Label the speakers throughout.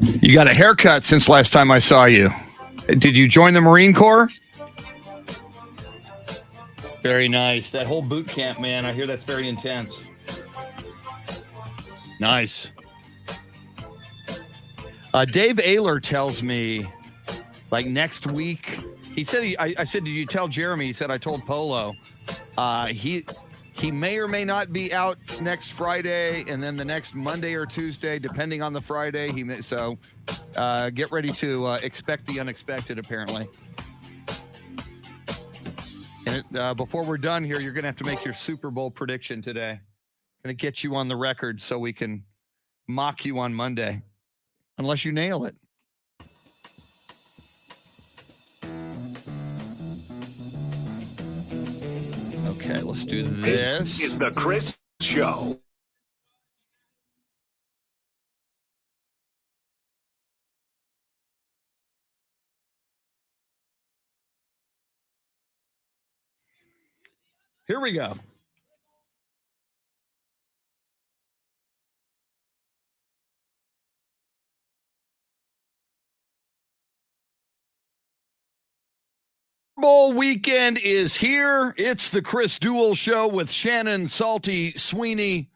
Speaker 1: You got a haircut since last time I saw you. Did you join the Marine Corps? Very nice. That whole boot camp, man. I hear that's very intense. Nice. Dave Ayler tells me, like next week, he said, I said, did you tell Jeremy? He said, I told Polo. He may or may not be out next Friday, and then the next Monday or Tuesday, depending on the Friday. So get ready to expect the unexpected, apparently. And before we're done here, you're going to have to make your Super Bowl prediction today. Going to get you on the record so we can mock you on Monday, unless you nail it. Okay, let's do this.
Speaker 2: This is the Chris Show.
Speaker 1: Here we go. Bowl weekend is here. It's the Chris Duel Show with Shannon, Salty, Sweeney.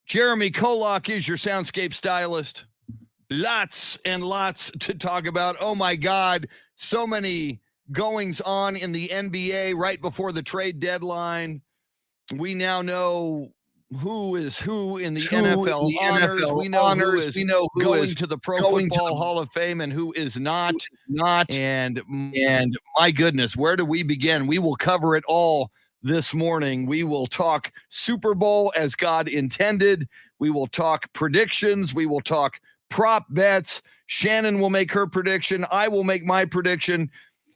Speaker 1: Jeremy KOLOK is your Soundscape stylist. Lots and lots to talk about. Oh my God, so many goings on in the NBA right before the trade deadline. We now know who is who in the NFL honors. We know who going to the Pro Football Hall of Fame and who is not. And my goodness, where do we begin? We will cover it all this morning. We will talk Super Bowl as God intended. We will talk predictions. We will talk prop bets. Shannon will make her prediction. I will make my prediction.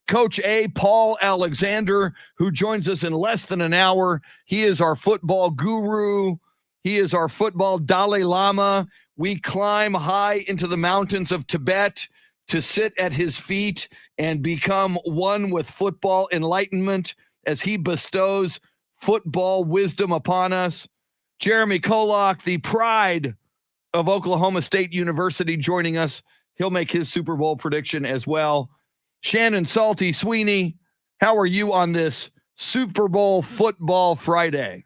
Speaker 1: Coach A, Paul Alexander, who joins us in less than an hour. He is our football guru. He is our football Dalai Lama. We climb high into the mountains of Tibet to sit at his feet and become one with football enlightenment as he bestows football wisdom upon us. Jeremy KOLOK, the pride of Oklahoma State University, joining us. He'll make his Super Bowl prediction as well. Shannon, Salty, Sweeney, how are you on this Super Bowl football Friday?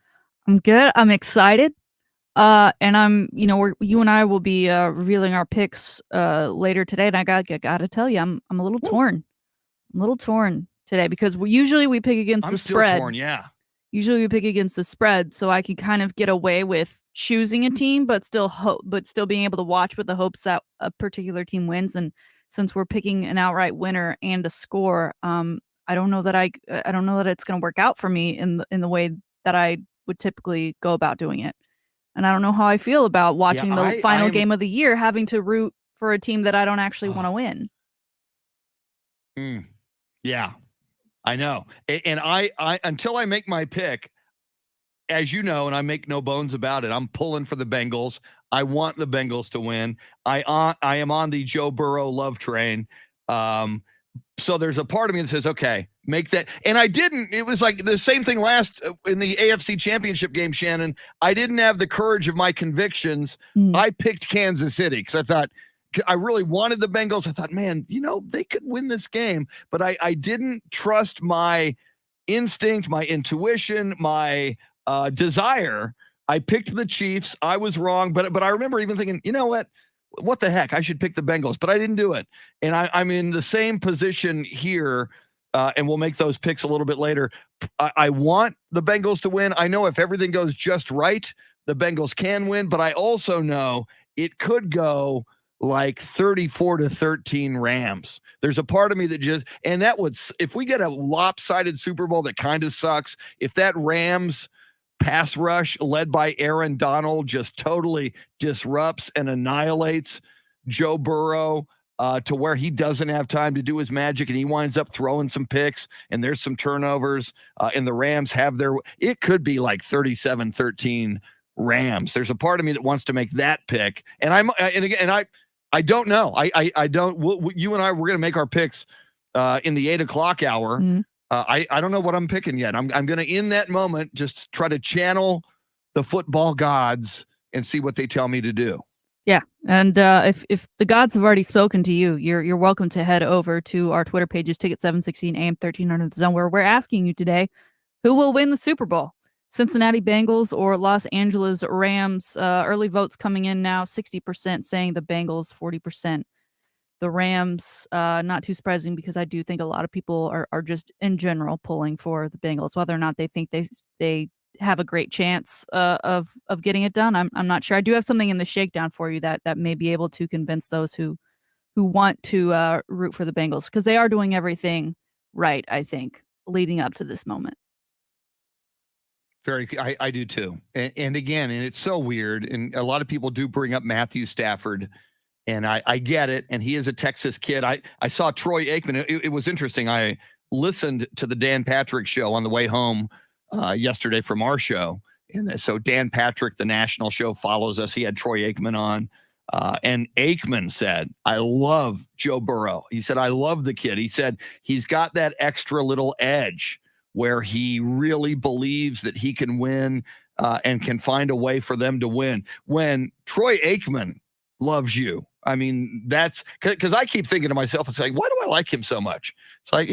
Speaker 3: I'm good. I'm excited. And you and I will be revealing our picks later today. And I gotta tell you, I'm a little torn. I'm a little torn today because usually we pick against the spread.
Speaker 1: I'm still torn, yeah.
Speaker 3: Usually we pick against the spread, so I can kind of get away with choosing a team, but still being able to watch with the hopes that a particular team wins. And since we're picking an outright winner and a score, I don't know that it's going to work out for me in the way that I would typically go about doing it. And I don't know how I feel about watching the final game of the year, having to root for a team that I don't actually want to win.
Speaker 1: Yeah, I know. And I until I make my pick, as you know, and I make no bones about it, I'm pulling for the Bengals. I want the Bengals to win. I am on the Joe Burrow love train. So there's a part of me that says, okay, make that. And I didn't. It was like the same thing last in the AFC Championship game, Shannon. I didn't have the courage of my convictions. I picked Kansas City because I thought I really wanted the Bengals. I thought, man, they could win this game. But I didn't trust my instinct, my intuition, my desire. I picked the Chiefs. I was wrong, but I remember even thinking, you know what the heck? I should pick the Bengals, but I didn't do it. And I'm in the same position here, and we'll make those picks a little bit later. I want the Bengals to win. I know if everything goes just right, the Bengals can win, but I also know it could go like 34-13 Rams. There's a part of me that if we get a lopsided Super Bowl that kind of sucks, if that Rams pass rush led by Aaron Donald just totally disrupts and annihilates Joe Burrow to where he doesn't have time to do his magic and he winds up throwing some picks and there's some turnovers and the Rams it could be like 37-13 Rams. There's a part of me that wants to make that pick. And I don't know. I don't, you and I, we're going to make our picks in the 8:00 hour. I don't know what I'm picking yet. I'm going to, in that moment, just try to channel the football gods and see what they tell me to do.
Speaker 3: Yeah, And if the gods have already spoken to you, you're welcome to head over to our Twitter pages, Ticket 716 AM 1300 The Zone, where we're asking you today, who will win the Super Bowl? Cincinnati Bengals or Los Angeles Rams? Early votes coming in now, 60% saying the Bengals, 40% the Rams. Not too surprising because I do think a lot of people are just in general pulling for the Bengals, whether or not they think they have a great chance of getting it done. I'm not sure. I do have something in the shakedown for you that may be able to convince those who want to root for the Bengals because they are doing everything right. I think leading up to this moment.
Speaker 1: I do too. And again, and it's so weird. And a lot of people do bring up Matthew Stafford, and I get it. And he is a Texas kid. I saw Troy Aikman. It was interesting. I listened to the Dan Patrick show on the way home yesterday from our show. And so Dan Patrick, the national show, follows us. He had Troy Aikman on. And Aikman said, I love Joe Burrow. He said, I love the kid. He said, he's got that extra little edge where he really believes that he can win and can find a way for them to win. When Troy Aikman loves you, I mean, that's because I keep thinking to myself, it's like, why do I like him so much? It's like,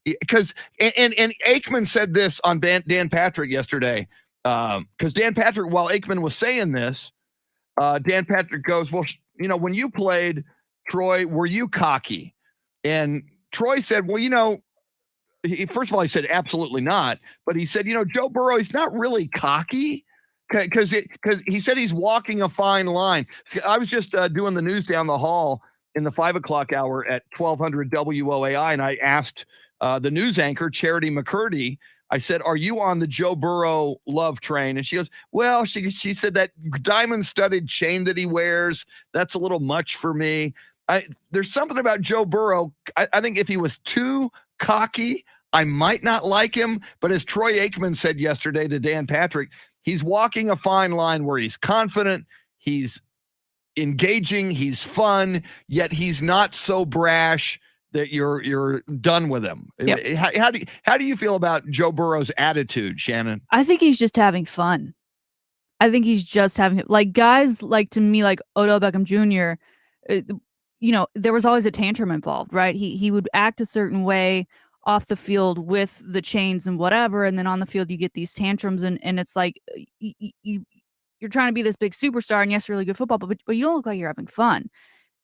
Speaker 1: because Aikman said this on Dan Patrick yesterday, because Dan Patrick, while Aikman was saying this, Dan Patrick goes, well, when you played, Troy, were you cocky? And Troy said, well, first of all, he said absolutely not, but he said, Joe Burrow, he's not really cocky because he said he's walking a fine line. I was just doing the news down the hall in the 5 o'clock hour at 1200 WOAI, and I asked the news anchor Charity McCurdy. I said, "Are you on the Joe Burrow love train?" And she goes, "Well," she said, "that diamond-studded chain that he wears, that's a little much for me." There's something about Joe Burrow. I think if he was too cocky, I might not like him. But as Troy Aikman said yesterday to Dan Patrick, he's walking a fine line where he's confident, he's engaging, he's fun, yet he's not so brash that you're done with him.
Speaker 3: Yep.
Speaker 1: How do you feel about Joe Burrow's attitude, Shannon?
Speaker 3: I think he's just having fun. I think he's just having like guys like to me like Odell Beckham Jr. There was always a tantrum involved, right? He would act a certain way off the field with the chains and whatever, and then on the field you get these tantrums and it's like you're trying to be this big superstar and yes, really good football, but you don't look like you're having fun.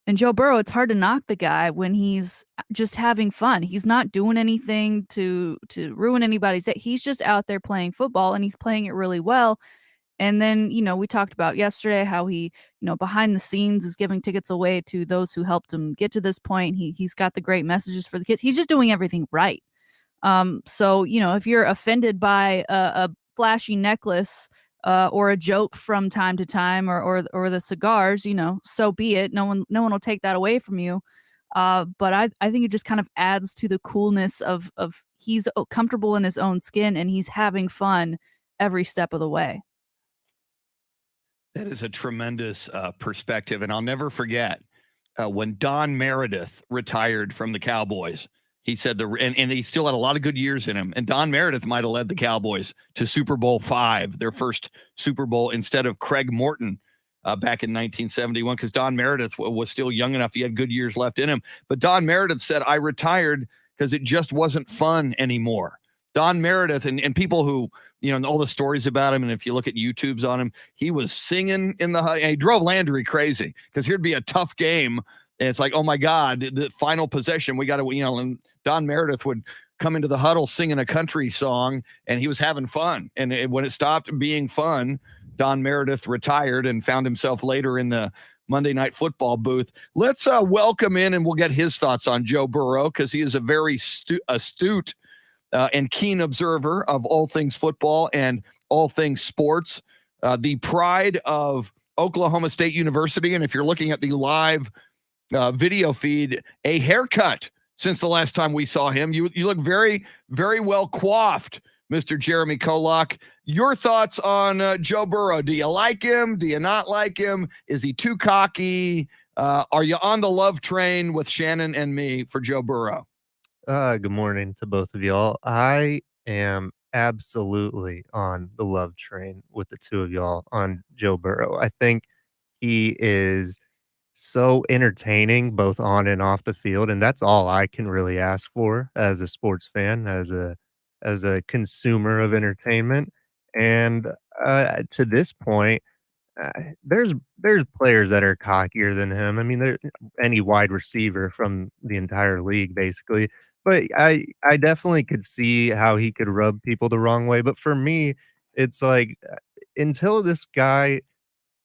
Speaker 3: And Joe Burrow, it's hard to knock the guy when he's just having fun. He's not doing anything to ruin anybody's day. He's just out there playing football and he's playing it really well. And then, we talked about yesterday how he, behind the scenes is giving tickets away to those who helped him get to this point. He's got the great messages for the kids. He's just doing everything right. So, if you're offended by a flashy necklace or a joke from time to time or the cigars, so be it. No one will take that away from you. But I think it just kind of adds to the coolness of he's comfortable in his own skin and he's having fun every step of the way.
Speaker 1: That is a tremendous perspective. And I'll never forget when Don Meredith retired from the Cowboys. He said and he still had a lot of good years in him. And Don Meredith might have led the Cowboys to Super Bowl V, their first Super Bowl, instead of Craig Morton back in 1971, because Don Meredith was still young enough. He had good years left in him. But Don Meredith said, I retired because it just wasn't fun anymore. Don Meredith and people who, all the stories about him. And if you look at YouTube's on him, he was singing in the, and he drove Landry crazy because here'd be a tough game. And it's like, oh my God, the final possession, we got to, and Don Meredith would come into the huddle singing a country song and he was having fun. And when it stopped being fun, Don Meredith retired and found himself later in the Monday Night Football booth. Let's welcome in and we'll get his thoughts on Joe Burrow because he is a very astute and keen observer of all things football and all things sports. The pride of Oklahoma State University. And if you're looking at the live video feed, a haircut since the last time we saw him. You look very, very well coiffed, Mr. Jeremy KOLOK. Your thoughts on Joe Burrow? Do you like him? Do you not like him? Is he too cocky? Are you on the love train with Shannon and me for Joe Burrow?
Speaker 4: Good morning to both of y'all. I am absolutely on the love train with the two of y'all on Joe Burrow. I think he is so entertaining both on and off the field, and that's all I can really ask for as a sports fan, as a consumer of entertainment. And to this point, uh, there's there's players that are cockier than him. I mean, there any wide receiver from the entire league, basically. But I definitely could see how he could rub people the wrong way. But for me, it's like until this guy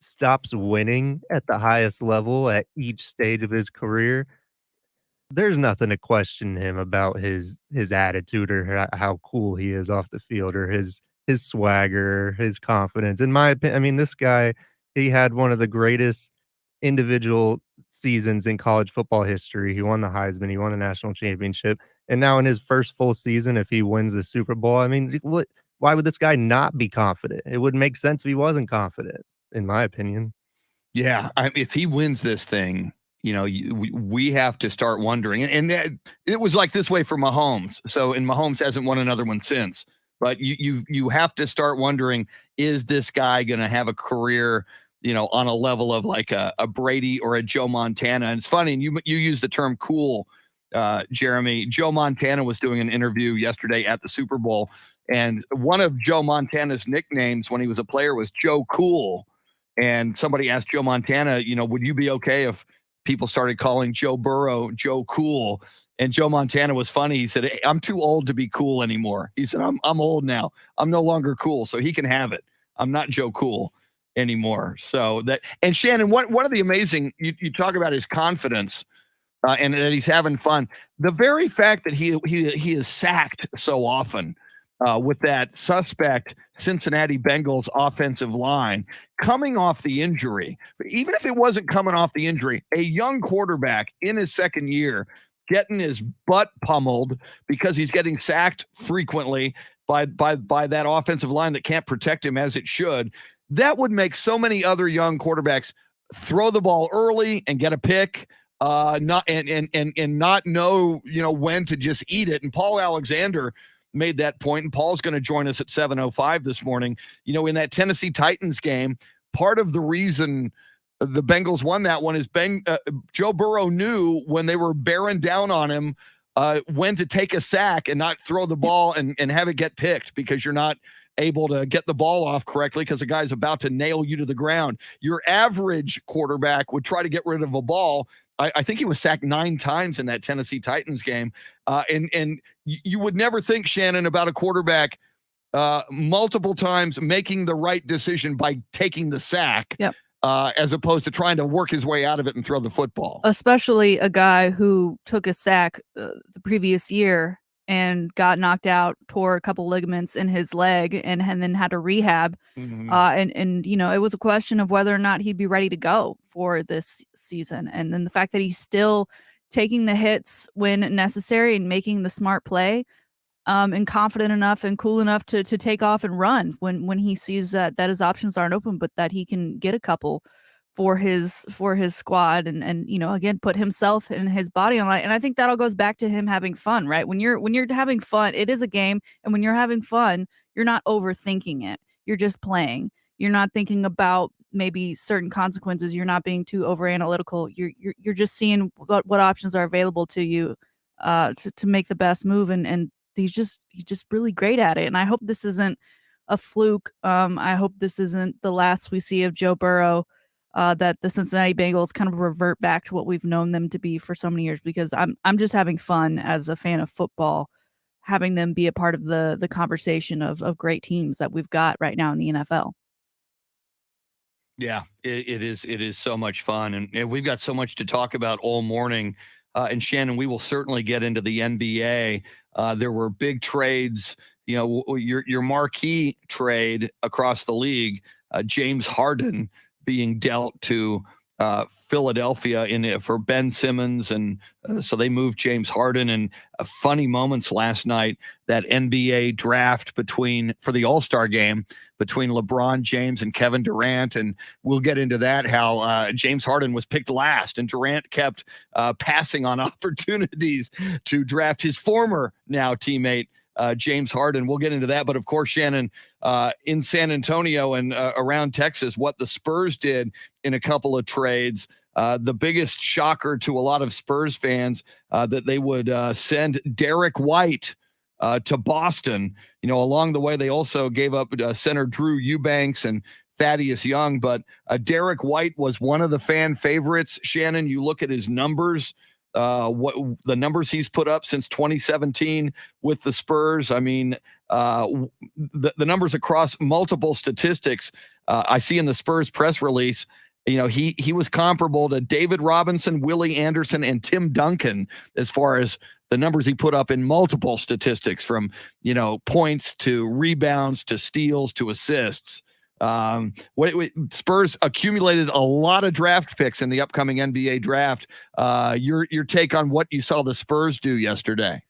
Speaker 4: stops winning at the highest level at each stage of his career, there's nothing to question him about his attitude or how cool he is off the field or his swagger, his confidence. In my opinion, I mean, this guy, he had one of the greatest individual seasons in college football history. He won the Heisman, he won the national championship, and now in his first full season, if he wins the Super Bowl, I mean, what? Why would this guy not be confident? It would make sense if he wasn't confident, in my opinion.
Speaker 1: Yeah, if he wins this thing, we have to start wondering. It was like this way for Mahomes. So, and Mahomes hasn't won another one since. But you have to start wondering: is this guy going to have a career, on a level of like a Brady or a Joe Montana? And it's funny, and you use the term "cool," Jeremy. Joe Montana was doing an interview yesterday at the Super Bowl, and one of Joe Montana's nicknames when he was a player was Joe Cool. And somebody asked Joe Montana, would you be okay if people started calling Joe Burrow Joe Cool? And Joe Montana was funny. He said, "Hey, I'm too old to be cool anymore." He said, I'm old now. I'm no longer cool, so he can have it. I'm not Joe Cool anymore. So that, and Shannon, one of the amazing, you talk about his confidence and that he's having fun. The very fact that he is sacked so often with that suspect Cincinnati Bengals offensive line coming off the injury, even if it wasn't coming off the injury, a young quarterback in his second year getting his butt pummeled because he's getting sacked frequently by that offensive line that can't protect him as it should. That would make so many other young quarterbacks throw the ball early and get a pick, not not know when to just eat it. And Paul Alexander made that point, and Paul's going to join us at 7:05 this morning. In that Tennessee Titans game, part of the reason the Bengals won that one is Joe Burrow knew when they were bearing down on him when to take a sack and not throw the ball and have it get picked, because you're not able to get the ball off correctly because the guy's about to nail you to the ground. Your average quarterback would try to get rid of a ball. I think he was sacked 9 times in that Tennessee Titans game. And you would never think, Shannon, about a quarterback multiple times making the right decision by taking the sack.
Speaker 3: Yep.
Speaker 1: As opposed to trying to work his way out of it and throw the football.
Speaker 3: Especially a guy who took a sack the previous year and got knocked out, tore a couple ligaments in his leg, and then had to rehab.
Speaker 1: Mm-hmm.
Speaker 3: And it was a question of whether or not he'd be ready to go for this season. And then the fact that he's still taking the hits when necessary and making the smart play, and confident enough and cool enough to take off and run when he sees that his options aren't open, but that he can get a couple for his squad and again, put himself and his body on line. And I think that all goes back to him having fun, right? When you're having fun, it is a game, and when you're having fun, you're not overthinking it. You're just playing. You're not thinking about maybe certain consequences. You're not being too over analytical. You're just seeing what options are available to you to make the best move, and he's just really great at it. And I hope this isn't a fluke. I hope this isn't the last we see of Joe Burrow, that the Cincinnati Bengals kind of revert back to what we've known them to be for so many years, because I'm just having fun as a fan of football, having them be a part of the conversation of great teams that we've got right now in the NFL.
Speaker 1: Yeah, it is so much fun. And we've got so much to talk about all morning. And Shannon, we will certainly get into the NBA. There were big trades, your marquee trade across the league, James Harden being dealt to Philadelphia for Ben Simmons. And so they moved James Harden. And funny moments last night, that NBA draft for the All-Star game between LeBron James and Kevin Durant. And we'll get into that, how James Harden was picked last and Durant kept passing on opportunities to draft his former now teammate, James Harden. We'll get into that. But of course, Shannon, in San Antonio and around Texas, what the Spurs did in a couple of trades, the biggest shocker to a lot of Spurs fans that they would send Derek White to Boston. Along the way, they also gave up center Drew Eubanks and Thaddeus Young, but Derek White was one of the fan favorites. Shannon, you look at his numbers, what the numbers he's put up since 2017 with the Spurs. I mean, the numbers across multiple statistics. I see in the Spurs press release, he was comparable to David Robinson, Willie Anderson, and Tim Duncan as far as the numbers he put up in multiple statistics, from points to rebounds to steals to assists. Spurs accumulated a lot of draft picks in the upcoming NBA draft. Your take on what you saw the Spurs do yesterday?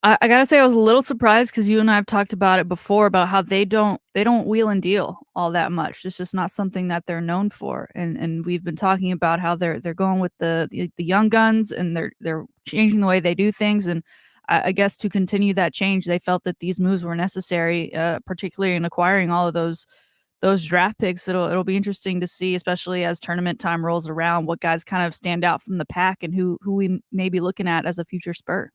Speaker 3: I gotta say I was a little surprised, because you and I have talked about it before, about how they don't wheel and deal all that much. It's just not something that they're known for. And we've been talking about how they're going with the young guns, and they're changing the way they do things. And I guess to continue that change, they felt that these moves were necessary, particularly in acquiring all of those draft picks. It'll be interesting to see, especially as tournament time rolls around, what guys kind of stand out from the pack and who we may be looking at as a future Spur.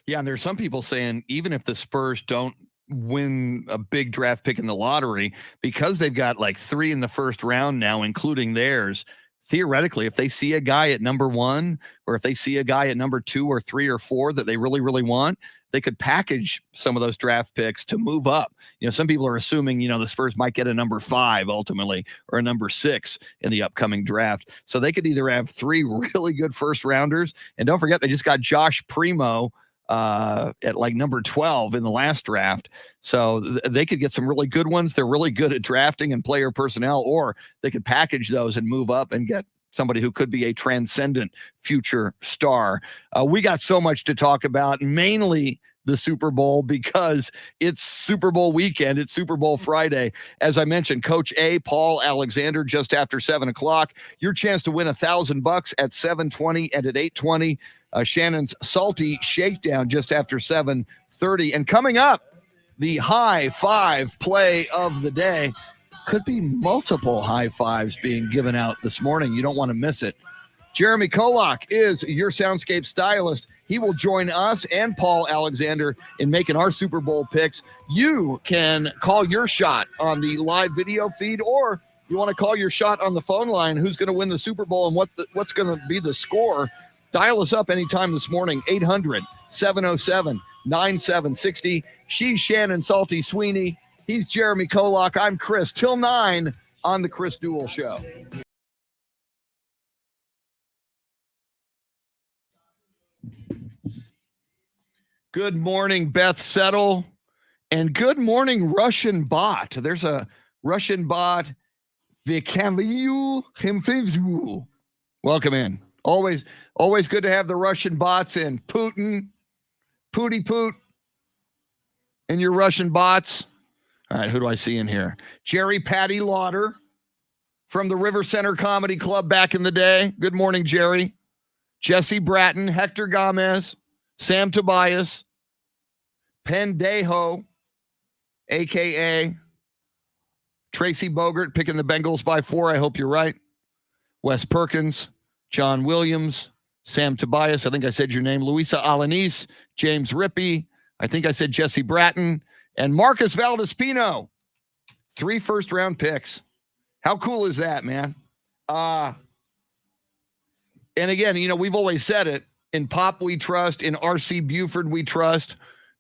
Speaker 1: Yeah, and there's some people saying even if the Spurs don't win a big draft pick in the lottery, because they've got like 3 in the first round now, including theirs, theoretically, if they see a guy at number 1, or if they see a guy at number 2 or 3 or 4 that they really, really want, they could package some of those draft picks to move up. Some people are assuming, the Spurs might get a number 5 ultimately, or a number 6 in the upcoming draft. So they could either have 3 really good first rounders, and don't forget, they just got Josh Primo at like number 12 in the last draft. So they could get some really good ones. They're really good at drafting and player personnel, or they could package those and move up and get somebody who could be a transcendent future star. We got so much to talk about, mainly the Super Bowl, because it's Super Bowl weekend. It's Super Bowl Friday. As I mentioned, Coach A, Paul Alexander, just after 7:00. Your chance to win $1,000 at 7:20 and at 8:20. Shannon's Salty Shakedown just after 7:30. And coming up, the high five play of the day. Could be multiple high fives being given out this morning. You don't want to miss it. Jeremy KOLOK is your Soundscape stylist. He will join us and Paul Alexander in making our Super Bowl picks. You can call your shot on the live video feed, or you want to call your shot on the phone line. Who's going to win the Super Bowl and what's going to be the score? Dial us up anytime this morning, 800-707-9760. She's Shannon Salty Sweeney. He's Jeremy KOLOK. I'm Chris. Till 9 on the Chris Duel Show. Good morning, Beth Settle. And good morning, Russian bot. There's a Russian bot. Welcome in. Always good to have the Russian bots in. Putin, Pooty Poot, and your Russian bots. All right, who do I see in here? Jerry Patty Lauder from the River Center Comedy Club back in the day. Good morning, Jerry. Jesse Bratton, Hector Gomez, Sam Tobias, Pendejo, a.k.a. Tracy Bogert, picking the Bengals by 4. I hope you're right. Wes Perkins, John Williams, Sam Tobias. I think I said your name. Luisa Alanis, James Rippey. I think I said Jesse Bratton. And Marcus Valdespino. 3 first-round picks. How cool is that, man? And again, we've always said it. In Pop, we trust. In R.C. Buford, we trust.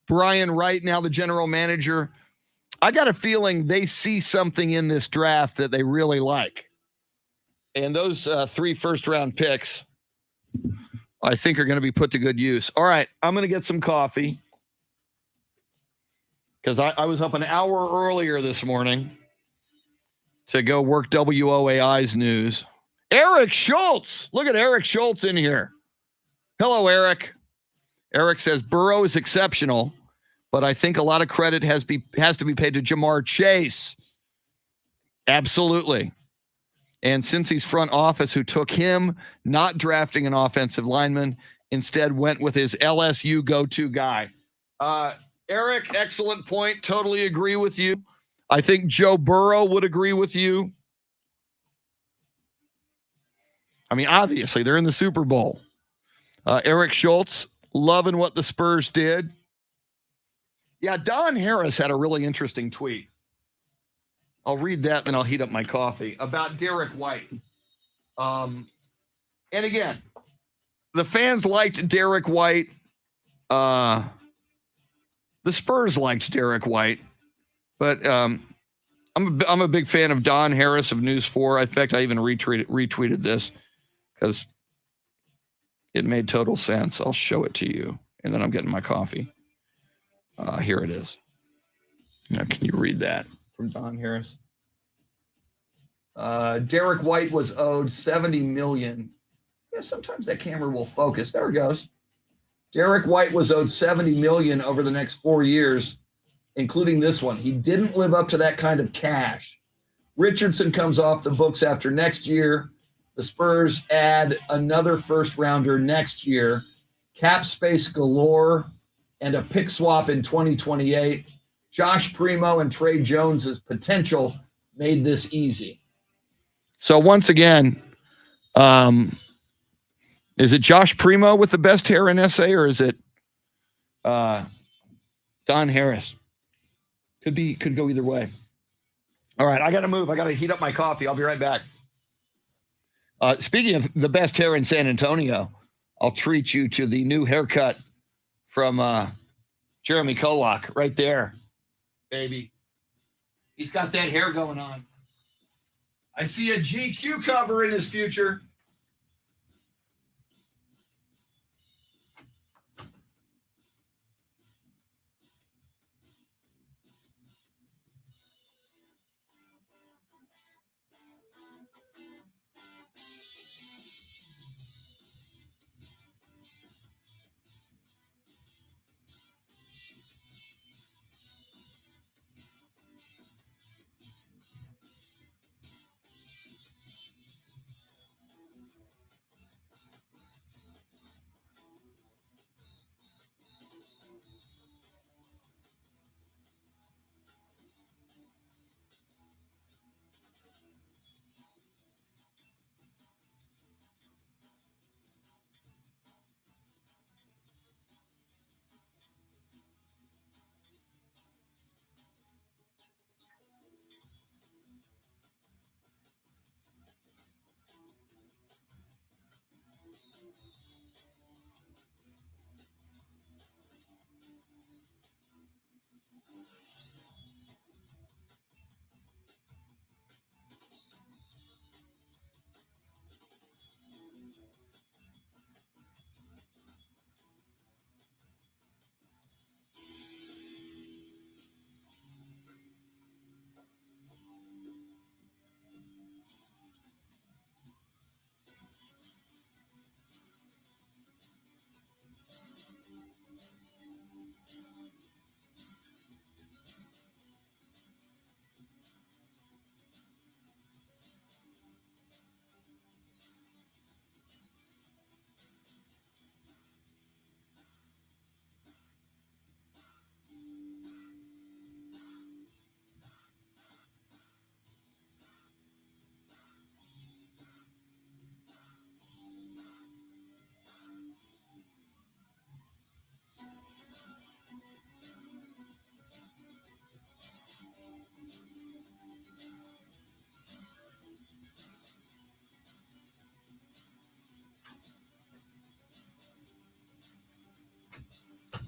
Speaker 1: Brian Wright, now the general manager. I got a feeling they see something in this draft that they really like. And those 3 first-round picks, I think, are going to be put to good use. All right, I'm going to get some coffee, because I was up an hour earlier this morning to go work WOAI's news. Eric Schultz. Look at Eric Schultz in here. Hello, Eric. Eric says Burrow is exceptional, but I think a lot of credit has to be paid to Jamar Chase. Absolutely. And since he's front office, who took him, not drafting an offensive lineman, instead went with his LSU go-to guy. Eric, excellent point. Totally agree with you. I think Joe Burrow would agree with you. I mean, obviously, they're in the Super Bowl. Eric Schultz, loving what the Spurs did. Yeah, Don Harris had a really interesting tweet. I'll read that, then I'll heat up my coffee, about Derek White. And again, the fans liked Derek White. The Spurs liked Derek White. But I'm a big fan of Don Harris of News 4. In fact, I even retweeted this because it made total sense. I'll show it to you. And then I'm getting my coffee. Here it is. Now, can you read that from Don Harris? Derek White was owed $70 million. Yeah, sometimes that camera will focus. There it goes. Derek White was owed $70 million over the next 4 years, including this one. He didn't live up to that kind of cash. Richardson comes off the books after next year. The Spurs add another first rounder next year, cap space galore, and a pick swap in 2028. Josh Primo and Trey Jones's potential made this easy. So once again, is it Josh Primo with the best hair in SA, or is it Don Harris? Could go either way. All right, I got to move. I got to heat up my coffee. I'll be right back. Speaking of the best hair in San Antonio, I'll treat you to the new haircut from Jeremy KOLOK right there, baby. He's got that hair going on. I see a GQ cover in his future.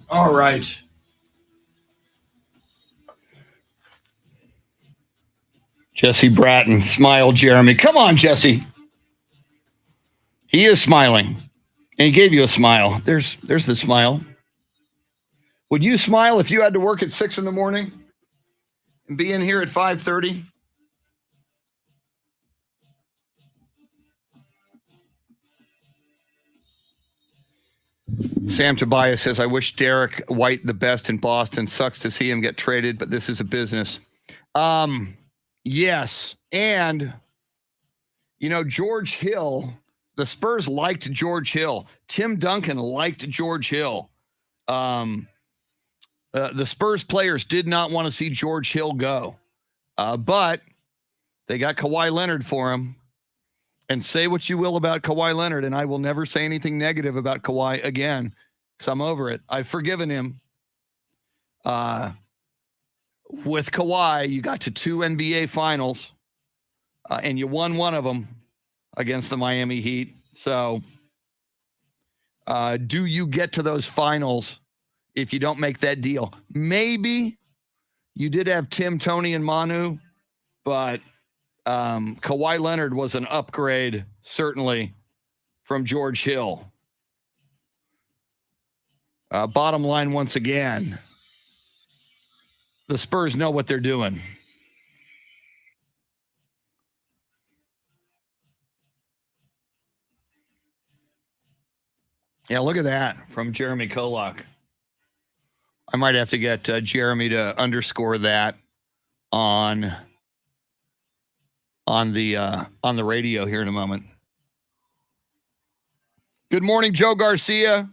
Speaker 1: All right. Jesse Bratton, smile, Jeremy. Come on, Jesse. He is smiling. And he gave you a smile. There's the smile. Would you smile if you had to work at 6 in the morning and be in here at 5:30? Sam Tobias says, I wish Derek White the best in Boston. Sucks to see him get traded, but this is a business. Yes. And, George Hill, the Spurs liked George Hill. Tim Duncan liked George Hill. The Spurs players did not want to see George Hill go. But they got Kawhi Leonard for him. And say what you will about Kawhi Leonard, and I will never say anything negative about Kawhi again because I'm over it. I've forgiven him. With Kawhi, you got to 2 NBA finals, and you won one of them against the Miami Heat. So do you get to those finals if you don't make that deal? Maybe you did have Tim, Tony, and Manu, but Kawhi Leonard was an upgrade, certainly, from George Hill. Bottom line, once again, the Spurs know what they're doing. Yeah, look at that from Jeremy KOLOK. I might have to get Jeremy to underscore that on the radio here in a moment. Good morning, Joe Garcia.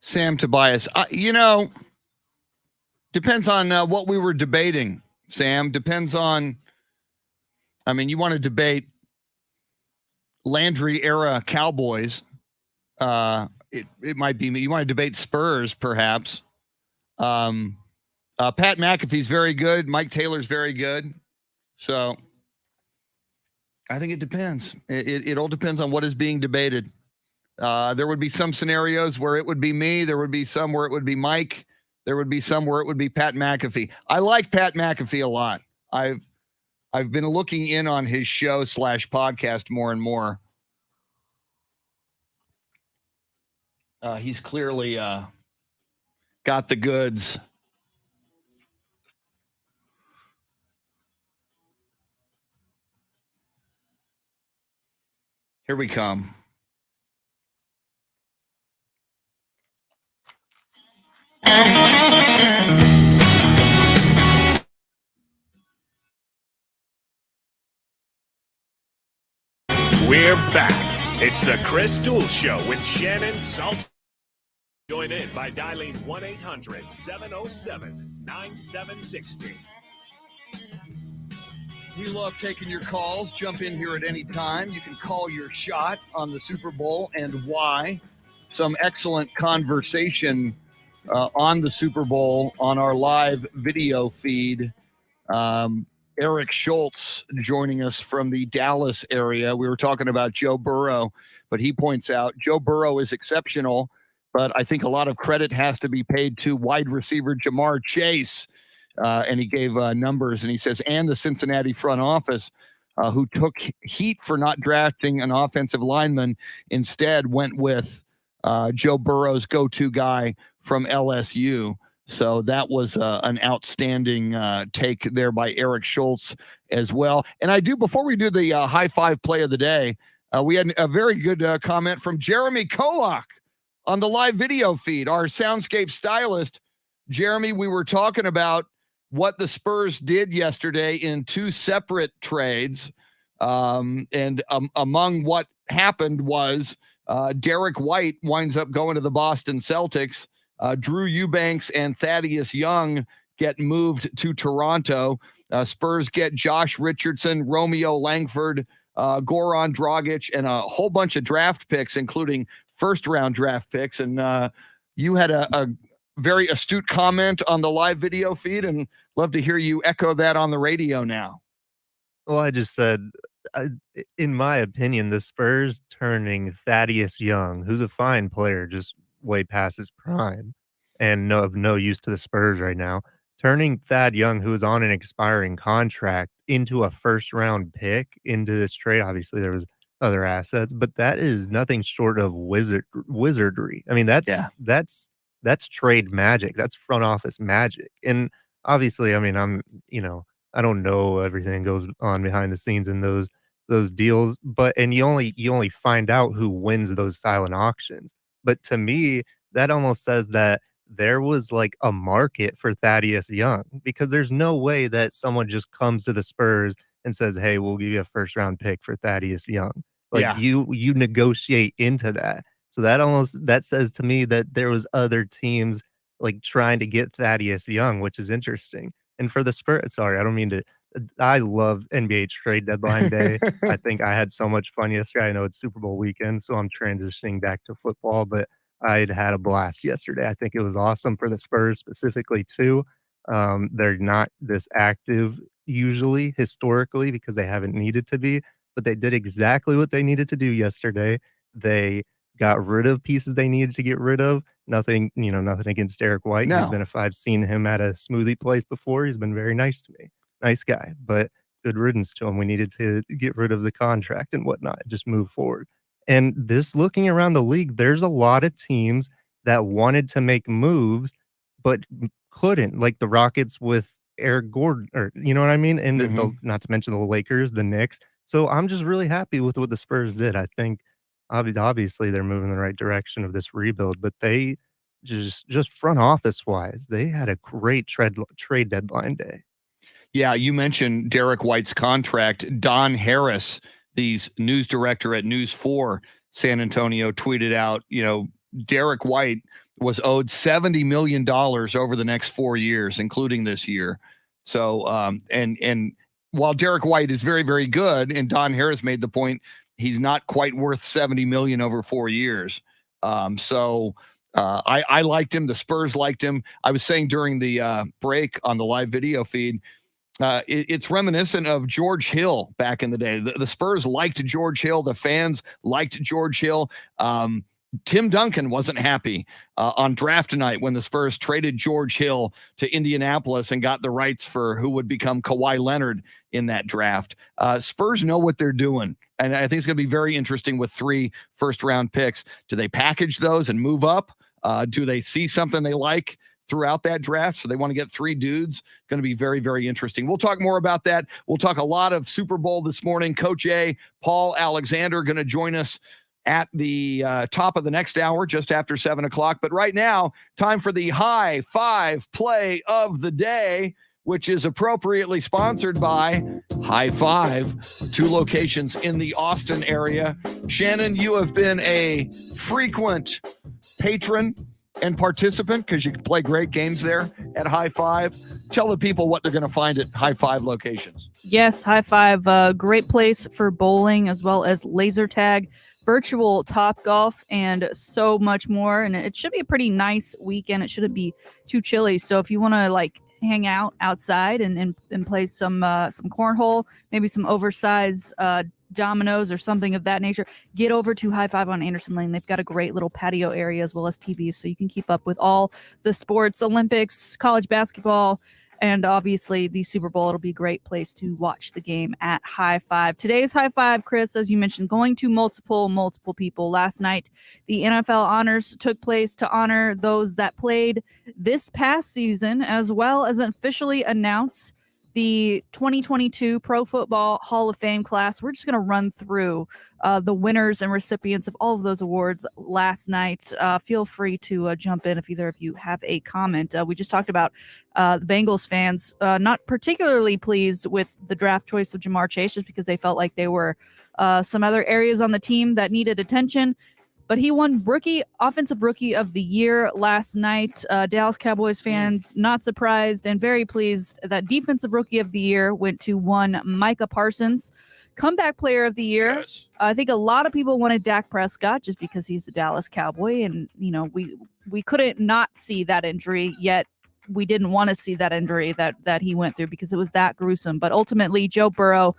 Speaker 1: Sam Tobias. Depends on what we were debating, Sam. Depends on, you want to debate Landry era Cowboys. It might be me. You want to debate Spurs, perhaps. Pat McAfee's very good. Mike Taylor's very good. So I think it depends. It all depends on what is being debated. There would be some scenarios where it would be me. There would be some where it would be Mike. There would be some where it would be Pat McAfee. I like Pat McAfee a lot. I've been looking in on his show / podcast more and more. He's clearly got the goods. Here we come.
Speaker 2: We're back. It's the Chris Duel Show with Shannon Salt. Join in by dialing 1-800-707-9760.
Speaker 1: We love taking your calls. Jump in here at any time. You can call your shot on the Super Bowl and why. Some excellent conversation on the Super Bowl on our live video feed. Eric Schultz joining us from the Dallas area. We were talking about Joe Burrow, but he points out Joe Burrow is exceptional, but I think a lot of credit has to be paid to wide receiver Jamar Chase. And he gave numbers, and he says, and the Cincinnati front office, who took heat for not drafting an offensive lineman, instead went with Joe Burrow's go-to guy from LSU. So that was an outstanding take there by Eric Schultz as well. And I do, before we do the high five play of the day, we had a very good comment from Jeremy KOLOK on the live video feed, our Soundscape stylist. Jeremy, we were talking about what the Spurs did yesterday in 2 separate trades. And among what happened was Derek White winds up going to the Boston Celtics. Drew Eubanks and Thaddeus Young get moved to Toronto. Spurs get Josh Richardson, Romeo Langford, Goran Dragic, and a whole bunch of draft picks, including first-round draft picks. And you had a very astute comment on the live video feed, and love to hear you echo that on the radio now.
Speaker 4: Well, I just said, in my opinion, the Spurs turning Thaddeus Young, who's a fine player, just way past his prime, and of no use to the Spurs right now, turning Thad Young, who is on an expiring contract, into a first-round pick into this trade. Obviously, there was other assets, but that is nothing short of wizardry. I mean, that's trade magic. That's front office magic. And obviously, I mean, I don't know everything that goes on behind the scenes in those deals, but you only find out who wins those silent auctions. But to me, that almost says that there was like a market for Thaddeus Young, because there's no way that someone just comes to the Spurs and says, "Hey, we'll give you a first round pick for Thaddeus Young." Like
Speaker 1: Yeah.
Speaker 4: you negotiate into that. So that says to me that there was other teams like trying to get Thaddeus Young, which is interesting. And for the Spurs, sorry, I don't mean to. I love NBA trade deadline day. I think I had so much fun yesterday. I know it's Super Bowl weekend, so I'm transitioning back to football, but I'd had a blast yesterday. I think it was awesome for the Spurs specifically too. They're not this active usually historically because they haven't needed to be, but they did exactly what they needed to do yesterday. They got rid of pieces they needed to get rid of. Nothing against Derek White.
Speaker 1: No.
Speaker 4: If I've seen him at a smoothie place before, he's been very nice to me. Nice guy, but good riddance to him. We needed to get rid of the contract and whatnot, just move forward. And this looking around the league, there's a lot of teams that wanted to make moves, but couldn't, like the Rockets with Eric Gordon, or you know what I mean? And not to mention the Lakers, the Knicks. So I'm just really happy with what the Spurs did. I think obviously they're moving in the right direction of this rebuild, but they just front office wise, they had a great trade deadline day.
Speaker 1: Yeah, you mentioned Derek White's contract. Don Harris, the news director at News 4 San Antonio, tweeted out, Derek White was owed $70 million over the next 4 years, including this year. So, and while Derek White is very, very good, and Don Harris made the point, he's not quite worth $70 million over 4 years. I liked him. The Spurs liked him. I was saying during the break on the live video feed, it's reminiscent of George Hill back in the day. The Spurs liked George Hill. The fans liked George Hill. Tim Duncan wasn't happy on draft night when the Spurs traded George Hill to Indianapolis and got the rights for who would become Kawhi Leonard in that draft. Spurs know what they're doing, and I think it's going to be very interesting with 3 first-round picks. Do they package those and move up? Do they see something they like throughout that draft? So they want to get 3 dudes. Going to be very, very interesting. We'll talk more about that. We'll talk a lot of Super Bowl this morning. Coach A, Paul Alexander, going to join us at the top of the next hour, just after 7 o'clock. But right now, time for the High Five play of the day, which is appropriately sponsored by High Five, 2 locations in the Austin area. Shannon, you have been a frequent patron and participant because you can play great games there at High Five. Tell the people what they're going to find at High Five locations.
Speaker 3: Yes, High Five, great place for bowling as well as laser tag, virtual Top Golf, and so much more. And it should be a pretty nice weekend. It shouldn't be too chilly. So if you want to hang out outside and play some cornhole, maybe some oversized dominoes or something of that nature, get over to High Five on Anderson Lane. They've got a great little patio area as well as TVs, so you can keep up with all the sports, Olympics, college basketball, and obviously the Super Bowl. It'll be a great place to watch the game at High Five. Today's High Five, Chris, as you mentioned, going to multiple people. Last night, the NFL honors took place to honor those that played this past season, as well as officially announce the 2022 Pro Football Hall of Fame class. We're just going to run through the winners and recipients of all of those awards last night. Feel free to jump in if either of you have a comment. We just talked about the Bengals fans not particularly pleased with the draft choice of Jamar Chase, just because they felt like there were some other areas on the team that needed attention. But he won Offensive Rookie of the Year last night. Dallas Cowboys fans not surprised and very pleased that Defensive Rookie of the Year went to one Micah Parsons. Comeback Player of the Year.
Speaker 1: Yes.
Speaker 3: I think a lot of people wanted Dak Prescott just because he's a Dallas Cowboy, and we we couldn't not see that injury, yet we didn't want to see that injury that he went through because it was that gruesome. But ultimately, Joe Burrow,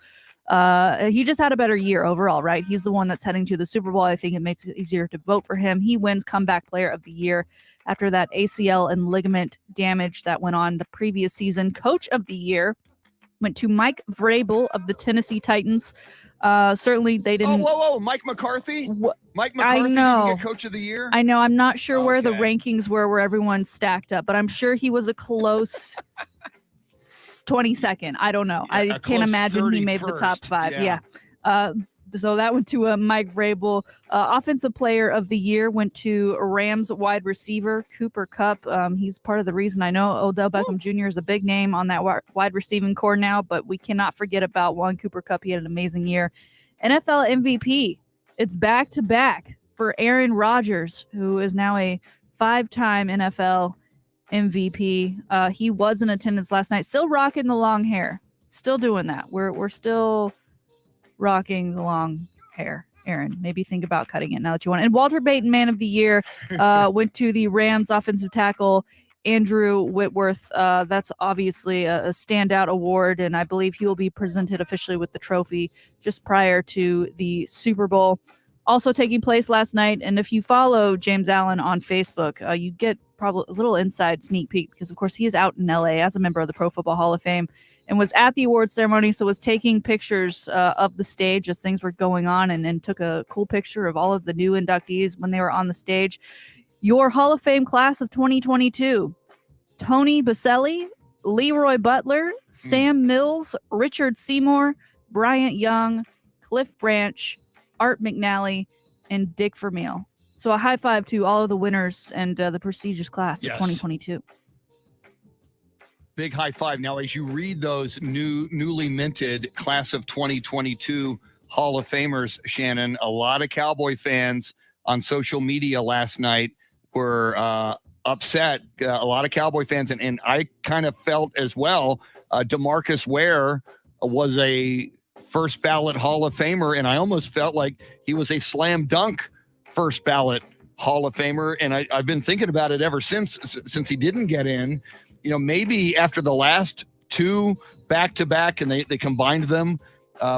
Speaker 3: he just had a better year overall, right? He's the one that's heading to the Super Bowl. I think it makes it easier to vote for him. He wins Comeback Player of the Year after that ACL and ligament damage that went on the previous season. Coach of the Year went to Mike Vrabel of the Tennessee Titans. Certainly they didn't.
Speaker 1: Whoa, Mike McCarthy? Mike
Speaker 3: I
Speaker 1: McCarthy
Speaker 3: know.
Speaker 1: didn't get Coach of the Year?
Speaker 3: I know. I'm not sure where the
Speaker 1: Okay.
Speaker 3: rankings were where everyone's stacked up, but I'm sure he was a close 22nd. I don't know.
Speaker 1: Yeah,
Speaker 3: I
Speaker 1: a
Speaker 3: can't
Speaker 1: close
Speaker 3: imagine he made the top
Speaker 1: 31st.
Speaker 3: 5.
Speaker 1: Yeah.
Speaker 3: So that went to Mike Vrabel. Offensive Player of the Year went to Rams wide receiver Cooper Kupp. He's part of the reason I know Odell Beckham Jr. is a big name on that wide receiving core now, but we cannot forget about Cooper Kupp. He had an amazing year. NFL MVP. It's back-to-back for Aaron Rodgers, who is now a 5-time NFL MVP. He was in attendance last night, still rocking the long hair. Still doing that. We're still rocking the long hair. Aaron, maybe think about cutting it now that you want. And Walter Payton Man of the Year went to the Rams offensive tackle Andrew Whitworth. That's obviously a standout award, and I believe he will be presented officially with the trophy just prior to the Super Bowl. Also taking place last night, and if you follow James Allen on Facebook, you get probably a little inside sneak peek because, of course, he is out in LA as a member of the Pro Football Hall of Fame and was at the awards ceremony, so was taking pictures of the stage as things were going on and took a cool picture of all of the new inductees when they were on the stage. Your Hall of Fame class of 2022, Tony Baselli, Leroy Butler, Sam Mills, Richard Seymour, Bryant Young, Cliff Branch, Art McNally, and Dick Vermeil. So a high five to all of the winners and the prestigious class of 2022.
Speaker 1: Big high five. Now, as you read those newly minted class of 2022 Hall of Famers, Shannon, a lot of Cowboy fans on social media last night were upset. A lot of Cowboy fans, and I kind of felt as well, DeMarcus Ware was a first ballot Hall of Famer, and I almost felt like he was a slam dunk first ballot Hall of Famer, and I've been thinking about it ever since he didn't get in. You know, maybe after the last 2 back-to-back, and they combined them,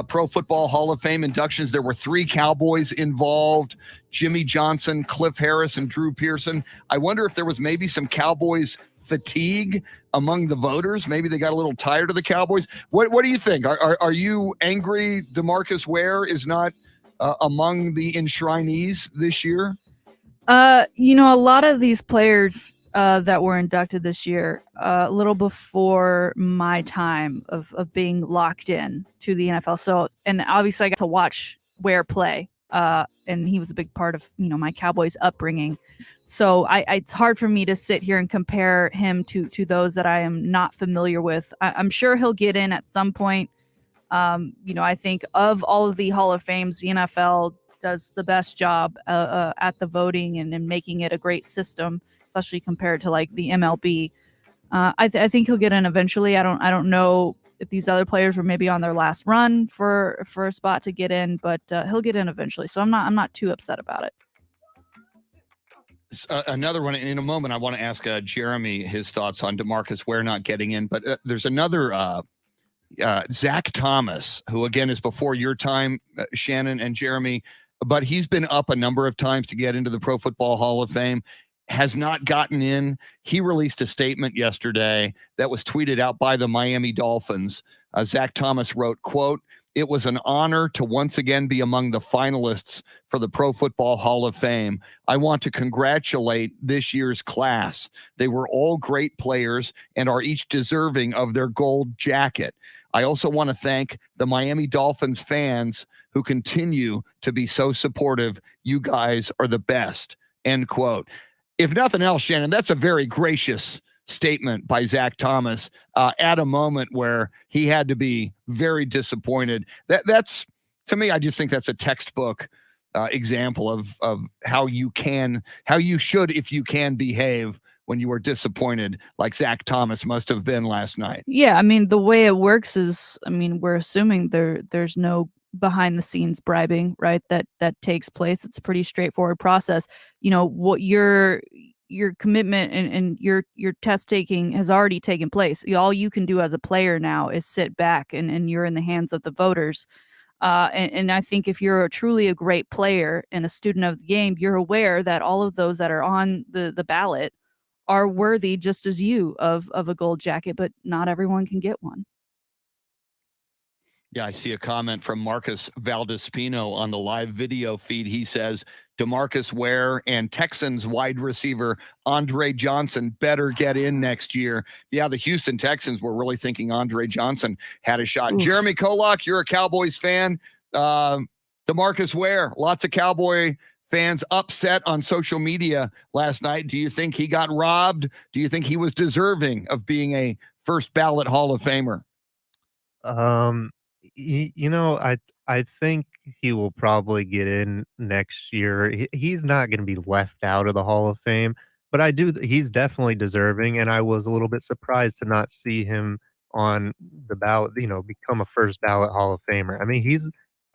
Speaker 1: Pro Football Hall of Fame inductions, there were 3 Cowboys involved, Jimmy Johnson, Cliff Harris, and Drew Pearson. I wonder if there was maybe some Cowboys fatigue among the voters. Maybe they got a little tired of the Cowboys. What do you think? Are you angry DeMarcus Ware is not among the enshrinees this year?
Speaker 3: A lot of these players that were inducted this year, a little before my time of being locked in to the NFL. So, and obviously I got to watch Ware play, and he was a big part of, my Cowboys upbringing. So it's hard for me to sit here and compare him to those that I am not familiar with. I'm sure he'll get in at some point. I think of all of the Hall of Fames, the NFL does the best job at the voting and making it a great system, especially compared to like the MLB. I think he'll get in eventually. I don't know if these other players were maybe on their last run for a spot to get in, but he'll get in eventually. So I'm not too upset about it.
Speaker 1: Another one in a moment. I want to ask Jeremy his thoughts on DeMarcus Ware not getting in, but there's another Zach Thomas, who again is before your time, Shannon and Jeremy, but he's been up a number of times to get into the Pro Football Hall of Fame, has not gotten in. He released a statement yesterday that was tweeted out by the Miami Dolphins. Zach Thomas wrote, quote, "It was an honor to once again be among the finalists for the Pro Football Hall of Fame. I want to congratulate this year's class. They were all great players and are each deserving of their gold jacket. I also want to thank the Miami Dolphins fans who continue to be so supportive. You guys are the best," end quote. If nothing else, Shannon, that's a very gracious statement by Zach Thomas at a moment where he had to be very disappointed. That's, to me, I just think that's a textbook example of how you should, if you can, behave when you are disappointed, like Zach Thomas must have been last night.
Speaker 3: Yeah, I mean, the way it works is, we're assuming there's no behind the scenes bribing, right? That takes place. It's a pretty straightforward process. What your commitment and your test taking has already taken place. All you can do as a player now is sit back, and you're in the hands of the voters. And I think if you're truly a great player and a student of the game, you're aware that all of those that are on the ballot are worthy just as you of a gold jacket, but not everyone can get one.
Speaker 1: Yeah, I see a comment from Marcus Valdespino on the live video feed. He says, DeMarcus Ware and Texans wide receiver Andre Johnson better get in next year. Yeah, the Houston Texans were really thinking Andre Johnson had a shot.
Speaker 3: Oof.
Speaker 1: Jeremy KOLOK, you're a Cowboys fan. DeMarcus Ware, lots of Cowboy fans upset on social media last night. Do you think he got robbed? Do you think he was deserving of being a first ballot Hall of Famer?
Speaker 4: I think he will probably get in next year. He's not going to be left out of the Hall of Fame, but he's definitely deserving. And I was a little bit surprised to not see him on the ballot, become a first ballot Hall of Famer. I mean,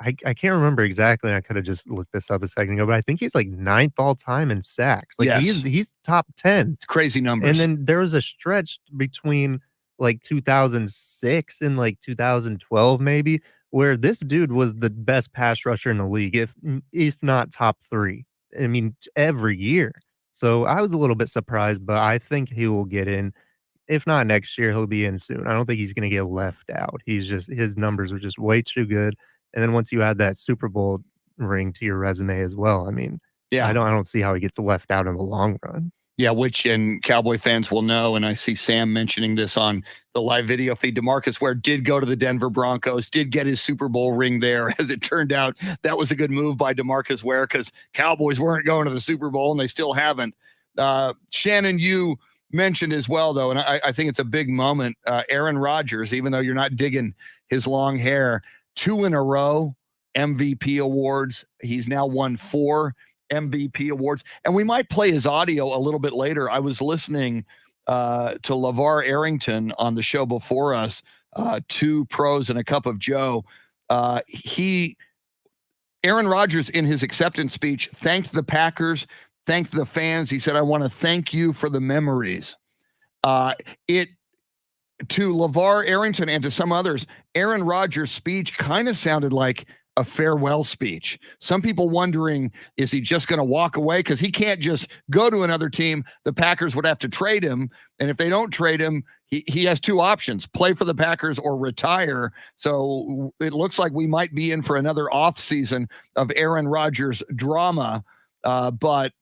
Speaker 4: I can't remember exactly. I could have just looked this up a second ago, but I think he's like 9th all time in sacks. Like
Speaker 1: Yes.
Speaker 4: he's top 10.
Speaker 1: It's crazy numbers.
Speaker 4: And then there was a stretch between like 2006 and like 2012 maybe, where this dude was the best pass rusher in the league, if not top 3. I mean, every year. So I was a little bit surprised, but I think he will get in. If not next year, he'll be in soon. I don't think he's going to get left out. His numbers are just way too good. And then once you add that Super Bowl ring to your resume as well, I mean,
Speaker 1: yeah,
Speaker 4: I don't see how he gets left out in the long run.
Speaker 1: Yeah, which and Cowboy fans will know, and I see Sam mentioning this on the live video feed. DeMarcus Ware did go to the Denver Broncos, did get his Super Bowl ring there. As it turned out, that was a good move by DeMarcus Ware because Cowboys weren't going to the Super Bowl, and they still haven't. Shannon, you mentioned as well, though, and I think it's a big moment. Aaron Rodgers, even though you're not digging his long hair, 2 in a row MVP awards. He's now won 4 MVP awards, and we might play his audio a little bit later. I was listening to LeVar Arrington on the show before us, 2 Pros and a Cup of Joe. Aaron Rodgers in his acceptance speech thanked the Packers, thanked the fans. He said, "I want to thank you for the memories." To LeVar Arrington and to some others, Aaron Rodgers' speech kind of sounded like a farewell speech. Some people wondering, is he just going to walk away? Because he can't just go to another team. The Packers would have to trade him. And if they don't trade him, he has 2 options, play for the Packers or retire. So it looks like we might be in for another offseason of Aaron Rodgers drama. But,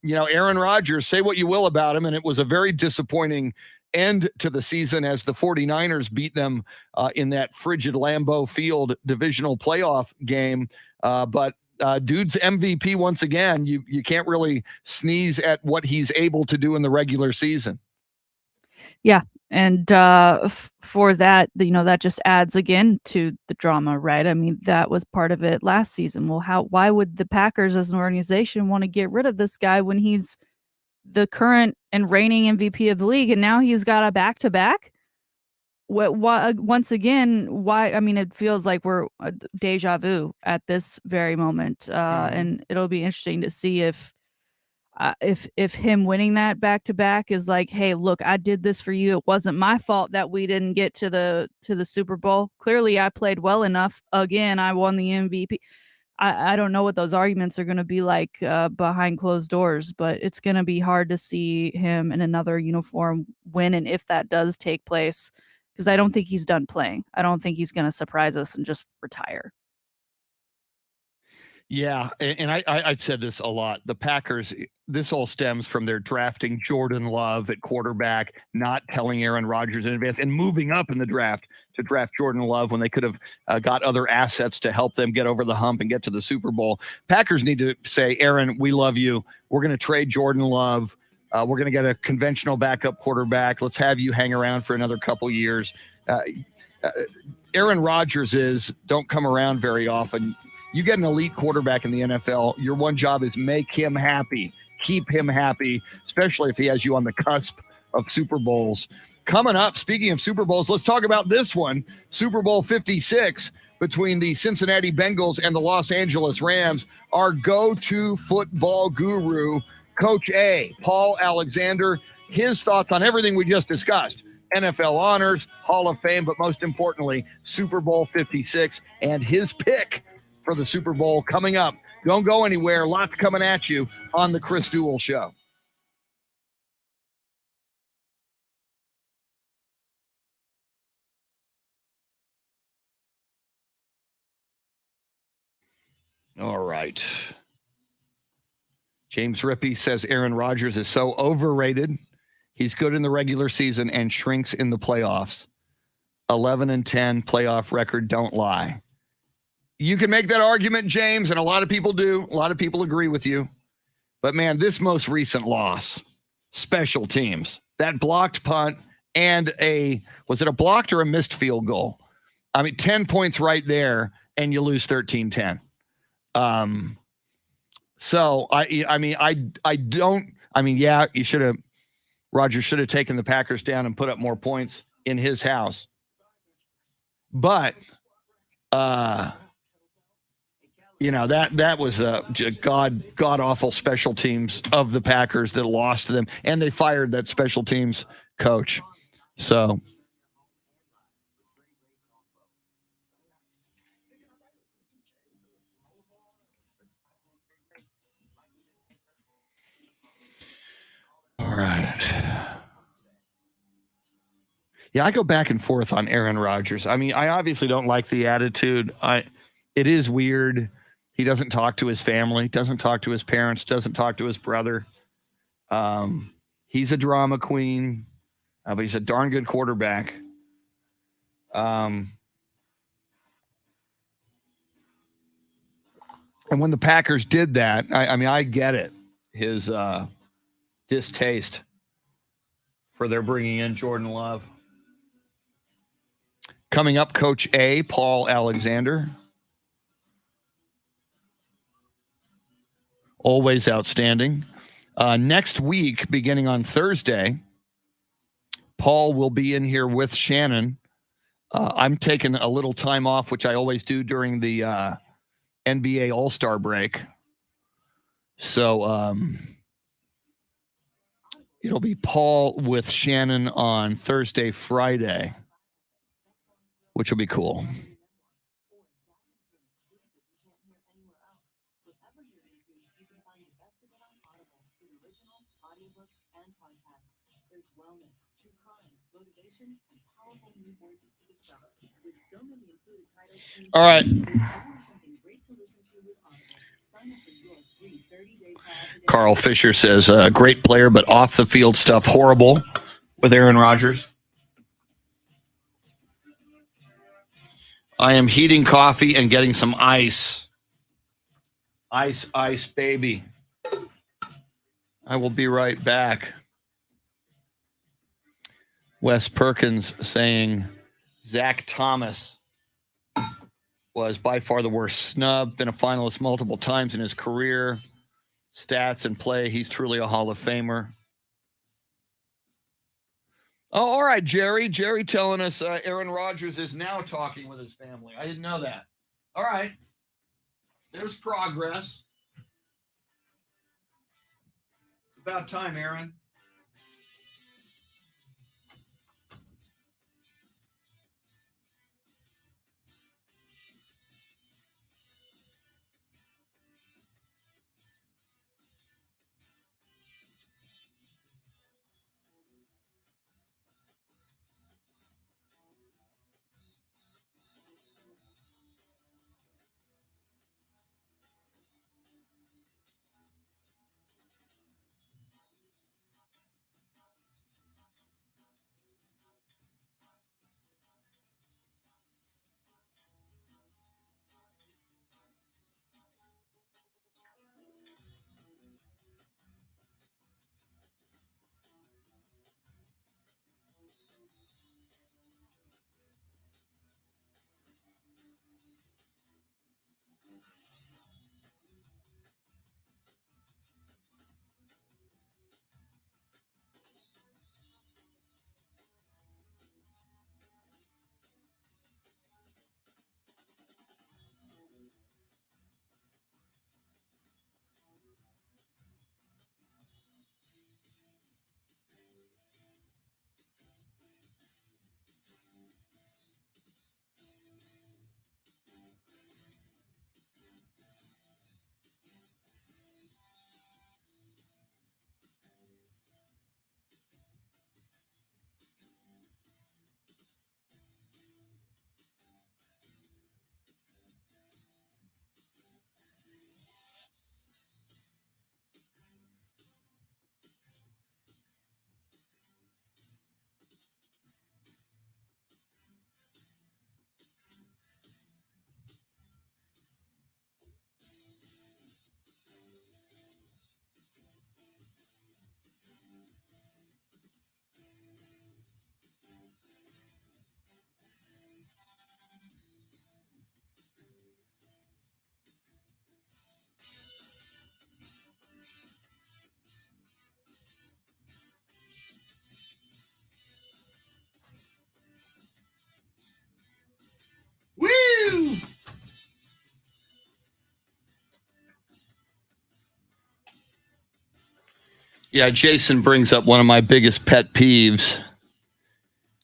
Speaker 1: Aaron Rodgers, say what you will about him, and it was a very disappointing end to the season as the 49ers beat them in that frigid Lambeau Field divisional playoff game. But dude's MVP once again. You can't really sneeze at what he's able to do in the regular season.
Speaker 3: Yeah. And for that, that just adds again to the drama, right? I mean, that was part of it last season. Well, why would the Packers as an organization want to get rid of this guy when he's the current and reigning MVP of the league, and now he's got a back-to-back? Once again, why? I mean, it feels like we're deja vu at this very moment, and it'll be interesting to see if him winning that back-to-back is like, hey, look, I did this for you. It wasn't my fault that we didn't get to the Super Bowl. Clearly, I played well enough. Again, I won the MVP. I don't know what those arguments are going to be like behind closed doors, but it's going to be hard to see him in another uniform win. And if that does take place, because I don't think he's done playing. I don't think he's going to surprise us and just retire.
Speaker 1: Yeah, and I've said this a lot. The Packers, this all stems from their drafting Jordan Love at quarterback, not telling Aaron Rodgers in advance, and moving up in the draft to draft Jordan Love when they could have got other assets to help them get over the hump and get to the Super Bowl. Packers need to say, Aaron, we love you. We're going to trade Jordan Love. We're going to get a conventional backup quarterback. Let's have you hang around for another couple years. Aaron Rodgers don't come around very often. You get an elite quarterback in the NFL, your one job is make him happy, keep him happy, especially if he has you on the cusp of Super Bowls. Coming up, speaking of Super Bowls, let's talk about this one, Super Bowl 56 between the Cincinnati Bengals and the Los Angeles Rams. Our go-to football guru Coach A, Paul Alexander, his thoughts on everything we just discussed. NFL honors, Hall of Fame, but most importantly, Super Bowl 56 and his pick for the Super Bowl coming up. Don't go anywhere. Lots coming at you on the Chris Duel Show. All right. James Rippey says Aaron Rodgers is so overrated. He's good in the regular season and shrinks in the playoffs. 11-10 playoff record, don't lie. You can make that argument, James, and a lot of people do. A lot of people agree with you. But, man, this most recent loss, special teams, that blocked punt and was it a blocked or a missed field goal? I mean, 10 points right there, and you lose 13-10. So, Rodgers should have taken the Packers down and put up more points in his house. But, that was a god-awful special teams of the Packers that lost to them, and they fired that special teams coach. So, all right. Yeah, I go back and forth on Aaron Rodgers. I mean, I obviously don't like the attitude. It is weird. He doesn't talk to his family, doesn't talk to his parents, doesn't talk to his brother. He's a drama queen, but he's a darn good quarterback. And when the Packers did that, I get it. His distaste for their bringing in Jordan Love. Coming up, Coach A, Paul Alexander. Always outstanding. Next week, beginning on Thursday, Paul will be in here with Shannon. I'm taking a little time off, which I always do during the NBA All-Star break. So it'll be Paul with Shannon on Thursday, Friday, which will be cool. All right. Carl Fisher says, great player, but off the field stuff horrible with Aaron Rodgers. I am heating coffee and getting some ice. Ice, baby. I will be right back. Wes Perkins saying Zach Thomas was by far the worst snub, been a finalist multiple times in his career. Stats and play, he's truly a Hall of Famer. Oh, all right, Jerry. Jerry telling us Aaron Rodgers is now talking with his family. I didn't know that. All right. There's progress. It's about time, Aaron. Yeah, Jason brings up one of my biggest pet peeves.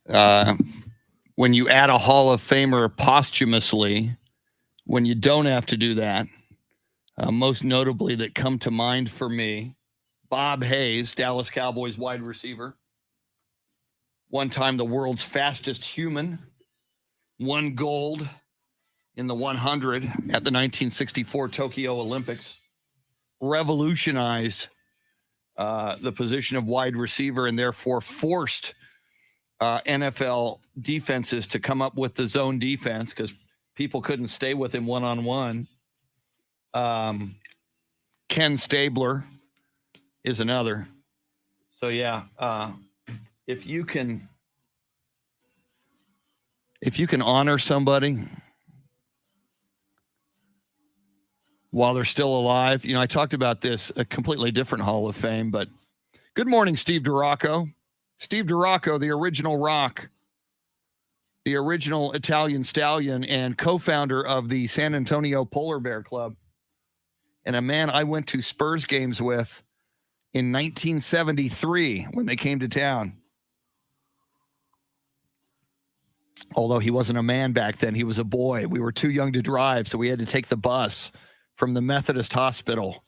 Speaker 1: When you add a Hall of Famer posthumously, when you don't have to do that, most notably that come to mind for me, Bob Hayes, Dallas Cowboys wide receiver. One time the world's fastest human, won gold in the 100 at the 1964 Tokyo Olympics, revolutionized the position of wide receiver and therefore forced NFL defenses to come up with the zone defense because people couldn't stay with him one-on-one. Ken Stabler is another. So yeah, if you can honor somebody while they're still alive, I talked about this, a completely different Hall of Fame, but good morning, Steve Duraco. Steve Duraco, the original Rock, the original Italian Stallion, and co-founder of the San Antonio Polar Bear Club, and a man I went to Spurs games with in 1973 when they came to town. Although he wasn't a man back then, he was a boy. We were too young to drive, so we had to take the bus from the Methodist Hospital.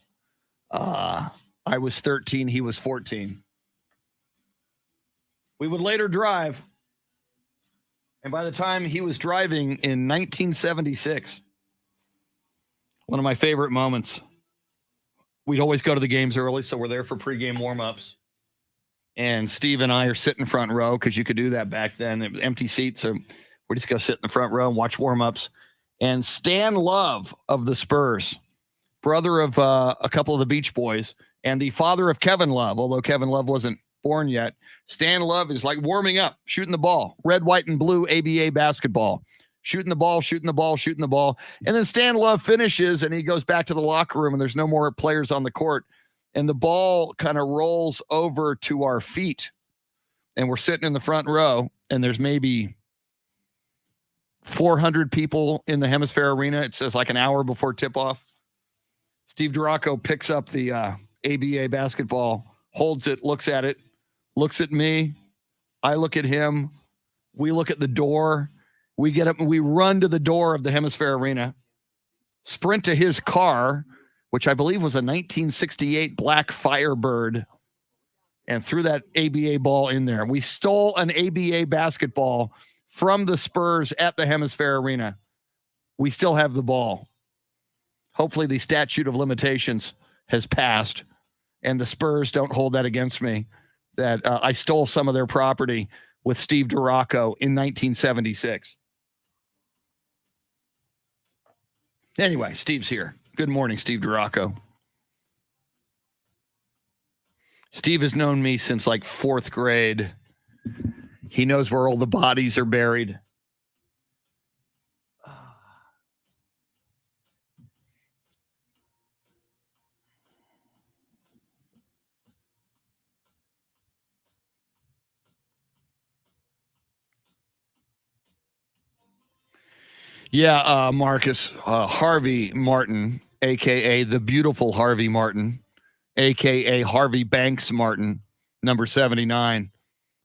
Speaker 1: I was 13, he was 14. We would later drive, and by the time he was driving in 1976, one of my favorite moments, we'd always go to the games early, so we're there for pregame warm-ups. And Steve and I are sitting front row because you could do that back then. It was empty seats, so we just go sit in the front row and watch warm-ups. And Stan Love of the Spurs, brother of a couple of the Beach Boys, and the father of Kevin Love, although Kevin Love wasn't born yet, Stan Love is like warming up, shooting the ball, red, white, and blue ABA basketball, shooting the ball, shooting the ball, shooting the ball. And then Stan Love finishes, and he goes back to the locker room, and there's no more players on the court. And the ball kind of rolls over to our feet, and we're sitting in the front row, and there's maybe 400 people in the Hemisphere Arena. It says like an hour before tip-off. Steve Duraco picks up the ABA basketball, holds it, looks at it, looks at me. I look at him. We look at the door. We get up and we run to the door of the Hemisphere Arena, sprint to his car, which I believe was a 1968 black Firebird, and threw that ABA ball in there. We stole an ABA basketball from the Spurs at the Hemisphere Arena. We still have the ball. Hopefully the statute of limitations has passed and the Spurs don't hold that against me, that I stole some of their property with Steve Duraco in 1976. Anyway, Steve's here. Good morning, Steve Duraco. Steve has known me since like fourth grade. He knows where all the bodies are buried. Yeah, Marcus, Harvey Martin, a.k.a. the beautiful Harvey Martin, a.k.a. Harvey Banks Martin, number 79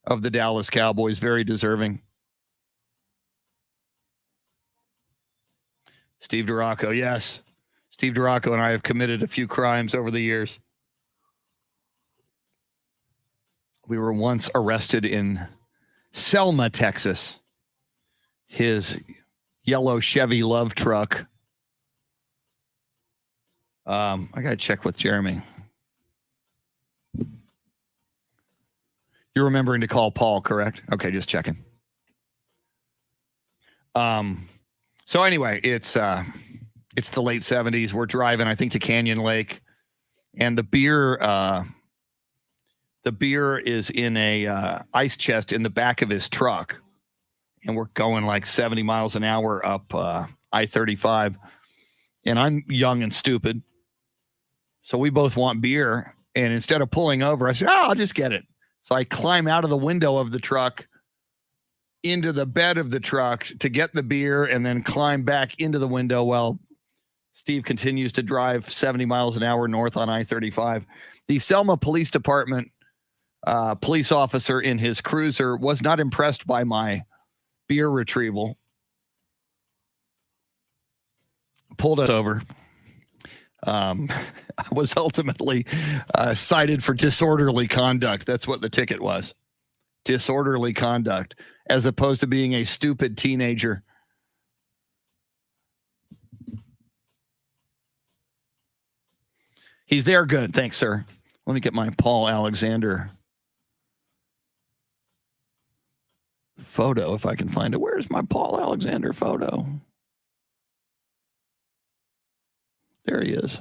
Speaker 1: of the Dallas Cowboys, very deserving. Steve Duraco, yes. Steve Duraco and I have committed a few crimes over the years. We were once arrested in Selma, Texas. His yellow Chevy Love truck. I got to check with Jeremy. You're remembering to call Paul, correct? Okay, just checking. So anyway, it's the late 70s. We're driving, I think, to Canyon Lake, and the beer is in a ice chest in the back of his truck, and we're going like 70 miles an hour up I-35, and I'm young and stupid, so we both want beer, and instead of pulling over, I said, I'll just get it. So I climb out of the window of the truck into the bed of the truck to get the beer and then climb back into the window while Steve continues to drive 70 miles an hour north on I-35. The Selma Police Department police officer in his cruiser was not impressed by my beer retrieval. Pulled us over. I was ultimately cited for disorderly conduct. That's what the ticket was. Disorderly conduct, as opposed to being a stupid teenager. He's there. Good. Thanks, sir. Let me get my Paul Alexander photo if I can find it. Where's my Paul Alexander photo? There he is.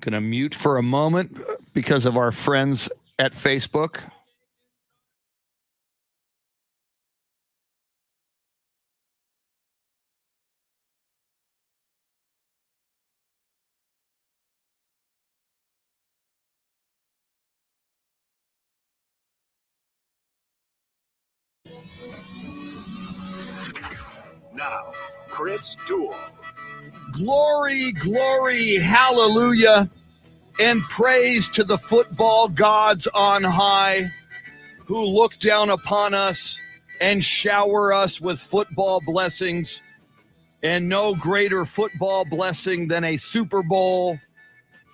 Speaker 1: Gonna mute for a moment because of our friends at Facebook.
Speaker 2: Now, Chris Duel.
Speaker 1: Glory, glory, hallelujah, and praise to the football gods on high who look down upon us and shower us with football blessings. And no greater football blessing than a Super Bowl,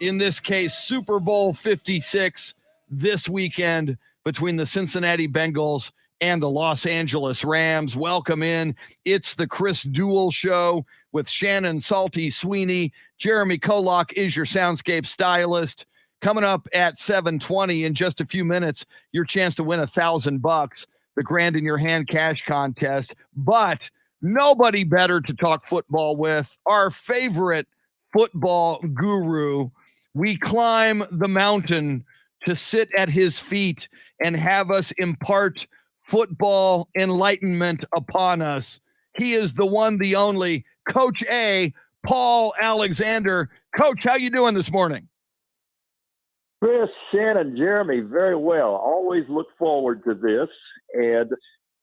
Speaker 1: in this case, Super Bowl 56 this weekend between the Cincinnati Bengals and the Los Angeles Rams. Welcome in. It's the Chris Duel Show with Shannon, Salty, Sweeney. Jeremy KOLOK is your Soundscape stylist. Coming up at 7:20 in just a few minutes, your chance to win $1,000, the Grand in Your Hand cash contest. But nobody better to talk football with, our favorite football guru. We climb the mountain to sit at his feet and have us impart football enlightenment upon us. He is the one, the only, Coach A, Paul Alexander. Coach, how you doing this morning?
Speaker 5: Chris, Shannon, Jeremy, very well. Always look forward to this. And,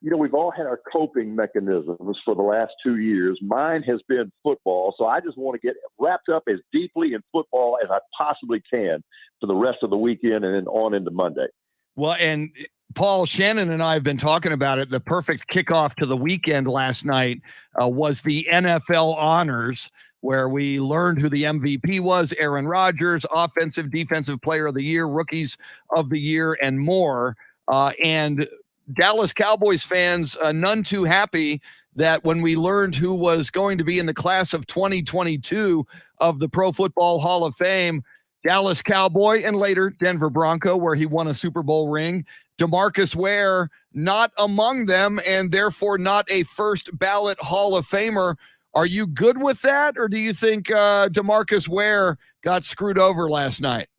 Speaker 5: you know, we've all had our coping mechanisms for the last 2 years. Mine has been football. So I just want to get wrapped up as deeply in football as I possibly can for the rest of the weekend and then on into Monday.
Speaker 1: Well, and Paul, Shannon and I have been talking about it. The perfect kickoff to the weekend last night was the NFL honors, where we learned who the MVP was, Aaron Rodgers, offensive, defensive player of the year, rookies of the year, and more. And Dallas Cowboys fans, none too happy that when we learned who was going to be in the class of 2022 of the Pro Football Hall of Fame, Dallas Cowboy and later Denver Bronco, where he won a Super Bowl ring, DeMarcus Ware, not among them, and therefore not a first ballot Hall of Famer. Are you good with that, or do you think DeMarcus Ware got screwed over last night?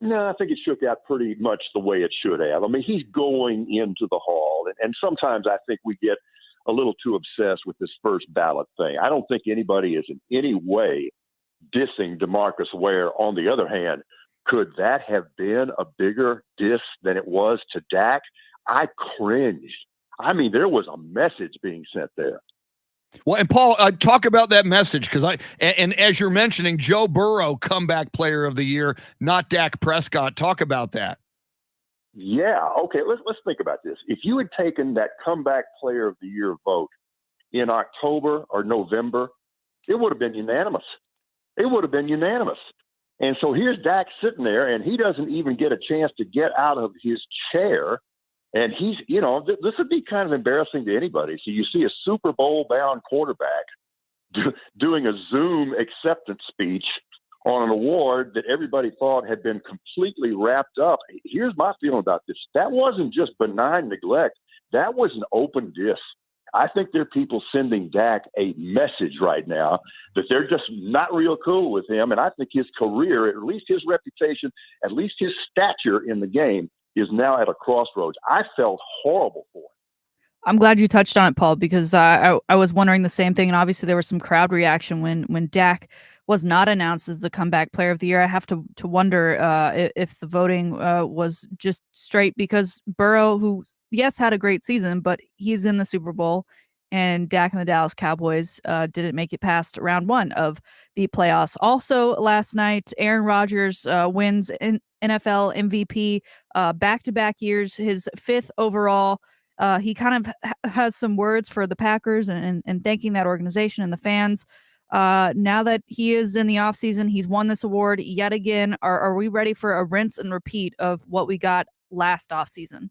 Speaker 5: No, I think it shook out pretty much the way it should have. I mean, he's going into the Hall, and sometimes I think we get a little too obsessed with this first ballot thing. I don't think anybody is in any way dissing DeMarcus Ware. On the other hand, could that have been a bigger diss than it was to Dak? I cringed. I mean, there was a message being sent there.
Speaker 1: Well, and Paul, talk about that message, because and as you're mentioning, Joe Burrow, comeback player of the year, not Dak Prescott. Talk about that.
Speaker 5: Yeah. Okay. Let's think about this. If you had taken that comeback player of the year vote in October or November, it would have been unanimous. It would have been unanimous. And so here's Dak sitting there, and he doesn't even get a chance to get out of his chair. And he's, you know, this would be kind of embarrassing to anybody. So you see a Super Bowl-bound quarterback doing a Zoom acceptance speech on an award that everybody thought had been completely wrapped up. Here's my feeling about this. That wasn't just benign neglect. That was an open diss. I think there are people sending Dak a message right now that they're just not real cool with him. And I think his career, at least his reputation, at least his stature in the game, is now at a crossroads. I felt horrible for him.
Speaker 3: I'm glad you touched on it, Paul, because I was wondering the same thing, and obviously there was some crowd reaction when Dak was not announced as the comeback player of the year. I have to wonder if the voting was just straight because Burrow, who yes had a great season, but he's in the Super Bowl, and Dak and the Dallas Cowboys didn't make it past round one of the playoffs. Also, last night, Aaron Rodgers wins NFL MVP back-to-back years, his 5th overall. He kind of has some words for the Packers and thanking that organization and the fans. Now that he is in the offseason, he's won this award yet again. Are we ready for a rinse and repeat of what we got last offseason?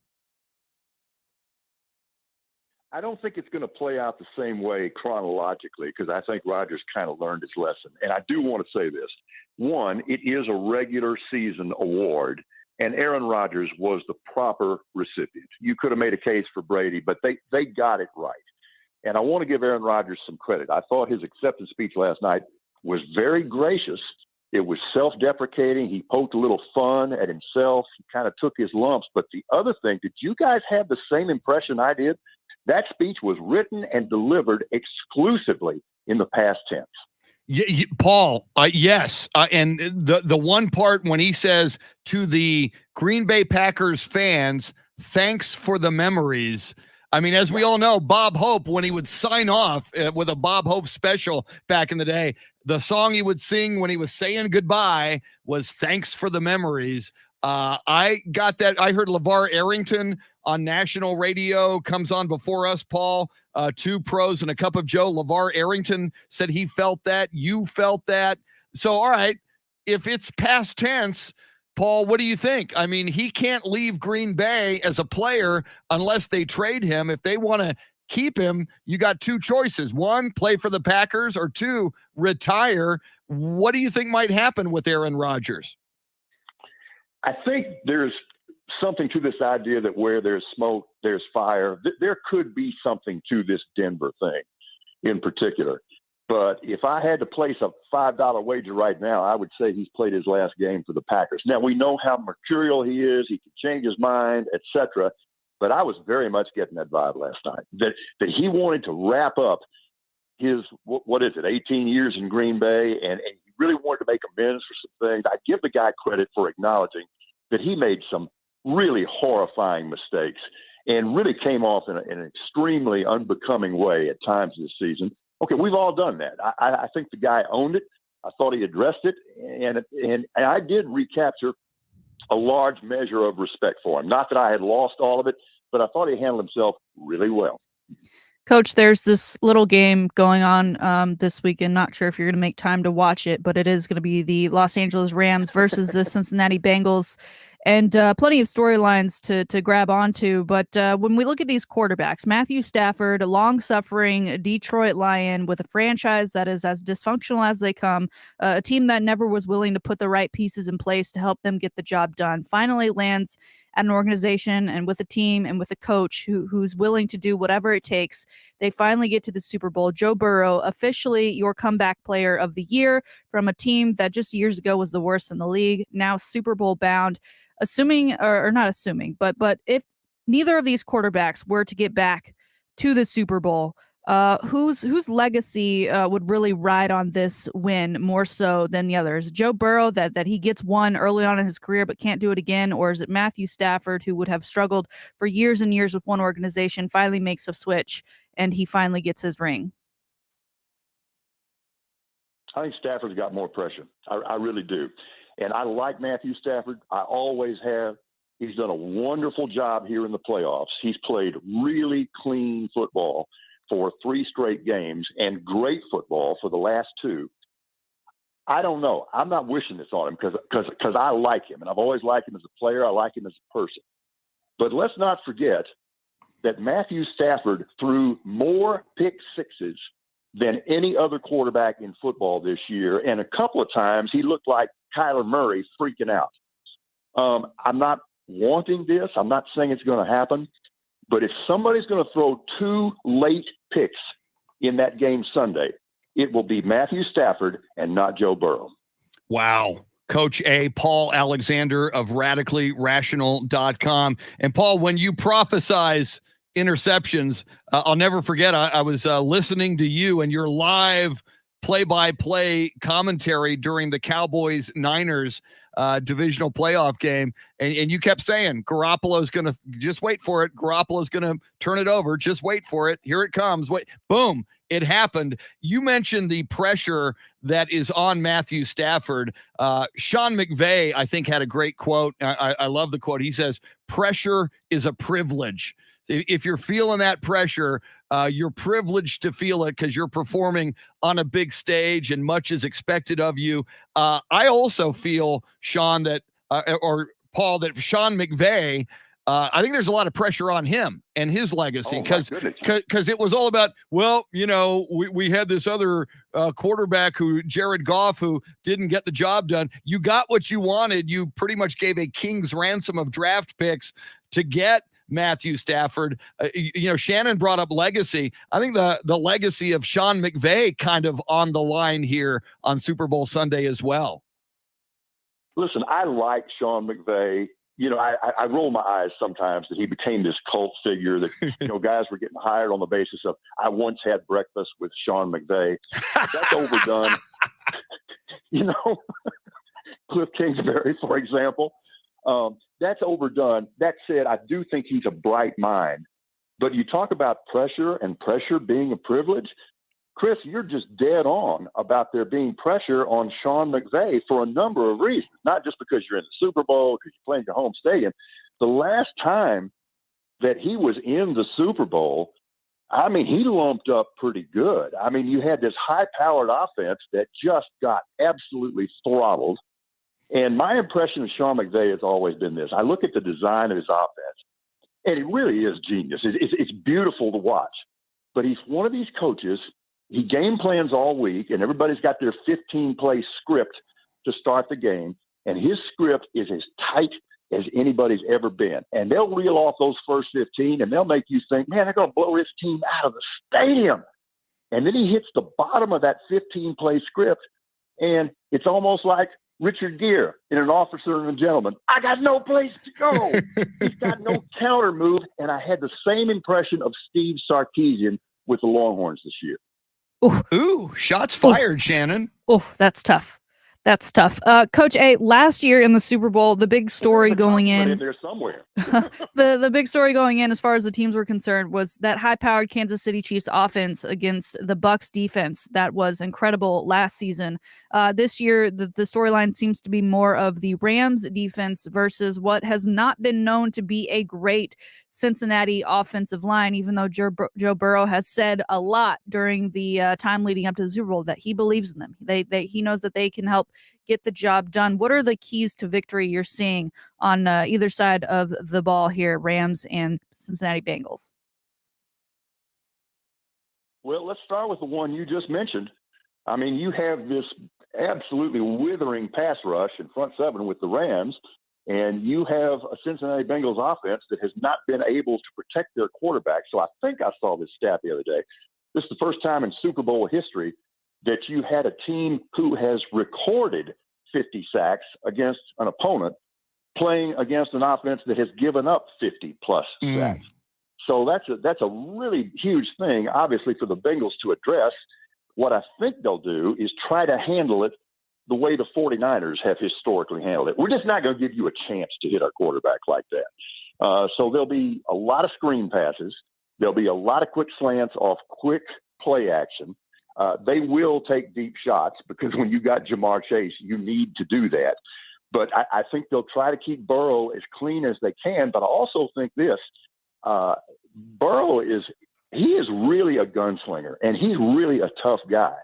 Speaker 5: I don't think it's going to play out the same way chronologically because I think Rodgers kind of learned his lesson. And I do want to say this. One, it is a regular season award, and Aaron Rodgers was the proper recipient. You could have made a case for Brady, but they got it right. And I want to give Aaron Rodgers some credit. I thought his acceptance speech last night was very gracious. It was self-deprecating. He poked a little fun at himself. He kind of took his lumps. But the other thing, did you guys have the same impression I did? That speech was written and delivered exclusively in the past tense.
Speaker 1: Paul, yes. And the one part when he says to the Green Bay Packers fans, thanks for the memories. I mean, as we all know, Bob Hope, when he would sign off with a Bob Hope special back in the day, the song he would sing when he was saying goodbye was thanks for the memories. I got that. I heard LeVar Arrington on national radio comes on before us, Paul, 2 pros and a cup of Joe. LeVar Arrington said he felt that. You felt that. So, all right, if it's past tense, Paul, what do you think? I mean, he can't leave Green Bay as a player unless they trade him. If they want to keep him, you got 2 choices. 1, play for the Packers, or 2, retire. What do you think might happen with Aaron Rodgers?
Speaker 5: I think there's something to this idea that where there's smoke, there's fire. There could be something to this Denver thing in particular. But if I had to place a $5 wager right now, I would say he's played his last game for the Packers. Now, we know how mercurial he is. He can change his mind, etc. But I was very much getting that vibe last night, that he wanted to wrap up his, 18 years in Green Bay, and he really wanted to make amends for some things. I give the guy credit for acknowledging that he made some really horrifying mistakes and really came off in an extremely unbecoming way at times this season. Okay, we've all done that. I think the guy owned it. I thought he addressed it, and I did recapture a large measure of respect for him. Not that I had lost all of it, but I thought he handled himself really well.
Speaker 3: Coach, there's this little game going on this weekend. Not sure if you're going to make time to watch it, but it is going to be the Los Angeles Rams versus the Cincinnati Bengals. And plenty of storylines to grab onto. But when we look at these quarterbacks, Matthew Stafford, a long-suffering Detroit Lion with a franchise that is as dysfunctional as they come, a team that never was willing to put the right pieces in place to help them get the job done, finally lands at an organization and with a team and with a coach who's willing to do whatever it takes. They finally get to the Super Bowl. Joe Burrow, officially your comeback player of the year from a team that just years ago was the worst in the league, now Super Bowl bound. Assuming or not assuming, but if neither of these quarterbacks were to get back to the Super Bowl, whose legacy would really ride on this win more so than the others? Joe Burrow, that he gets one early on in his career but can't do it again, or is it Matthew Stafford, who would have struggled for years and years with one organization, finally makes a switch and he finally gets his ring?
Speaker 5: I think Stafford's got more pressure. I really do. And I like Matthew Stafford. I always have. He's done a wonderful job here in the playoffs. He's played really clean football for 3 straight games and great football for the last 2. I don't know. I'm not wishing this on him because I like him, and I've always liked him as a player. I like him as a person. But let's not forget that Matthew Stafford threw more pick sixes than any other quarterback in football this year. And a couple of times he looked like Kyler Murray freaking out. I'm not wanting this. I'm not saying it's going to happen. But if somebody's going to throw 2 late picks in that game Sunday, it will be Matthew Stafford and not Joe Burrow.
Speaker 1: Wow. Coach A, Paul Alexander of RadicallyRational.com. And Paul, when you prophesize interceptions. I'll never forget. I was listening to you and your live play-by-play commentary during the Cowboys-Niners divisional playoff game, and you kept saying Garoppolo's going to just wait for it. Garoppolo's going to turn it over. Just wait for it. Here it comes. Wait, boom. It happened. You mentioned the pressure that is on Matthew Stafford. Sean McVay, I think, had a great quote. I love the quote. He says, "Pressure is a privilege." If you're feeling that pressure, you're privileged to feel it because you're performing on a big stage and much is expected of you. I also feel, Sean, that or Paul, that Sean McVay, I think there's a lot of pressure on him and his legacy because it was all about, well, we had this other quarterback Jared Goff, who didn't get the job done. You got what you wanted. You pretty much gave a king's ransom of draft picks to get Matthew Stafford. Shannon brought up legacy. I think the legacy of Sean McVay kind of on the line here on Super Bowl Sunday as well.
Speaker 5: Listen, I like Sean McVay. I roll my eyes sometimes that he became this cult figure that, guys were getting hired on the basis of, I once had breakfast with Sean McVay. That's overdone. Cliff Kingsbury, for example. That's overdone. That said, I do think he's a bright mind. But you talk about pressure and pressure being a privilege. Chris, you're just dead on about there being pressure on Sean McVay for a number of reasons, not just because you're in the Super Bowl, because you're playing your home stadium. The last time that he was in the Super Bowl, he lumped up pretty good. You had this high-powered offense that just got absolutely throttled. And my impression of Sean McVay has always been this. I look at the design of his offense, and it really is genius. It's beautiful to watch. But he's one of these coaches, he game plans all week, and everybody's got their 15-play script to start the game, and his script is as tight as anybody's ever been. And they'll reel off those first 15, and they'll make you think, man, they're going to blow this team out of the stadium. And then he hits the bottom of that 15-play script, and it's almost like Richard Gere in An Officer and a Gentleman. I got no place to go. He's got no counter move. And I had the same impression of Steve Sarkisian with the Longhorns this year.
Speaker 1: Ooh, shots fired, Shannon.
Speaker 3: Oh, that's tough. That's tough. Coach A, last year in the Super Bowl, the big story going in
Speaker 5: there somewhere.
Speaker 3: the big story going in, as far as the teams were concerned, was that high-powered Kansas City Chiefs offense against the Bucs defense that was incredible last season. This year, the storyline seems to be more of the Rams defense versus what has not been known to be a great Cincinnati offensive line, even though Joe Burrow has said a lot during the time leading up to the Super Bowl that he believes in them. He knows that they can help get the job done. What are the keys to victory you're seeing on either side of the ball here, Rams and Cincinnati Bengals?
Speaker 5: Well, let's start with the one you just mentioned. You have this absolutely withering pass rush in front seven with the Rams, and you have a Cincinnati Bengals offense that has not been able to protect their quarterback. So I think I saw this stat the other day. This is the first time in Super Bowl history that you had a team who has recorded 50 sacks against an opponent playing against an offense that has given up 50-plus sacks. So that's a really huge thing, obviously, for the Bengals to address. What I think they'll do is try to handle it the way the 49ers have historically handled it. We're just not going to give you a chance to hit our quarterback like that. So there'll be a lot of screen passes. There'll be a lot of quick slants off quick play action. They will take deep shots because when you got Jamar Chase, you need to do that. But I think they'll try to keep Burrow as clean as they can. But I also think this, Burrow is really a gunslinger, and he's really a tough guy.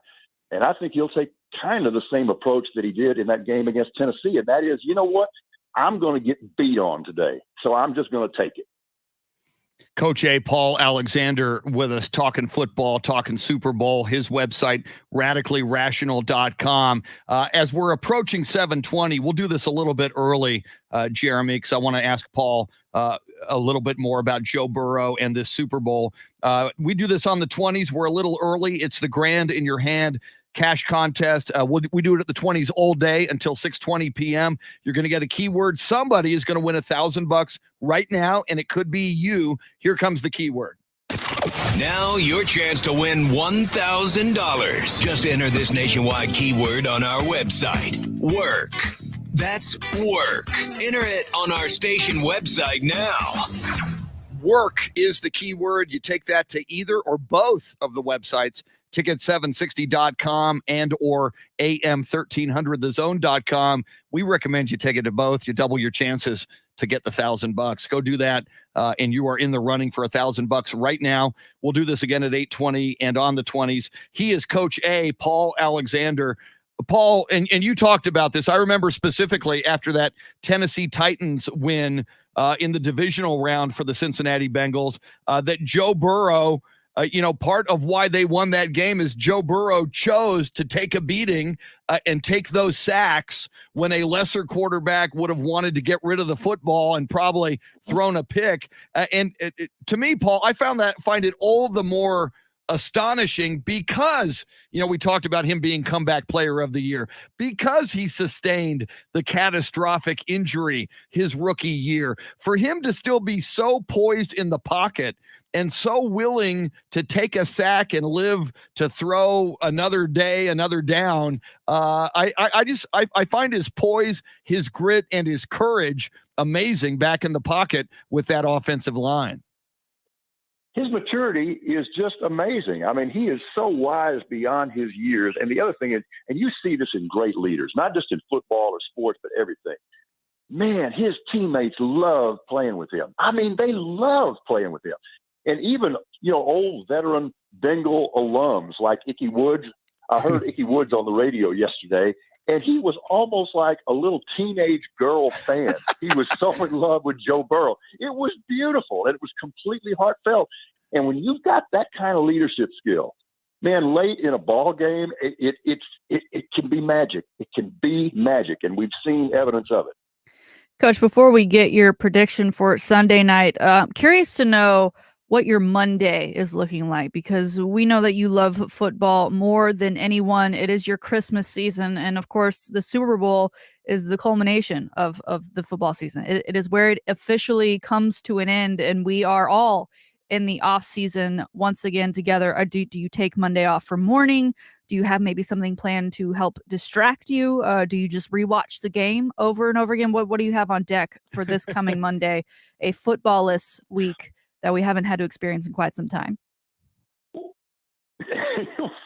Speaker 5: And I think he'll take kind of the same approach that he did in that game against Tennessee. And that is, you know what? I'm going to get beat on today, so I'm just going to take it.
Speaker 1: Coach A, Paul Alexander, with us talking football, talking Super Bowl. His website, radicallyrational.com. As we're approaching 7:20, we'll do this a little bit early, Jeremy, because I want to ask Paul a little bit more about Joe Burrow and this Super Bowl. We do this on the 20s. We're a little early. It's the grand in your hand. cash contest. We do it at the 20s all day until 6:20 p.m. You're going to get a keyword. Somebody is going to win $1,000 right now, and it could be you. Here comes the keyword.
Speaker 6: Now your chance to win $1,000. Just enter this nationwide keyword on our website. Work. That's work. Enter it on our station website now.
Speaker 1: Work is the keyword. You take that to either or both of the websites, ticket760.com and or am1300thezone.com. We recommend you take it to both. You double your chances to get the $1,000. Go do that, and you are in the running for $1,000 right now. We'll do this again at 8:20 and on the 20s. He is Coach A, Paul Alexander. Paul, and you talked about this. I remember specifically after that Tennessee Titans win in the divisional round for the Cincinnati Bengals, that Joe Burrow, part of why they won that game is Joe Burrow chose to take a beating and take those sacks when a lesser quarterback would have wanted to get rid of the football and probably thrown a pick. To me, Paul, I find it all the more astonishing because, we talked about him being comeback player of the year, because he sustained the catastrophic injury his rookie year. For him to still be so poised in the pocket and so willing to take a sack and live to throw another day, another down, I find his poise, his grit, and his courage amazing back in the pocket with that offensive line.
Speaker 5: His maturity is just amazing. I mean, he is so wise beyond his years. And the other thing is, and you see this in great leaders, not just in football or sports, but everything. Man, his teammates love playing with him. I mean, they love playing with him. And even, old veteran Bengal alums like Ickey Woods. I heard Ickey Woods on the radio yesterday, and he was almost like a little teenage girl fan. He was so in love with Joe Burrow. It was beautiful, and it was completely heartfelt. And when you've got that kind of leadership skill, man, late in a ball game, it can be magic. It can be magic, and we've seen evidence of it.
Speaker 3: Coach, before we get your prediction for Sunday night, curious to know what your Monday is looking like, because we know that you love football more than anyone. It is your Christmas season. And of course, the Super Bowl is the culmination of the football season. It is where it officially comes to an end. And we are all in the off season once again together. Do you take Monday off for mourning? Do you have maybe something planned to help distract you? Do you just rewatch the game over and over again? What do you have on deck for this coming Monday, a footballless week that we haven't had to experience in quite some time?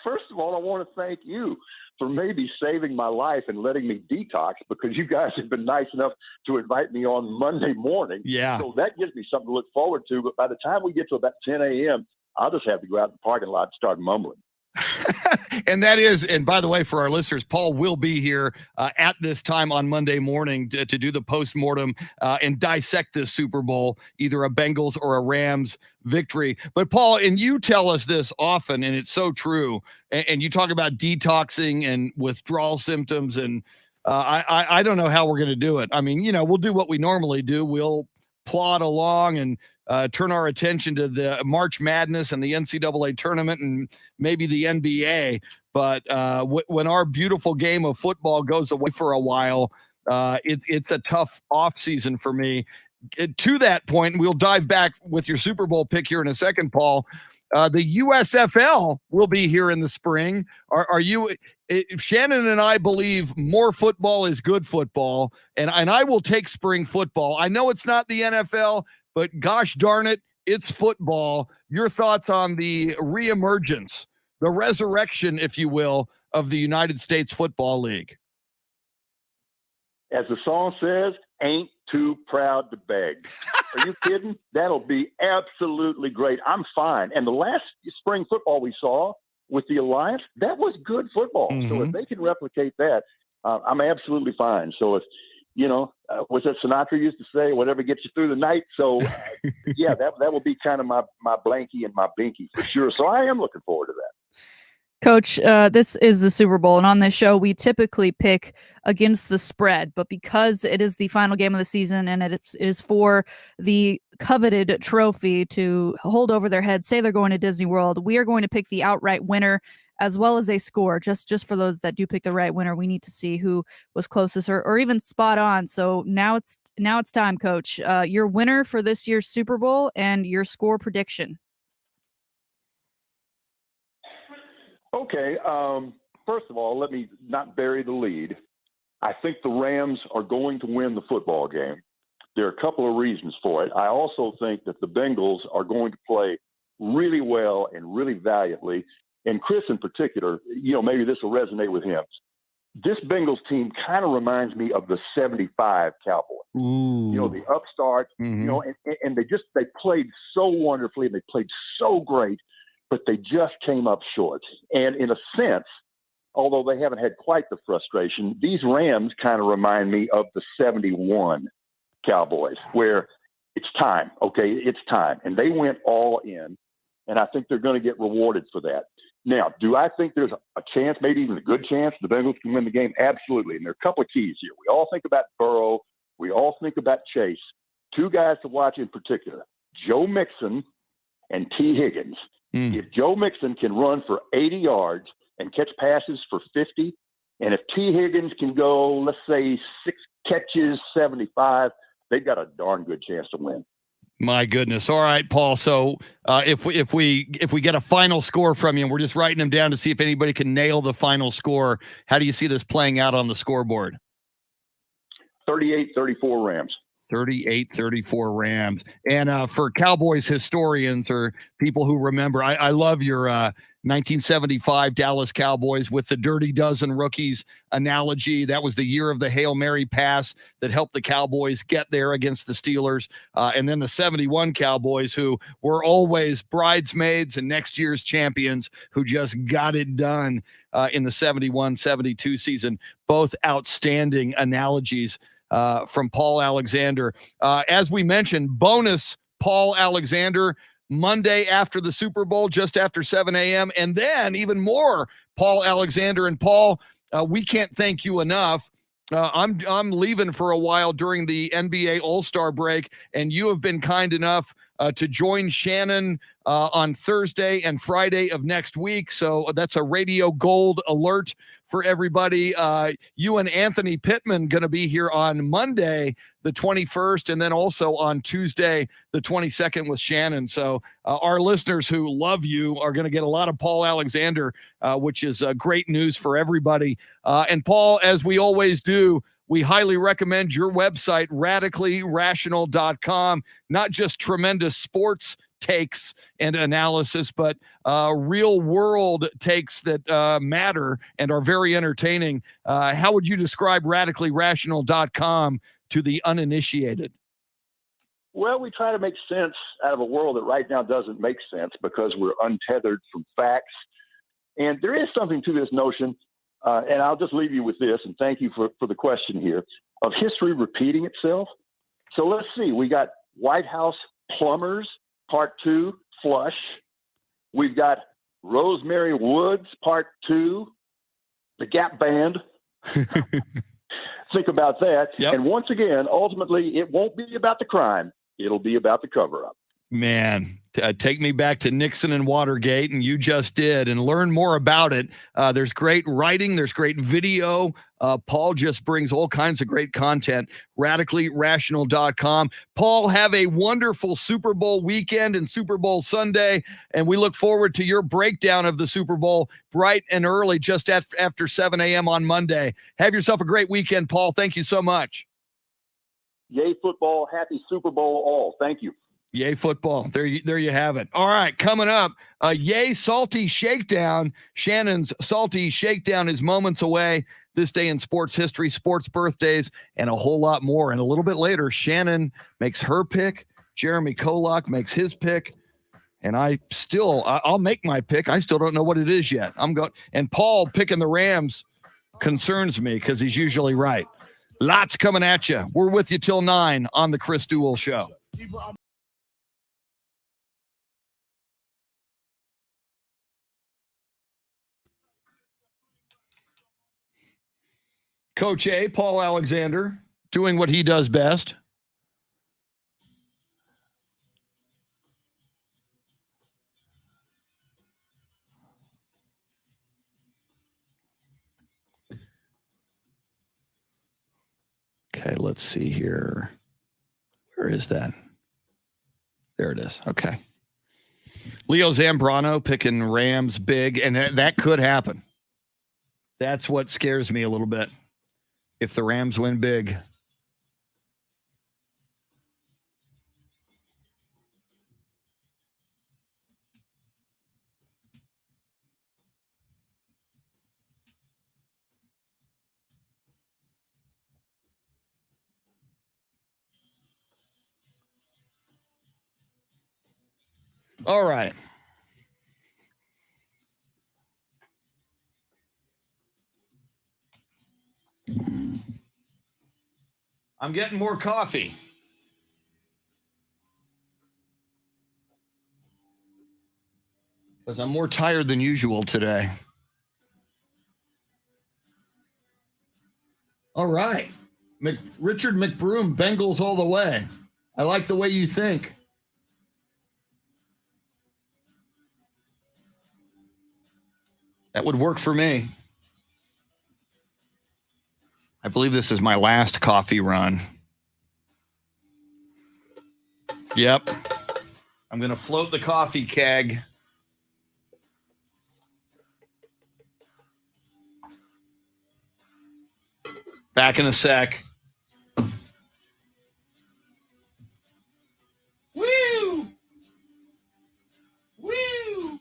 Speaker 5: First of all, I want to thank you for maybe saving my life and letting me detox, because you guys have been nice enough to invite me on Monday morning.
Speaker 1: Yeah.
Speaker 5: So that gives me something to look forward to. But by the time we get to about 10 a.m., I'll just have to go out in the parking lot and start mumbling.
Speaker 1: And by the way, for our listeners, Paul will be here at this time on Monday morning to do the postmortem and dissect this Super Bowl, either a Bengals or a Rams victory. But Paul, and you tell us this often, and it's so true, and you talk about detoxing and withdrawal symptoms, and I don't know how we're going to do it. I mean, we'll do what we normally do. We'll plod along and turn our attention to the March Madness and the NCAA tournament and maybe the NBA. But when our beautiful game of football goes away for a while, it's a tough off season for me. To that point, we'll dive back with your Super Bowl pick here in a second, Paul. The USFL will be here in the spring. Are you? Shannon and I believe more football is good football, and I will take spring football. I know it's not the NFL, but gosh darn it, it's football. Your thoughts on the reemergence, the resurrection, if you will, of the United States Football League?
Speaker 5: As the song says, ain't too proud to beg. Are you kidding? That'll be absolutely great. I'm fine. And the last spring football we saw with the Alliance, that was good football.
Speaker 1: Mm-hmm.
Speaker 5: So if they can replicate that, I'm absolutely fine. So if, what's that Sinatra used to say, whatever gets you through the night. So yeah, that will be kind of my blankie and my binky for sure. So I am looking forward to that.
Speaker 3: Coach, this is the Super Bowl, and on this show, we typically pick against the spread, but because it is the final game of the season and it is for the coveted trophy to hold over their heads, say they're going to Disney World, we are going to pick the outright winner as well as a score. Just for those that do pick the right winner, we need to see who was closest or even spot on. So now it's time, Coach. Your winner for this year's Super Bowl and your score prediction.
Speaker 5: Okay. First of all, let me not bury the lead. I think the Rams are going to win the football game. There are a couple of reasons for it. I also think that the Bengals are going to play really well and really valiantly. And Chris in particular, maybe this will resonate with him. This Bengals team kind of reminds me of the 75 Cowboys.
Speaker 1: Ooh.
Speaker 5: The upstart,
Speaker 1: Mhm.
Speaker 5: and they played so wonderfully and they played so great, but they just came up short. And in a sense, although they haven't had quite the frustration, these Rams kind of remind me of the 71 Cowboys, where it's time, okay? It's time. And they went all in, and I think they're going to get rewarded for that. Now, do I think there's a chance, maybe even a good chance, the Bengals can win the game? Absolutely. And there are a couple of keys here. We all think about Burrow. We all think about Chase. Two guys to watch in particular, Joe Mixon and T. Higgins. If Joe Mixon can run for 80 yards and catch passes for 50, and if T. Higgins can go, let's say, 6 catches, 75, they've got a darn good chance to win.
Speaker 1: My goodness. All right, Paul. So if we get a final score from you, and we're just writing them down to see if anybody can nail the final score, how do you see this playing out on the scoreboard?
Speaker 5: 38-34 Rams.
Speaker 1: 38-34 Rams. And for Cowboys historians or people who remember, I love your 1975 Dallas Cowboys with the Dirty Dozen rookies analogy. That was the year of the Hail Mary pass that helped the Cowboys get there against the Steelers. And then the 71 Cowboys, who were always bridesmaids and next year's champions, who just got it done in the 71-72 season. Both outstanding analogies from Paul Alexander. As we mentioned, bonus Paul Alexander Monday after the Super Bowl, just after 7 a.m. And then even more Paul Alexander. And Paul, we can't thank you enough. I'm leaving for a while during the NBA All-Star break, and you have been kind enough to join Shannon on Thursday and Friday of next week. So that's a Radio Gold alert for everybody. You and Anthony Pittman going to be here on Monday, the 21st, and then also on Tuesday, the 22nd with Shannon. So our listeners who love you are going to get a lot of Paul Alexander, which is great news for everybody. And Paul, as we always do, we highly recommend your website, radicallyrational.com. Not just tremendous sports takes and analysis, but real world takes that matter and are very entertaining. How would you describe radicallyrational.com to the uninitiated?
Speaker 5: Well, we try to make sense out of a world that right now doesn't make sense because we're untethered from facts. And there is something to this notion, and I'll just leave you with this, and thank you for the question here, of history repeating itself. So let's see. We got White House plumbers, Part 2, flush. We've got Rosemary Woods, Part 2, the Gap Band. Think about that.
Speaker 1: Yep.
Speaker 5: And once again, ultimately, it won't be about the crime. It'll be about the cover-up.
Speaker 1: Man, take me back to Nixon and Watergate, and you just did, and learn more about it. There's great writing. There's great video. Paul just brings all kinds of great content. RadicallyRational.com. Paul, have a wonderful Super Bowl weekend and Super Bowl Sunday, and we look forward to your breakdown of the Super Bowl bright and early, just after 7 a.m. on Monday. Have yourself a great weekend, Paul. Thank you so much.
Speaker 5: Yay, football. Happy Super Bowl all. Thank you.
Speaker 1: Yay, football. There you have it. All right, coming up, Yay Salty Shakedown. Shannon's Salty Shakedown is moments away this day in sports history, sports birthdays, and a whole lot more. And a little bit later, Shannon makes her pick. Jeremy KOLOK makes his pick. And I'll make my pick. I still don't know what it is yet. And Paul picking the Rams concerns me because he's usually right. Lots coming at you. We're with you till 9 on the Chris Duel Show. Coach A, Paul Alexander, doing what he does best. Okay, let's see here. Where is that? There it is. Okay. Leo Zambrano picking Rams big, and that could happen. That's what scares me a little bit. If the Rams win big. All right. I'm getting more coffee. Because I'm more tired than usual today. All right. Richard McBroom, Bengals all the way. I like the way you think. That would work for me. I believe this is my last coffee run. Yep. I'm going to float the coffee keg. Back in a sec. Woo! Woo!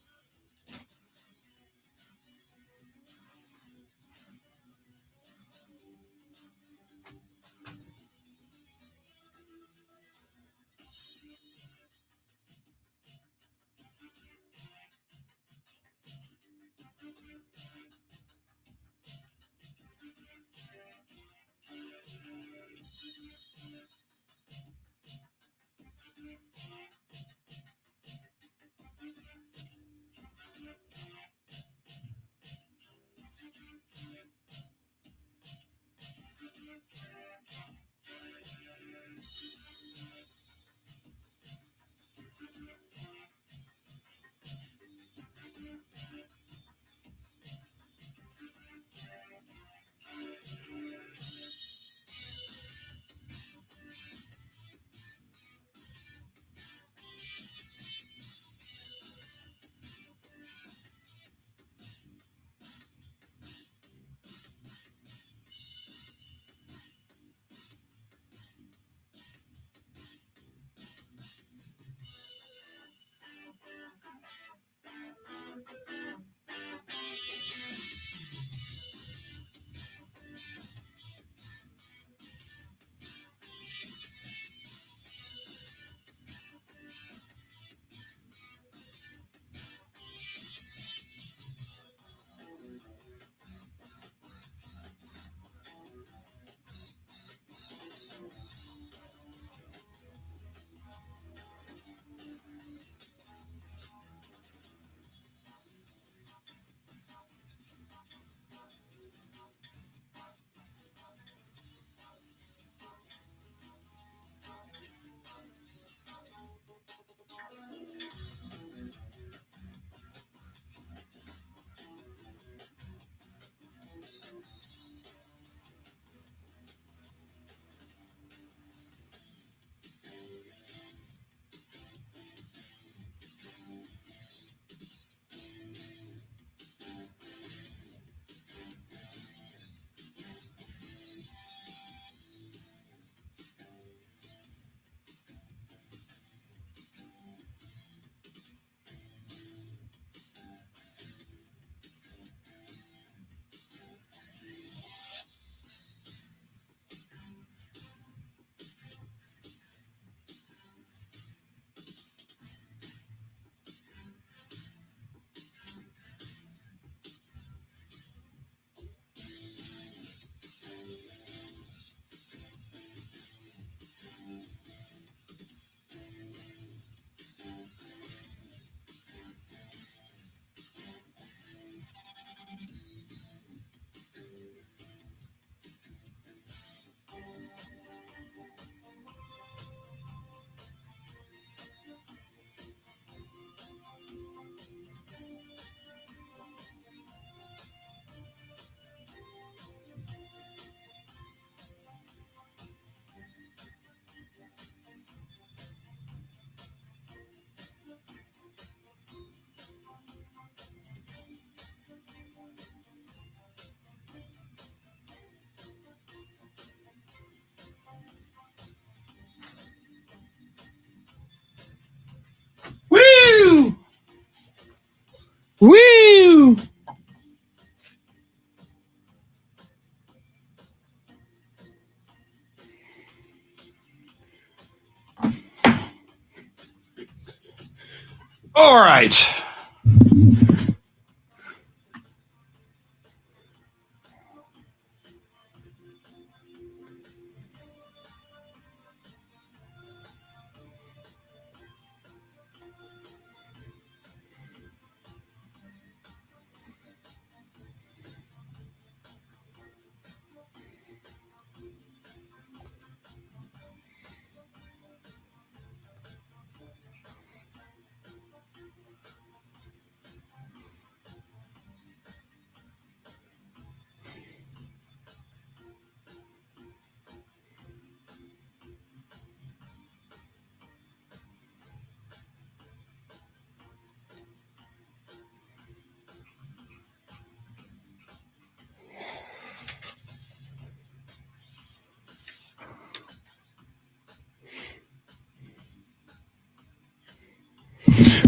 Speaker 1: All right.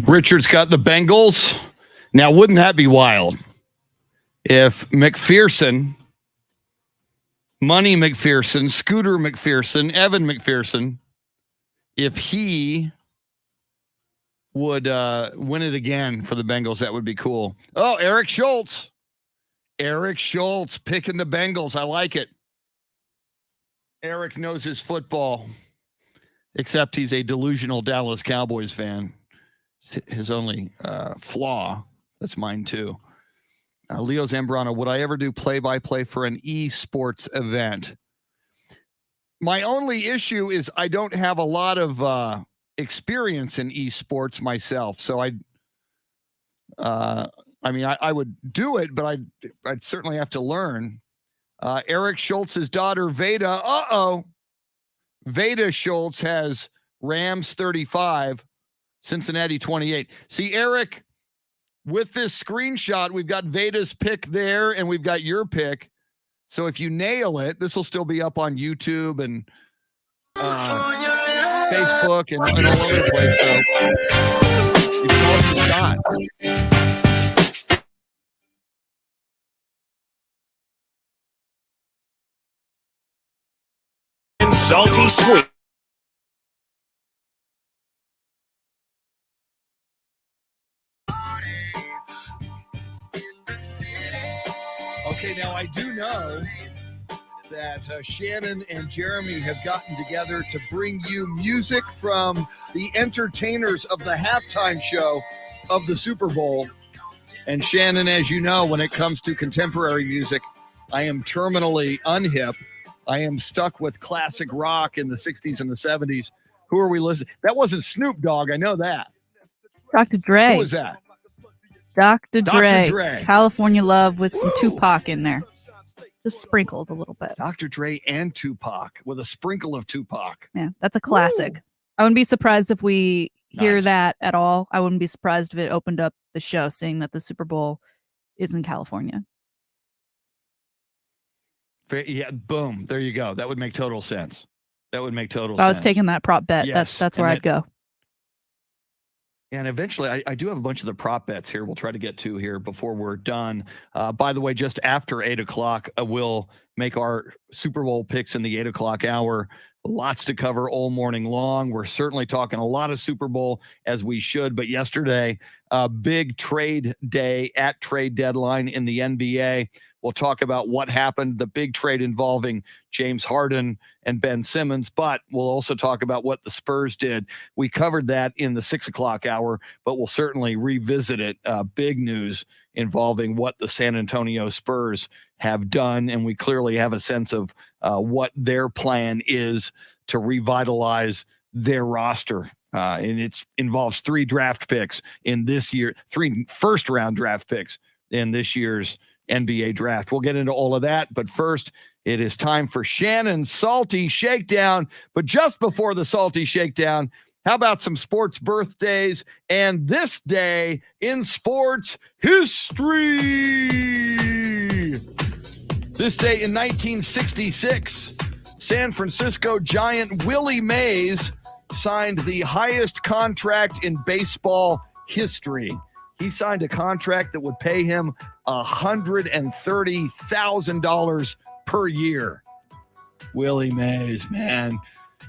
Speaker 1: Richard's got the Bengals. Now, wouldn't that be wild if McPherson, Money McPherson, Scooter McPherson, Evan McPherson, if he would win it again for the Bengals, that would be cool. Oh, Eric Schultz. Eric Schultz picking the Bengals. I like it. Eric knows his football, except he's a delusional Dallas Cowboys fan. His only flaw. That's mine too. Leo Zambrano, would I ever do play-by-play for an esports event? My only issue is I don't have a lot of experience in esports myself. So I would do it, but I'd certainly have to learn. Eric Schultz's daughter, Veda. Veda Schultz has Rams 35, Cincinnati 28. See, Eric, with this screenshot, we've got Veda's pick there, and we've got your pick. So if you nail it, this will still be up on YouTube and Facebook and all over the place. So you can always shot.
Speaker 2: Salty Sweet.
Speaker 1: Okay, now I do know that Shannon and Jeremy have gotten together to bring you music from the entertainers of the halftime show of the Super Bowl. And Shannon, as you know, when it comes to contemporary music, I am terminally unhip. I am stuck with classic rock in the 60s and the 70s. Who are we listening? That wasn't Snoop Dogg. I know that.
Speaker 3: Dr. Dre.
Speaker 1: Who was that?
Speaker 3: Dr. Dre.
Speaker 1: Dre.
Speaker 3: California Love with some Tupac in there. Just sprinkled a little bit.
Speaker 1: Dr. Dre and Tupac with a sprinkle of Tupac.
Speaker 3: Yeah, that's a classic. Woo. I wouldn't be surprised if we hear
Speaker 1: Nice.
Speaker 3: that at all. I wouldn't be surprised if it opened up the show saying that the Super Bowl is in California.
Speaker 1: Yeah, boom. There you go. That would make total sense. That would make total
Speaker 3: If
Speaker 1: sense.
Speaker 3: I was taking that prop bet,
Speaker 1: Yes,
Speaker 3: that's where
Speaker 1: and
Speaker 3: I'd go.
Speaker 1: And eventually, I do have a bunch of the prop bets here we'll try to get to here before we're done. By the way, just after 8 o'clock, we'll make our Super Bowl picks in the 8 o'clock hour. Lots to cover all morning long. We're certainly talking a lot of Super Bowl, as we should. But yesterday, big trade day at trade deadline in the NBA. We'll talk about what happened, the big trade involving James Harden and Ben Simmons, but we'll also talk about what the Spurs did. We covered that in the 6 o'clock hour, but we'll certainly revisit it. Big news involving what the San Antonio Spurs have done, and we clearly have a sense of what their plan is to revitalize their roster. And it involves 3 draft picks in this year, 3 first-round draft picks in this year's NBA draft. We'll get into all of that, but first, it is time for Shannon's Salty Shakedown. But just before the Salty Shakedown, how about some sports birthdays and this day in sports history? This day in 1966, San Francisco Giant Willie Mays signed the highest contract in baseball history. He signed a contract that would pay him $130,000 per year. Willie Mays, man.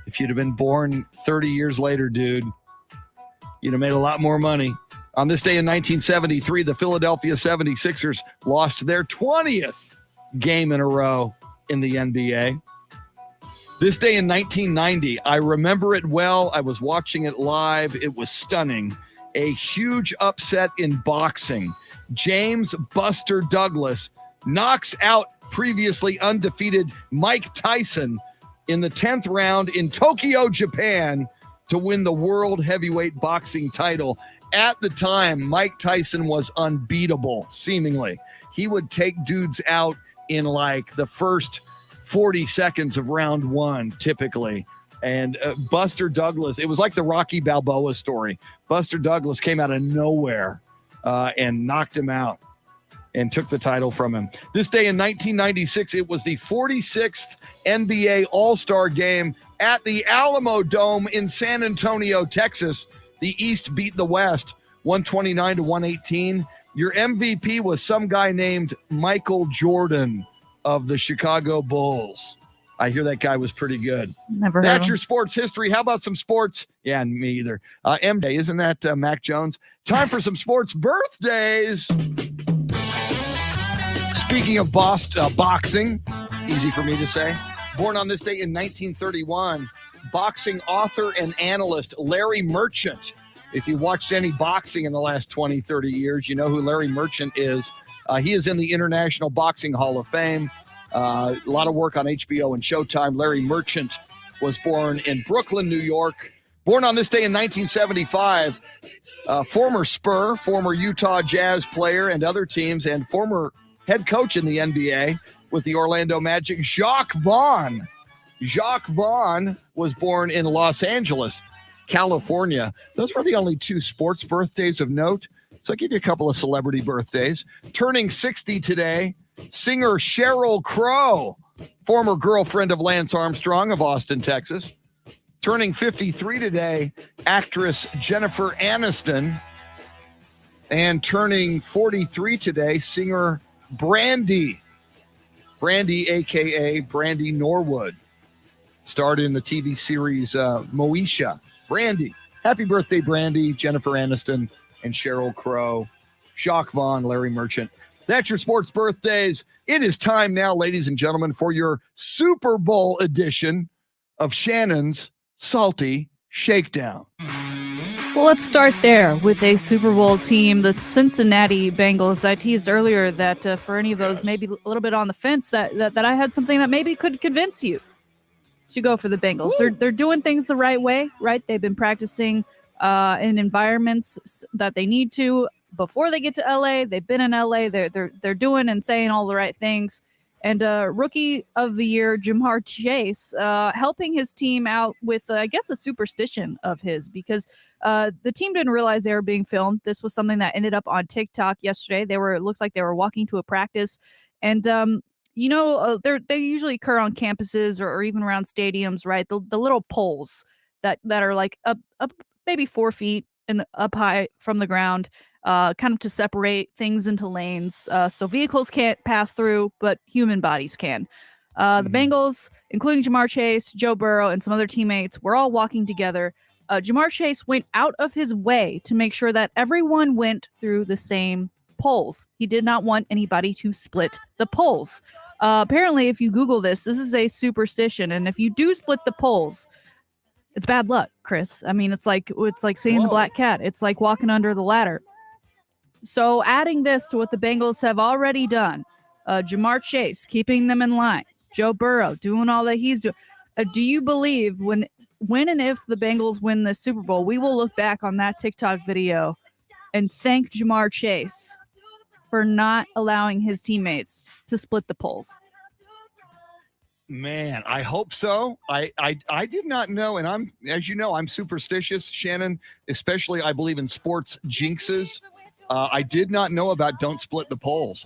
Speaker 1: If you'd have been born 30 years later, dude, you'd have made a lot more money. On this day in 1973, the Philadelphia 76ers lost their 20th game in a row in the NBA. This day in 1990, I remember it well. I was watching it live. It was stunning. A huge upset in boxing. James Buster Douglas knocks out previously undefeated Mike Tyson in the 10th round in Tokyo, Japan, to win the world heavyweight boxing title. At the time, Mike Tyson was unbeatable, seemingly. He would take dudes out in like the first 40 seconds of round one, typically. And Buster Douglas, it was like the Rocky Balboa story. Buster Douglas came out of nowhere and knocked him out and took the title from him. This day in 1996, it was the 46th NBA All-Star Game at the Alamo Dome in San Antonio, Texas. The East beat the West 129-118. Your MVP was some guy named Michael Jordan of the Chicago Bulls. I hear that guy was pretty good.
Speaker 3: Never heard
Speaker 1: That's
Speaker 3: of
Speaker 1: your
Speaker 3: him.
Speaker 1: sports history. How about some sports? Yeah, me either. MJ, isn't that Mac Jones? Time for some sports birthdays. Speaking of boxing, easy for me to say. Born on this day in 1931, boxing author and analyst Larry Merchant. If you watched any boxing in the last 20, 30 years, you know who Larry Merchant is. He is in the International Boxing Hall of Fame. A lot of work on HBO and Showtime. Larry Merchant was born in Brooklyn, New York. Born on this day in 1975, former Spur, former Utah Jazz player and other teams, and former head coach in the NBA with the Orlando Magic, Jacques Vaughn. Jacques Vaughn was born in Los Angeles, California. Those were the only two sports birthdays of note. So I'll give you a couple of celebrity birthdays. Turning 60 today, singer Sheryl Crow, former girlfriend of Lance Armstrong of Austin, Texas. Turning 53 today, actress Jennifer Aniston. And turning 43 today, singer Brandy. Brandy, a.k.a. Brandy Norwood. Starred in the TV series Moesha. Brandy. Happy birthday, Brandy, Jennifer Aniston, and Sheryl Crow, Jacques Vaughn, Larry Merchant. That's your sports birthdays. It is time now, ladies and gentlemen, for your Super Bowl edition of Shannon's Salty Shakedown.
Speaker 3: Well, let's start there with a Super Bowl team, the Cincinnati Bengals. I teased earlier that for any of those maybe a little bit on the fence, that I had something that maybe could convince you to go for the Bengals. They're doing things the right way, right? They've been practicing in environments that they need to before they get to LA. They've been in LA. They're doing and saying all the right things. And rookie of the year, Jamar Chase, helping his team out with, I guess, a superstition of his, because the team didn't realize they were being filmed. This was something that ended up on TikTok yesterday. It looked like they were walking to a practice, and they usually occur on campuses or even around stadiums, right? The little poles that are like up maybe 4 feet and up high from the ground. Kind of to separate things into lanes. So vehicles can't pass through, but human bodies can. The Bengals, including Jamar Chase, Joe Burrow, and some other teammates, were all walking together. Jamar Chase went out of his way to make sure that everyone went through the same poles. He did not want anybody to split the poles. Apparently, if you Google this is a superstition. And if you do split the poles, it's bad luck, Chris. I mean, it's like seeing the black cat. It's like walking under the ladder. So adding this to what the Bengals have already done, Jamar Chase keeping them in line, Joe Burrow doing all that he's doing. Do you believe when and if the Bengals win the Super Bowl, we will look back on that TikTok video and thank Jamar Chase for not allowing his teammates to split the poles?
Speaker 1: Man, I hope so. I did not know, and as you know, I'm superstitious, Shannon, especially I believe in sports jinxes. I did not know about don't split the poles.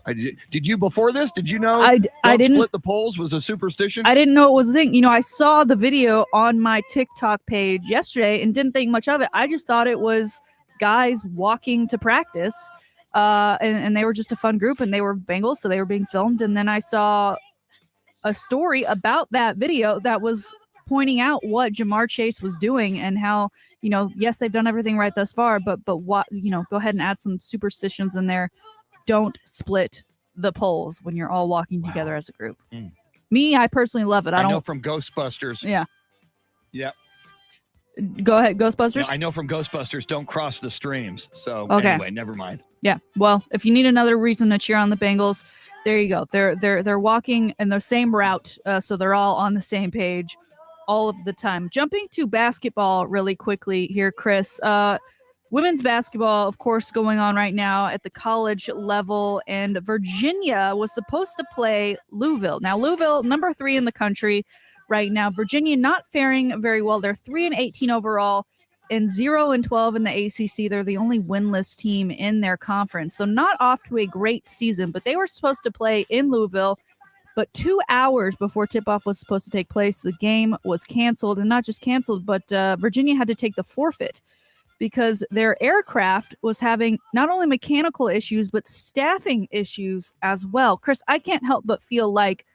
Speaker 1: Did you before this? Did you know
Speaker 3: I didn't
Speaker 1: split the poles was a superstition?
Speaker 3: I didn't know it was a thing. I saw the video on my TikTok page yesterday and didn't think much of it. I just thought it was guys walking to practice, and they were just a fun group, and they were Bengals, so they were being filmed. And then I saw a story about that video that was pointing out what Jamar Chase was doing and how, yes, they've done everything right thus far, but what, go ahead and add some superstitions in there. Don't split the polls when you're all walking together as a group. Me, I personally love it. I
Speaker 1: know from Ghostbusters.
Speaker 3: Yeah.
Speaker 1: Yeah.
Speaker 3: Go ahead, Ghostbusters.
Speaker 1: I know from Ghostbusters, don't cross the streams. So anyway, never mind.
Speaker 3: Yeah. Well, if you need another reason to cheer on the Bengals, there you go. They're walking in the same route, so they're all on the same page all of the time. Jumping to basketball really quickly here, Chris. Women's basketball, of course, going on right now at the college level, and Virginia was supposed to play Louisville. Now, Louisville, number 3 in the country right now. Virginia not faring very well. They're 3-18 overall and 0-12 in the ACC. They're the only winless team in their conference. So not off to a great season, but they were supposed to play in Louisville. But 2 hours before tip-off was supposed to take place, the game was canceled. And not just canceled, but Virginia had to take the forfeit because their aircraft was having not only mechanical issues, but staffing issues as well. Chris, I can't help but feel like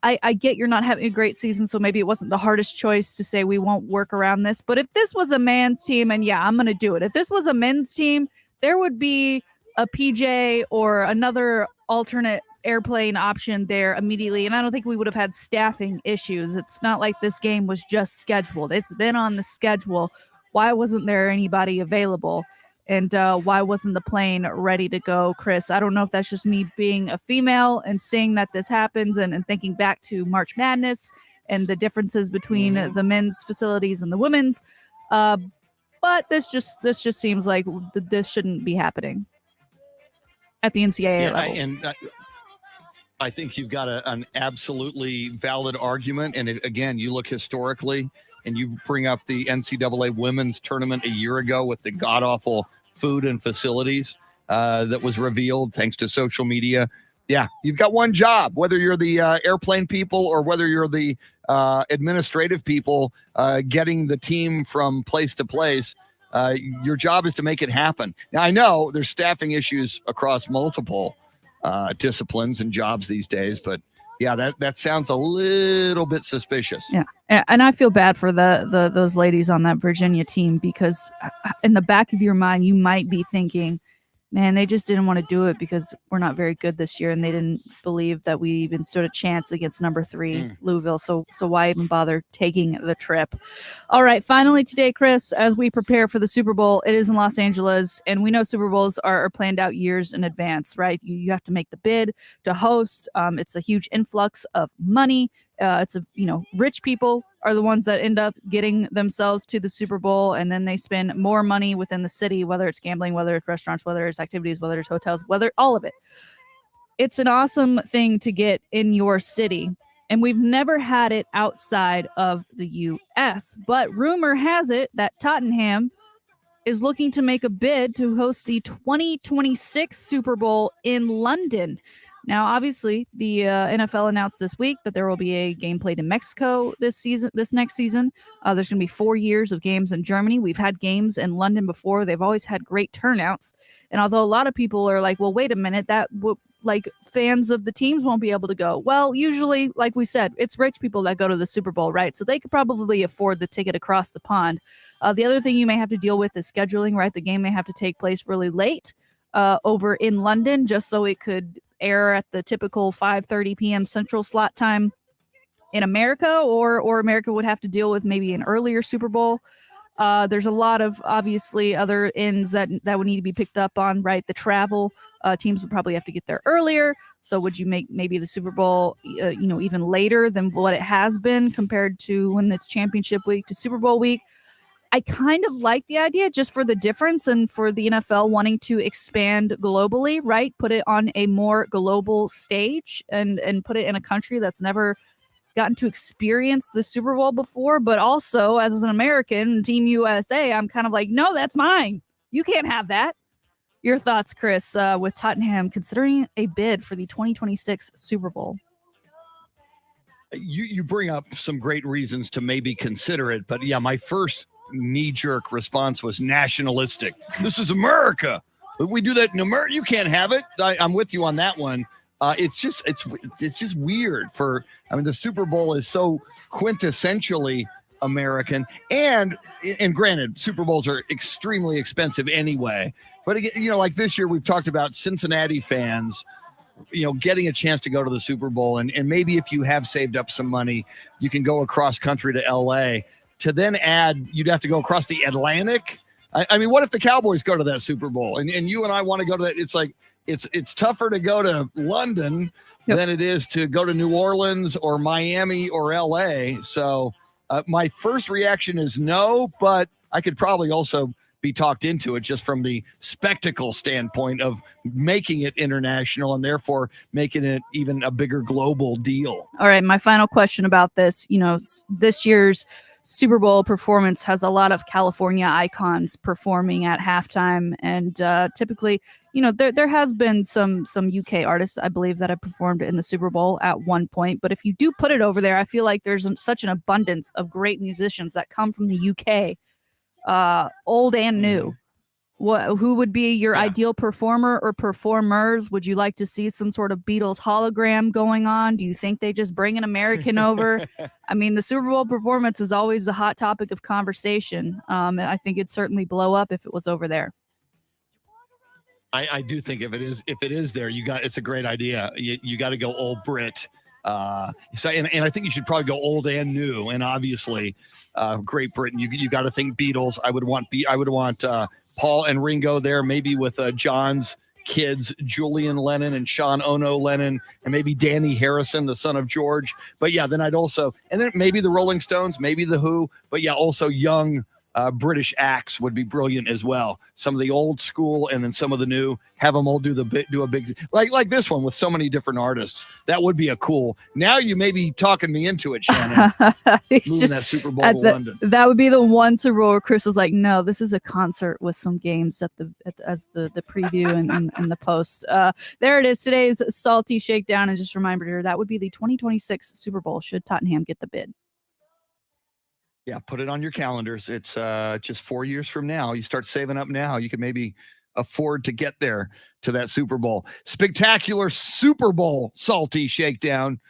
Speaker 3: I get you're not having a great season, so maybe it wasn't the hardest choice to say we won't work around this. But if this was a man's team, and yeah, I'm going to do it. If this was a men's team, there would be a PJ or another alternate airplane option there immediately. And I don't think we would have had staffing issues. It's not like this game was just scheduled. It's been on the schedule. Why wasn't there anybody available? And why wasn't the plane ready to go, Chris? I don't know if that's just me being a female and seeing that this happens and thinking back to March Madness and the differences between the men's facilities and the women's. But this just seems like this shouldn't be happening at the NCAA level.
Speaker 1: I think you've got an absolutely valid argument. And again, you look historically, and you bring up the NCAA women's tournament a year ago with the god-awful food and facilities that was revealed thanks to social media. Yeah, you've got one job, whether you're the airplane people or whether you're the administrative people getting the team from place to place. Your job is to make it happen. Now, I know there's staffing issues across multiple disciplines and jobs these days, but yeah, that sounds a little bit suspicious.
Speaker 3: Yeah, and I feel bad for those ladies on that Virginia team, because in the back of your mind, you might be thinking, man, they just didn't want to do it because we're not very good this year, and they didn't believe that we even stood a chance against number 3 Louisville. So why even bother taking the trip? All right, finally today, Chris, as we prepare for the Super Bowl, it is in Los Angeles, and we know Super Bowls are planned out years in advance, right? You have to make the bid to host. It's a huge influx of money. Rich people are the ones that end up getting themselves to the Super Bowl, and then they spend more money within the city, whether it's gambling, whether it's restaurants, whether it's activities, whether it's hotels, whether all of it. It's an awesome thing to get in your city, and we've never had it outside of the U.S. But rumor has it that Tottenham is looking to make a bid to host the 2026 Super Bowl in London. Now, obviously, the NFL announced this week that there will be a game played in Mexico this next season. There's going to be 4 years of games in Germany. We've had games in London before. They've always had great turnouts. And although a lot of people are like, well, wait a minute, fans of the teams won't be able to go. Well, usually, like we said, it's rich people that go to the Super Bowl, right? So they could probably afford the ticket across the pond. The other thing you may have to deal with is scheduling, right? The game may have to take place really late over in London just so it could air at the typical 5:30 p.m. Central slot time in America, or America would have to deal with maybe an earlier Super Bowl. There's a lot of obviously other ends that would need to be picked up on, right? The travel teams would probably have to get there earlier. So would you make maybe the Super Bowl, even later than what it has been compared to when it's championship week to Super Bowl week? I kind of like the idea just for the difference and for the NFL wanting to expand globally, right? Put it on a more global stage and put it in a country that's never gotten to experience the Super Bowl before. But also, as an American, Team USA, I'm kind of like, no, that's mine. You can't have that. Your thoughts, Chris, with Tottenham considering a bid for the 2026 Super Bowl?
Speaker 1: You bring up some great reasons to maybe consider it. But yeah, my first knee-jerk response was nationalistic. This is America. But we do that in America. You can't have it. I'm with you on that one. It's just weird the Super Bowl is so quintessentially American, and granted, Super Bowls are extremely expensive anyway. But again, like this year, we've talked about Cincinnati fans, getting a chance to go to the Super Bowl, and maybe if you have saved up some money, you can go across country to LA. To then add, you'd have to go across the Atlantic. I mean, what if the Cowboys go to that Super Bowl, and you and I want to go to that? It's like it's tougher to go to London than it is to go to New Orleans or Miami or LA. So. My first reaction is no, but I could probably also be talked into it just from the spectacle standpoint of making it international and therefore making it even a bigger global deal.
Speaker 3: All right, my final question about this, this year's Super Bowl performance has a lot of California icons performing at halftime, and typically, there has been some UK artists, I believe, that have performed in the Super Bowl at one point. But if you do put it over there, I feel like there's such an abundance of great musicians that come from the UK, old and new. Who would be your ideal performer or performers? Would you like to see some sort of Beatles hologram going on? Do you think they just bring an American over? I mean, the Super Bowl performance is always a hot topic of conversation. And I think it'd certainly blow up if it was over there.
Speaker 1: I do think if it is there, it's a great idea. You got to go old Brit. So I think you should probably go old and new, and obviously, Great Britain. You got to think Beatles. I would want Paul and Ringo there, maybe with John's kids, Julian Lennon and Sean Ono Lennon, and maybe Danny Harrison, the son of George. But yeah, then then maybe the Rolling Stones, maybe the Who. But yeah, also young British acts would be brilliant as well. Some of the old school and then some of the new. Have them all do a big like this one with so many different artists. That would be a cool. Now you may be talking me into it, Shannon. Moving that Super Bowl to London.
Speaker 3: That would be the one Super Bowl where Chris was like, "No, this is a concert with some games as the preview and the post." There it is. Today's Salty Shakedown, and just a reminder that would be the 2026 Super Bowl should Tottenham get the bid.
Speaker 1: Yeah, put it on your calendars. It's just 4 years from now. You start saving up now. You can maybe afford to get there to that Super Bowl. Spectacular Super Bowl Salty Shakedown,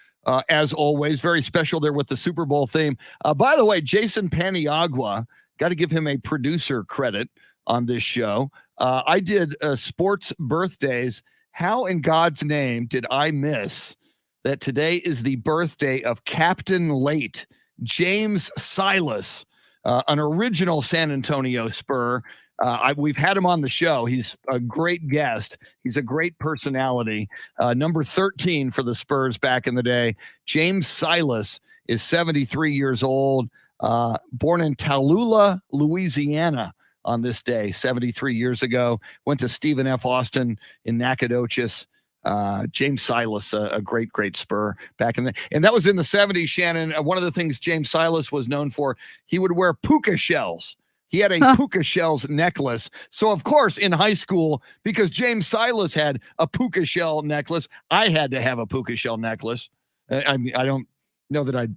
Speaker 1: as always. Very special there with the Super Bowl theme. By the way, Jason Paniagua, got to give him a producer credit on this show. I did sports birthdays. How in God's name did I miss that today is the birthday of Captain Late, James Silas, an original San Antonio Spur. We've had him on the show. He's a great guest. He's a great personality. Number 13 for the Spurs back in the day. James Silas is 73 years old, born in Tallulah, Louisiana on this day, 73 years ago. Went to Stephen F. Austin in Nacogdoches. James Silas, a great Spur back in and that was in the 70s, Shannon. One of the things James Silas was known for, he would wear puka shells. He had a puka shells necklace. So, of course, in high school, because James Silas had a puka shell necklace, I had to have a puka shell necklace. I don't know that I'd,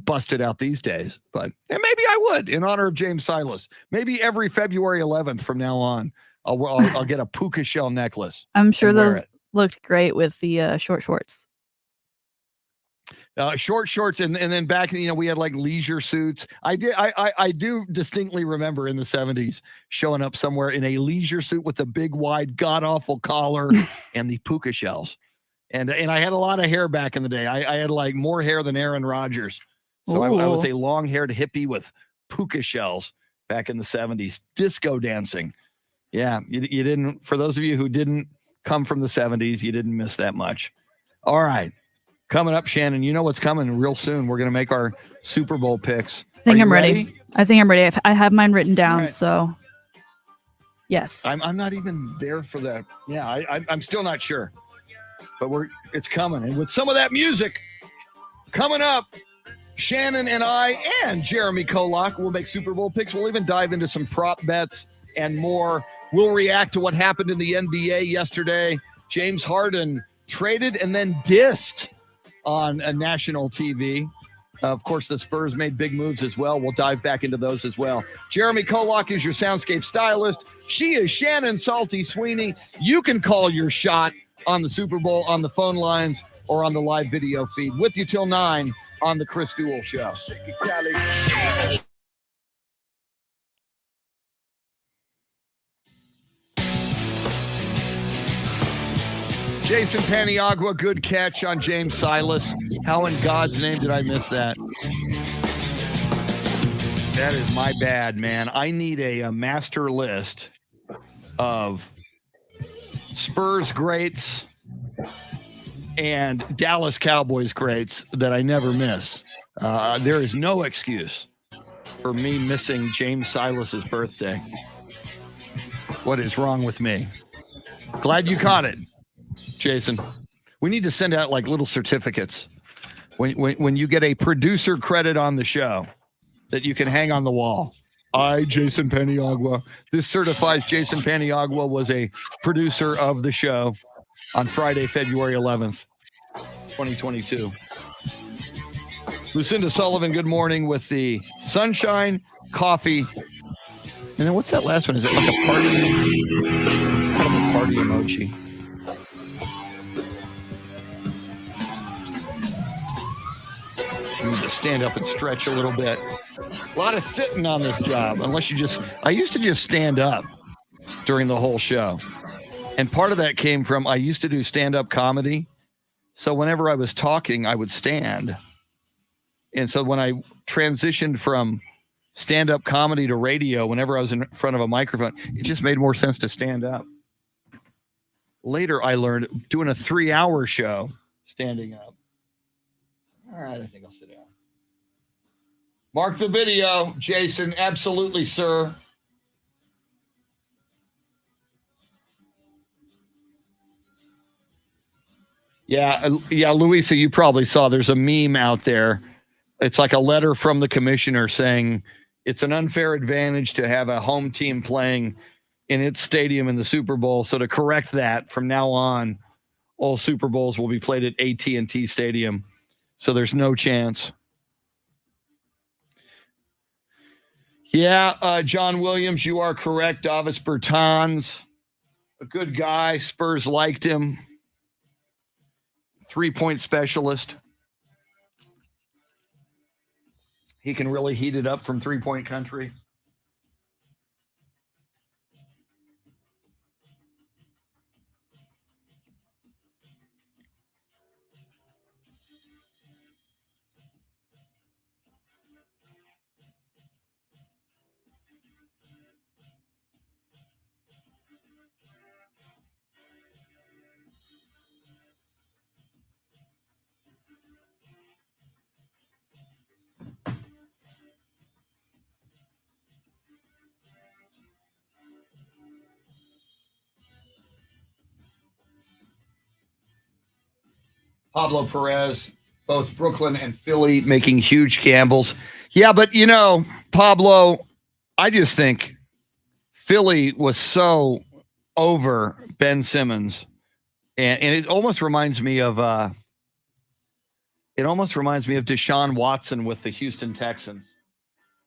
Speaker 1: bust it out these days, but maybe I would in honor of James Silas. Maybe every February 11th from now on, I'll get a puka shell necklace.
Speaker 3: I'm sure those looked great with the short shorts.
Speaker 1: Short shorts, and then back, we had like leisure suits. I do distinctly remember in the 70s showing up somewhere in a leisure suit with a big, wide, god-awful collar and the puka shells. And I had a lot of hair back in the day. I had like more hair than Aaron Rodgers. So I was a long-haired hippie with puka shells back in the 70s. Disco dancing. Yeah, you didn't, for those of you who didn't come from the 70s, you didn't miss that much. All right. Coming up, Shannon, you know what's coming real soon. We're going to make our Super Bowl picks.
Speaker 3: I think I'm ready. I think I'm ready. I have mine written down, right. So yes.
Speaker 1: I'm not even there for that. Yeah, I'm still not sure. But it's coming. And with some of that music coming up, Shannon and I and Jeremy KOLOK will make Super Bowl picks. We'll even dive into some prop bets and more. We'll react to what happened in the NBA yesterday. James Harden traded and then dissed on a national TV. Of course, the Spurs made big moves as well. We'll dive back into those as well. Jeremy KOLOK is your Soundscape stylist. She is Shannon Salty Sweeney. You can call your shot on the Super Bowl, on the phone lines, or on the live video feed. With you till 9 on the Chris Duel Show. Jason Paniagua, good catch on James Silas. How in God's name did I miss that? That is my bad, man. I need a master list of Spurs greats and Dallas Cowboys greats that I never miss. There is no excuse for me missing James Silas's birthday. What is wrong with me? Glad you caught it, Jason. We need to send out like little certificates when you get a producer credit on the show that you can hang on the wall. I, Jason Paniagua. This certifies Jason Paniagua was a producer of the show on Friday, February 11th, 2022. Lucinda Sullivan, good morning with the sunshine, coffee. And then what's that last one? Is it like a party? Kind of a party emoji. You need to stand up and stretch a little bit. A lot of sitting on this job, unless you just, I used to just stand up during the whole show. And part of that came from, I used to do stand-up comedy. So whenever I was talking, I would stand. And so when I transitioned from stand-up comedy to radio, whenever I was in front of a microphone, it just made more sense to stand up. Later, I learned doing a 3-hour show, standing up. All right, I think I'll sit down. Mark the video, Jason. Absolutely, sir. Yeah, Louisa, you probably saw there's a meme out there. It's like a letter from the commissioner saying it's an unfair advantage to have a home team playing in its stadium in the Super Bowl. So to correct that, from now on, all Super Bowls will be played at AT&T Stadium. So there's no chance. Yeah, John Williams, you are correct. Davis Bertans, a good guy. Spurs liked him. 3-point specialist. He can really heat it up from 3-point country. Pablo Perez, both Brooklyn and Philly making huge gambles. Yeah, but you know, Pablo, I just think Philly was so over Ben Simmons. And it almost reminds me of Deshaun Watson with the Houston Texans.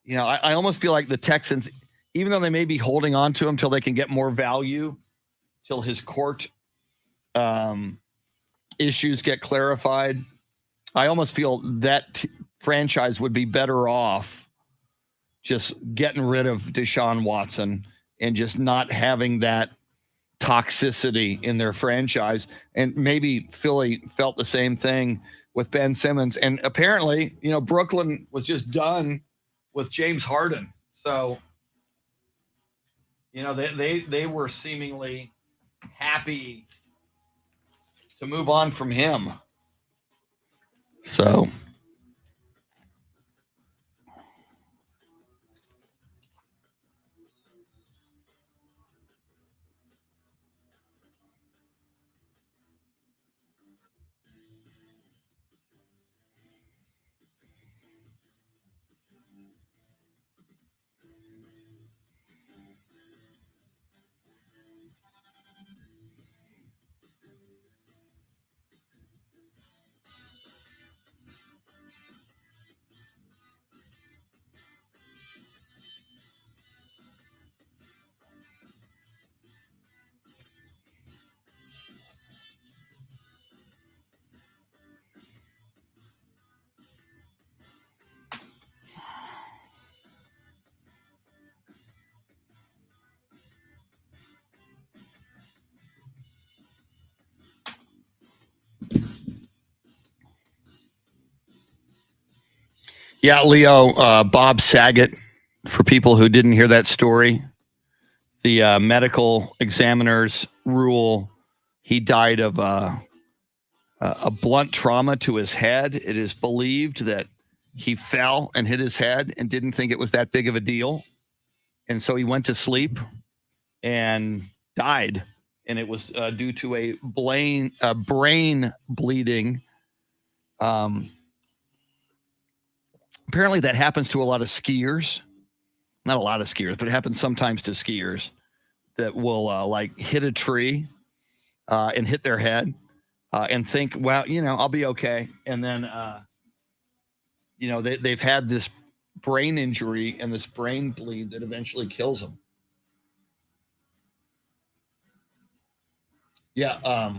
Speaker 1: You know, I almost feel like the Texans, even though they may be holding on to him till they can get more value, till his court issues get clarified, I almost feel that franchise would be better off just getting rid of Deshaun Watson and just not having that toxicity in their franchise. And maybe Philly felt the same thing with Ben Simmons. And apparently, you know, Brooklyn was just done with James Harden. So, you know, they were seemingly happy to move on from him. So Yeah, Leo, Bob Saget, for people who didn't hear that story, the medical examiners rule he died of a blunt trauma to his head. It is believed that he fell and hit his head and didn't think it was that big of a deal. And so he went to sleep and died. And it was due to a brain bleeding. Apparently, that happens to a lot of skiers. Not a lot of skiers, but it happens sometimes to skiers that will like hit a tree and hit their head and think, well, I'll be okay. And then, they've had this brain injury and this brain bleed that eventually kills them. Yeah.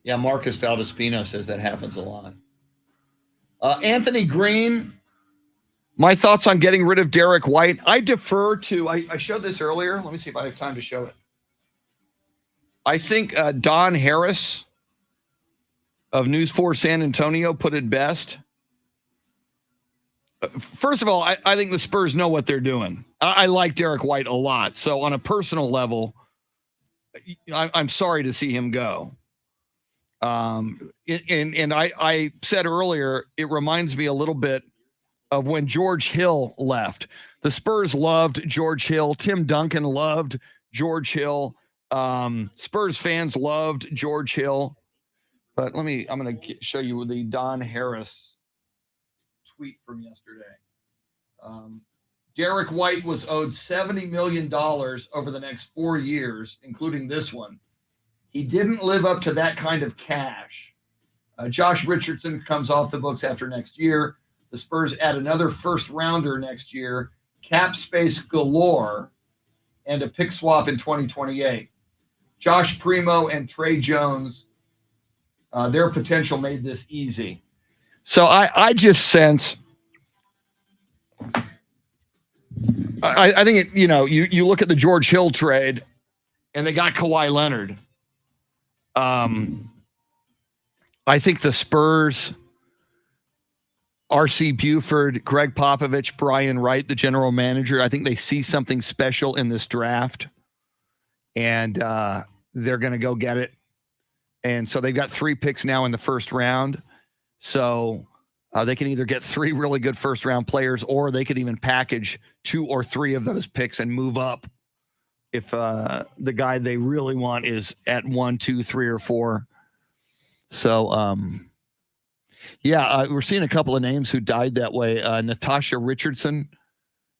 Speaker 1: Yeah, Marcus Valdespino says that happens a lot. Anthony Green, my thoughts on getting rid of Derek White. I defer to, I showed this earlier. Let me see if I have time to show it. I think Don Harris of News 4 San Antonio put it best. First of all, I think the Spurs know what they're doing. I like Derek White a lot. So on a personal level, I'm sorry to see him go. And I said earlier, it reminds me a little bit of when George Hill left. The Spurs loved George Hill. Tim Duncan loved George Hill. Spurs fans loved George Hill. But I'm going to show you the Don Harris tweet from yesterday. Derek White was owed $70 million over the next 4 years, including this one. He didn't live up to that kind of cash. Josh Richardson comes off the books after next year. The Spurs add another first rounder next year, cap space galore, and a pick swap in 2028. Josh Primo and Trey Jones, their potential made this easy. So I just sense, I think you look at the George Hill trade, and they got Kawhi Leonard. I think the Spurs, R.C. Buford, Greg Popovich, Brian Wright, the general manager, I think they see something special in this draft, and they're going to go get it. And so they've got 3 picks now in the first round. So they can either get 3 really good first-round players, or they could even package 2 or 3 of those picks and move up if the guy they really want is at 1, 2, 3, or 4. So, we're seeing a couple of names who died that way. Natasha Richardson,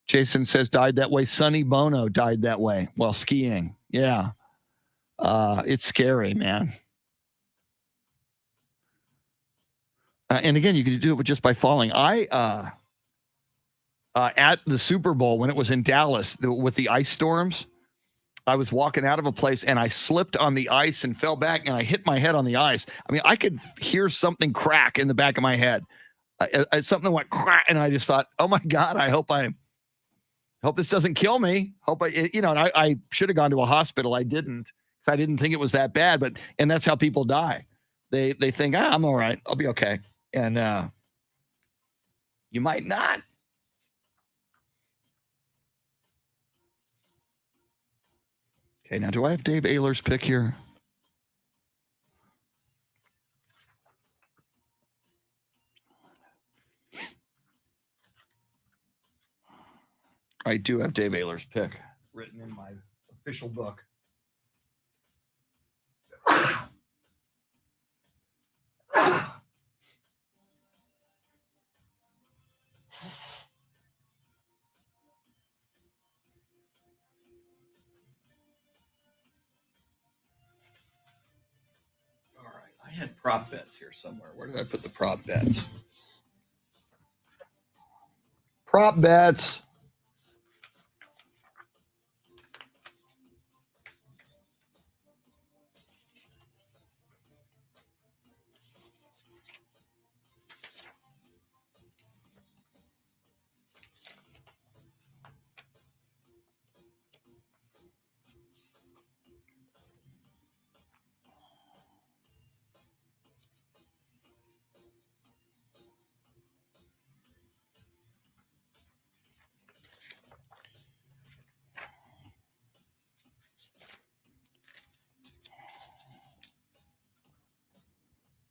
Speaker 1: Jason says, died that way. Sonny Bono died that way while skiing. Yeah. It's scary, man. And again, you can do it just by falling. I at the Super Bowl when it was in Dallas with the ice storms, I was walking out of a place and I slipped on the ice and fell back and I hit my head on the ice. I mean, I could hear something crack in the back of my head. Something went crack, and I just thought, "Oh my God, I hope this doesn't kill me. And I should have gone to a hospital. I didn't, because I didn't think it was that bad. And that's how people die. They think, I'm all right. I'll be okay. And you might not. Okay, now do I have Dave Ayler's pick here? I do have Dave Ayler's pick written in my official book. I had prop bets here somewhere. Where did I put the prop bets? Prop bets.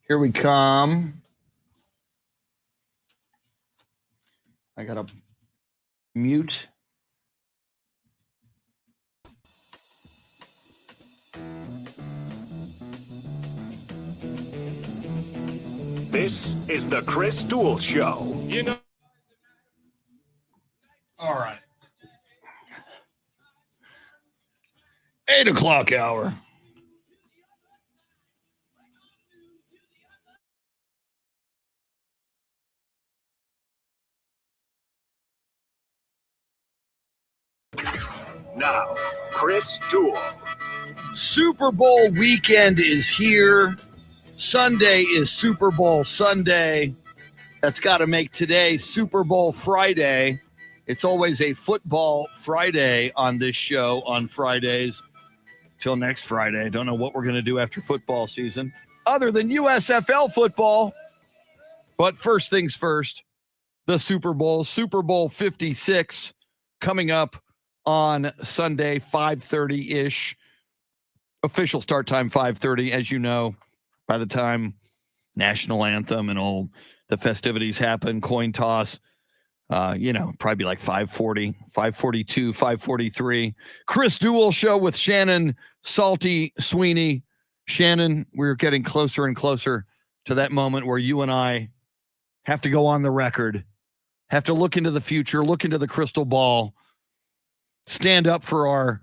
Speaker 1: Here we come. I got to mute.
Speaker 2: This is the Chris Duel Show.
Speaker 1: You know. All right. 8 o'clock hour.
Speaker 2: Now, Chris Duel.
Speaker 1: Super Bowl weekend is here. Sunday is Super Bowl Sunday. That's got to make today Super Bowl Friday. It's always a football Friday on this show on Fridays. Till next Friday. Don't know what we're going to do after football season other than USFL football. But first things first, the Super Bowl, Super Bowl 56 coming up on Sunday, 5:30-ish. Official start time 5:30, as you know. By the time national anthem and all the festivities happen, coin toss, probably like 5:40, 5:42, 5:43. Chris Duel show with Shannon, Salty, Sweeney. Shannon, we're getting closer and closer to that moment where you and I have to go on the record, have to look into the future, look into the crystal ball, stand up for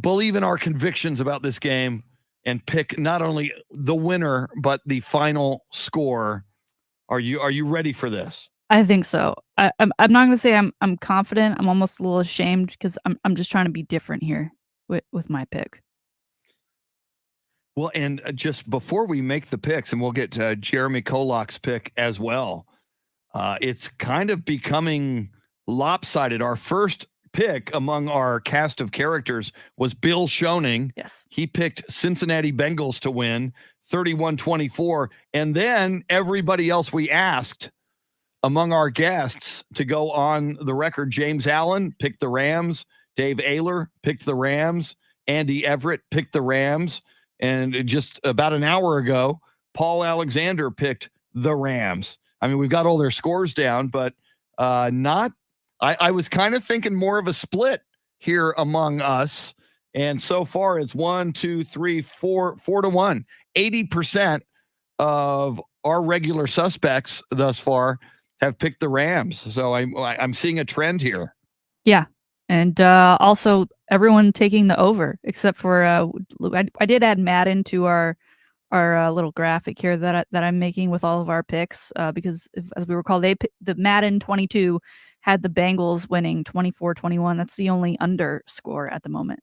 Speaker 1: believe in our convictions about this game, and pick not only the winner, but the final score. Are you ready for this?
Speaker 3: I think so. I'm not going to say I'm confident. I'm almost a little ashamed because I'm just trying to be different here with my pick.
Speaker 1: Well, and just before we make the picks, and we'll get to Jeremy KOLOK's pick as well, it's kind of becoming lopsided. Our first pick among our cast of characters was Bill Schoening.
Speaker 3: Yes.
Speaker 1: He picked Cincinnati Bengals to win 31-24. And then everybody else we asked among our guests to go on the record, James Allen picked the Rams. Dave Ayler picked the Rams. Andy Everett picked the Rams. And just about an hour ago, Paul Alexander picked the Rams. I mean, we've got all their scores down, but not. I was kind of thinking more of a split here among us. And so far it's 4 to 1. 80% of our regular suspects thus far have picked the Rams. So I'm seeing a trend here.
Speaker 3: Yeah. And also everyone taking the over, except for I did add Madden to our little graphic here that I'm making with all of our picks because as we recall, the Madden 22 had the Bengals winning 24-21. That's the only underscore at the moment.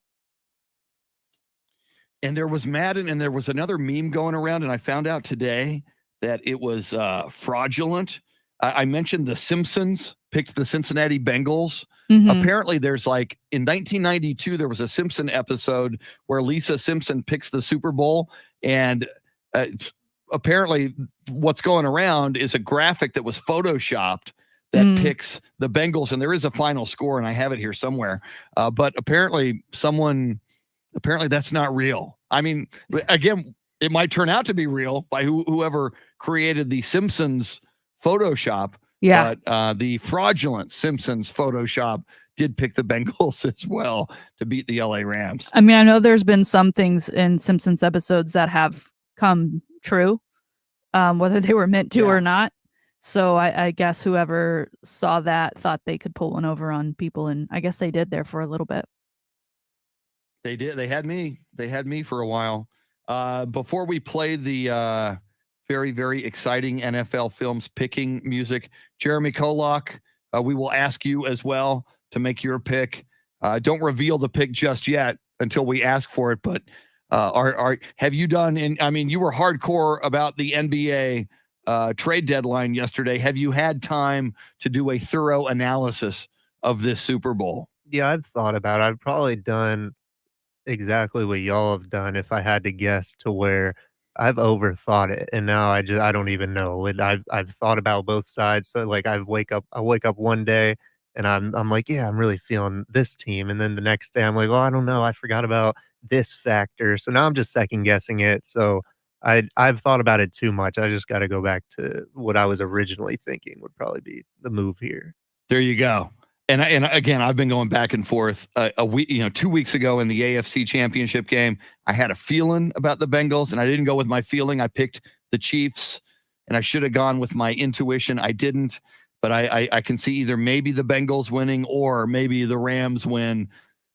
Speaker 1: And there was Madden, and there was another meme going around, and I found out today that it was fraudulent. I mentioned the Simpsons picked the Cincinnati Bengals. Mm-hmm. Apparently, there's in 1992, there was a Simpson episode where Lisa Simpson picks the Super Bowl, and apparently what's going around is a graphic that was photoshopped that picks the Bengals, and there is a final score, and I have it here somewhere. But apparently that's not real. I mean, again, it might turn out to be real by whoever created the Simpsons Photoshop.
Speaker 3: Yeah.
Speaker 1: But the fraudulent Simpsons Photoshop did pick the Bengals as well to beat the LA Rams.
Speaker 3: I mean, I know there's been some things in Simpsons episodes that have come true, whether they were meant to or not. So I guess whoever saw that thought they could pull one over on people, and I guess they did there for a little bit.
Speaker 1: They did. They had me for a while. Before we play the very, very exciting NFL films picking music, Jeremy KOLOK, we will ask you as well to make your pick. Don't reveal the pick just yet until we ask for it. But have you done? You were hardcore about the NBA trade deadline yesterday. Have you had time to do a thorough analysis of this Super Bowl?
Speaker 4: Yeah, I've thought about it. I've probably done exactly what y'all have done if I had to guess, to where I've overthought it, and now I don't even know it. I've thought about both sides. So I wake up one day and I'm like, yeah, I'm really feeling this team, and then the next day I'm like, oh, I don't know, I forgot about this factor. So now I'm just second guessing it. So I've thought about it too much. I just got to go back to what I was originally thinking would probably be the move here.
Speaker 1: There you go. And again, I've been going back and forth. A week, 2 weeks ago in the AFC Championship game, I had a feeling about the Bengals, and I didn't go with my feeling. I picked the Chiefs, and I should have gone with my intuition. I didn't, but I can see either maybe the Bengals winning or maybe the Rams win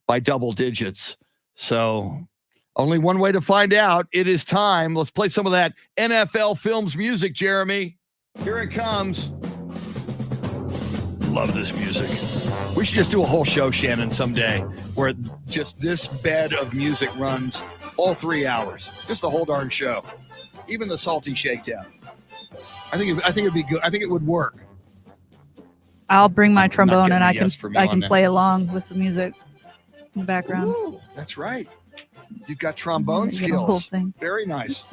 Speaker 1: by double digits. So only one way to find out. It is time. Let's play some of that NFL Films music, Jeremy. Here it comes. Love this music. We should just do a whole show, Shannon, someday where just this bed of music runs all 3 hours. Just the whole darn show. Even the salty shakedown. I think it'd be good. I think it would work.
Speaker 3: I'll bring my trombone and I
Speaker 1: getting a
Speaker 3: can
Speaker 1: yes from you on that.
Speaker 3: play along with the music in the background.
Speaker 1: Ooh, that's right. You've got trombone
Speaker 3: You get a whole
Speaker 1: skills.
Speaker 3: thing.
Speaker 1: Very nice.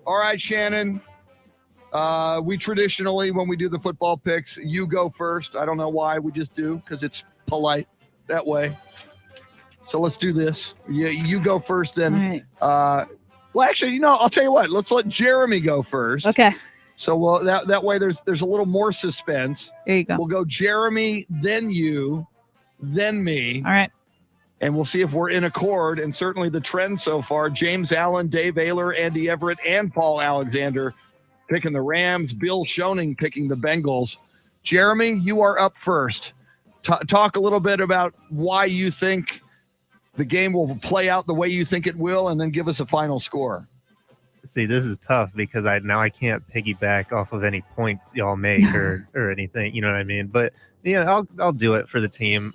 Speaker 1: All right, Shannon. We traditionally, when we do the football picks, you go first. I don't know why. We just do because it's polite that way. So let's do this. You go first then.
Speaker 3: All right.
Speaker 1: Well, actually, I'll tell you what. Let's let Jeremy go first.
Speaker 3: Okay.
Speaker 1: So that way there's a little more suspense.
Speaker 3: There you go.
Speaker 1: We'll go Jeremy, then you, then me.
Speaker 3: All right.
Speaker 1: And we'll see if we're in accord. And certainly the trend so far, James Allen, Dave Ayler, Andy Everett, and Paul Alexander picking the Rams, Bill Schoening picking the Bengals. Jeremy, you are up first. Talk a little bit about why you think the game will play out the way you think it will, and then give us a final score.
Speaker 4: See, this is tough because I can't piggyback off of any points y'all make or anything. You know what I mean? But I'll do it for the team.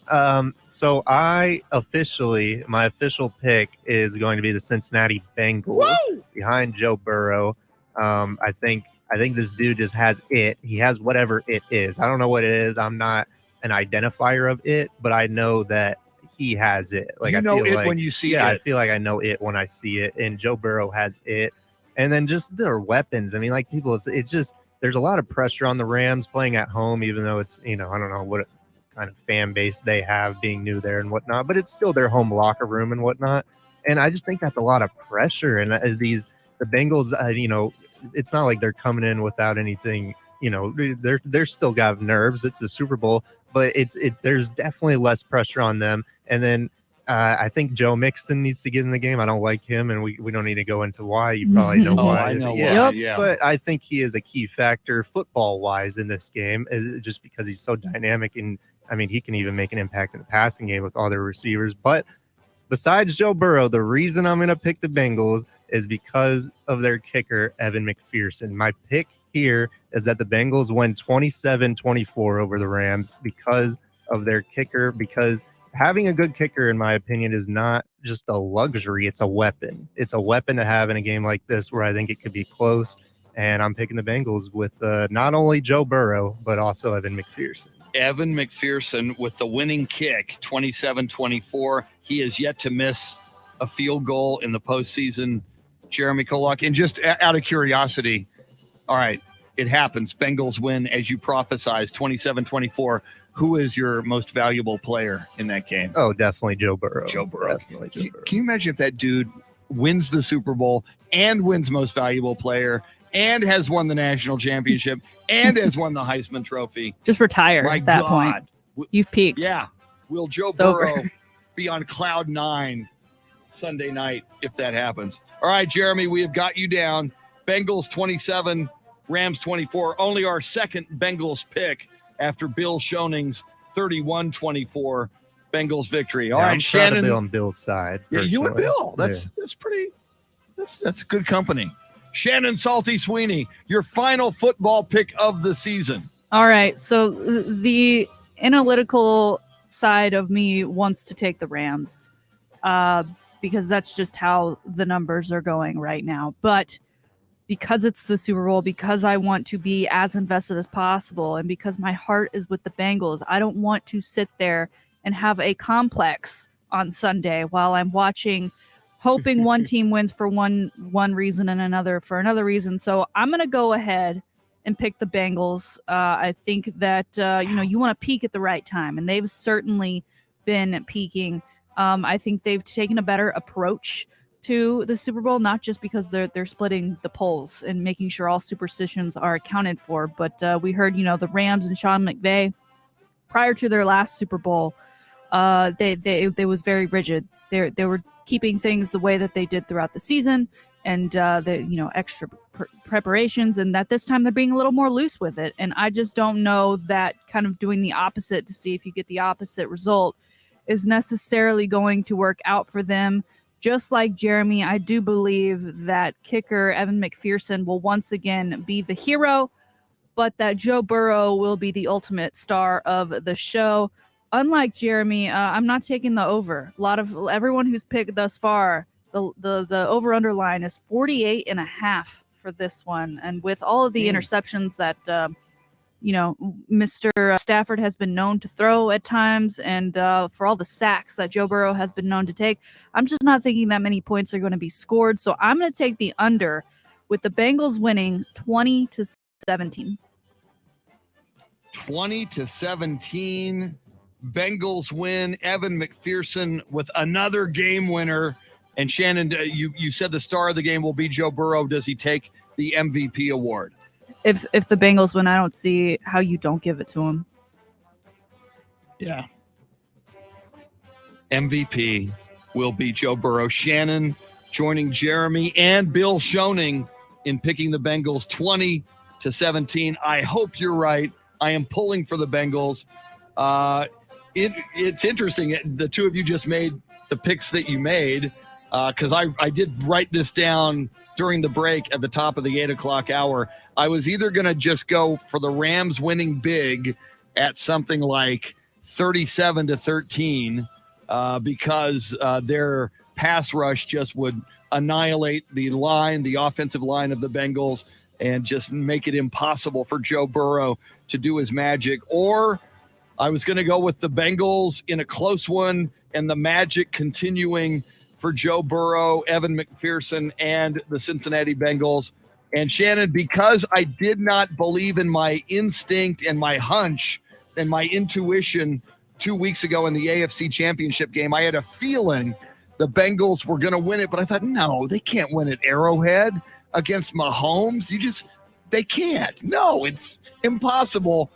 Speaker 4: So my official pick is going to be the Cincinnati Bengals.
Speaker 1: Woo!
Speaker 4: Behind Joe Burrow. I think this dude just has it. He has whatever it is. I don't know what it is. I'm not an identifier of it, but I know that he has it. Like
Speaker 1: you
Speaker 4: I
Speaker 1: know
Speaker 4: feel
Speaker 1: it
Speaker 4: like,
Speaker 1: when you see it.
Speaker 4: I feel like I know it when I see it. And Joe Burrow has it. And then just their weapons. I mean, like it's just there's a lot of pressure on the Rams playing at home, even though it's I don't know what kind of fan base they have being new there and whatnot, but it's still their home locker room and whatnot. And I just think that's a lot of pressure. And the Bengals, it's not like they're coming in without anything. They're still got nerves. It's the Super Bowl, but there's definitely less pressure on them. And then I think Joe Mixon needs to get in the game. I don't like him, and we don't need to go into why. You probably know why.
Speaker 1: I know
Speaker 4: yeah.
Speaker 1: why. Yeah.
Speaker 4: But I think he is a key factor football-wise in this game, just because he's so dynamic. And, I mean, he can even make an impact in the passing game with all their receivers. But besides Joe Burrow, the reason I'm going to pick the Bengals is because of their kicker, Evan McPherson. My pick here is that the Bengals win 27-24 over the Rams because of their kicker, because having a good kicker, in my opinion, is not just a luxury. It's a weapon. It's a weapon to have in a game like this where I think it could be close. And I'm picking the Bengals with not only Joe Burrow, but also Evan McPherson.
Speaker 1: Evan McPherson with the winning kick, 27-24. He has yet to miss a field goal in the postseason. Jeremy KOLOK, and just out of curiosity, all right, it happens. Bengals win, as you prophesized, 27-24. Who is your most valuable player in that game?
Speaker 4: Oh, definitely Joe Burrow.
Speaker 1: Joe Burrow.
Speaker 4: Definitely Joe Burrow.
Speaker 1: Can you imagine if that dude wins the Super Bowl and wins most valuable player and has won the national championship and has won the Heisman Trophy?
Speaker 3: Just retire
Speaker 1: My
Speaker 3: at that
Speaker 1: God.
Speaker 3: point. You've peaked.
Speaker 1: Yeah. Will Joe
Speaker 3: It's
Speaker 1: Burrow
Speaker 3: over.
Speaker 1: be on cloud 9 Sunday night if that happens? All right, Jeremy, we have got you down. Bengals 27, Rams 24. Only our second Bengals pick after Bill Schoening's 31-24 Bengals victory. All right,
Speaker 4: I'm
Speaker 1: Shannon.
Speaker 4: trying to be on Bill's side.
Speaker 1: Yeah, you and
Speaker 4: personally.
Speaker 1: Bill. That's pretty. That's good company. Shannon Salty Sweeney, your final football pick of the season.
Speaker 3: All right. So the analytical side of me wants to take the Rams because that's just how the numbers are going right now. But because it's the Super Bowl, because I want to be as invested as possible, and because my heart is with the Bengals, I don't want to sit there and have a complex on Sunday while I'm watching, hoping one team wins for one reason and another for another reason. So I'm going to go ahead and pick the Bengals. I think that, you want to peak at the right time, and they've certainly been peaking. I think they've taken a better approach to the Super Bowl, not just because they're splitting the polls and making sure all superstitions are accounted for, but we heard, the Rams and Sean McVay prior to their last Super Bowl, they was very rigid. They were keeping things the way that they did throughout the season, and extra preparations, and that this time they're being a little more loose with it. And I just don't know that kind of doing the opposite to see if you get the opposite result is necessarily going to work out for them. Just like Jeremy, I do believe that kicker Evan McPherson will once again be the hero, but that Joe Burrow will be the ultimate star of the show. Unlike Jeremy, I'm not taking the over. Everyone who's picked thus far, the over-under line is 48.5 for this one. And with all of the interceptions that Mr. Stafford has been known to throw at times, and for all the sacks that Joe Burrow has been known to take, I'm just not thinking that many points are going to be scored. So I'm going to take the under, with the Bengals winning 20-17.
Speaker 1: 20-17. Bengals win. Evan McPherson with another game winner. And Shannon, you said the star of the game will be Joe Burrow. Does he take the MVP award?
Speaker 3: If the Bengals win, I don't see how you don't give it to him.
Speaker 1: Yeah. MVP will be Joe Burrow. Shannon joining Jeremy and Bill Schoening in picking the Bengals 20-17. I hope you're right. I am pulling for the Bengals. It's interesting. The two of you just made the picks that you made, because I did write this down during the break at the top of the 8 o'clock hour. I was either going to just go for the Rams winning big at something like 37-13, because their pass rush just would annihilate the offensive line of the Bengals, and just make it impossible for Joe Burrow to do his magic. Or I was going to go with the Bengals in a close one, and the magic continuing for Joe Burrow, Evan McPherson, and the Cincinnati Bengals. And Shannon, because I did not believe in my instinct and my hunch and my intuition 2 weeks ago in the AFC Championship game, I had a feeling the Bengals were going to win it, but I thought, no, they can't win at Arrowhead against Mahomes. They can't. No, it's impossible.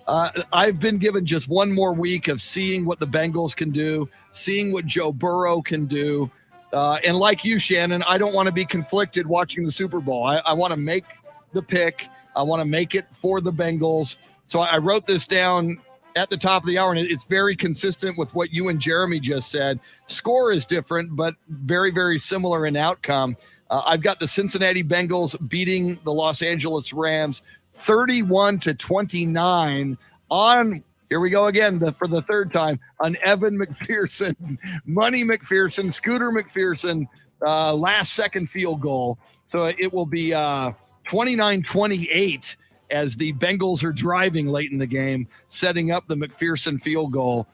Speaker 1: I've been given just one more week of seeing what the Bengals can do, seeing what Joe Burrow can do. And like you, Shannon, I don't want to be conflicted watching the Super Bowl. I want to make the pick. I want to make it for the Bengals. So I wrote this down at the top of the hour, and it's very consistent with what you and Jeremy just said. Score is different, but very, very similar in outcome. I've got the Cincinnati Bengals beating the Los Angeles Rams 31-29 on, here we go again, for the third time, on Evan McPherson, Money McPherson, Scooter McPherson, last-second field goal. So it will be 29-28 as the Bengals are driving late in the game, setting up the McPherson field goal.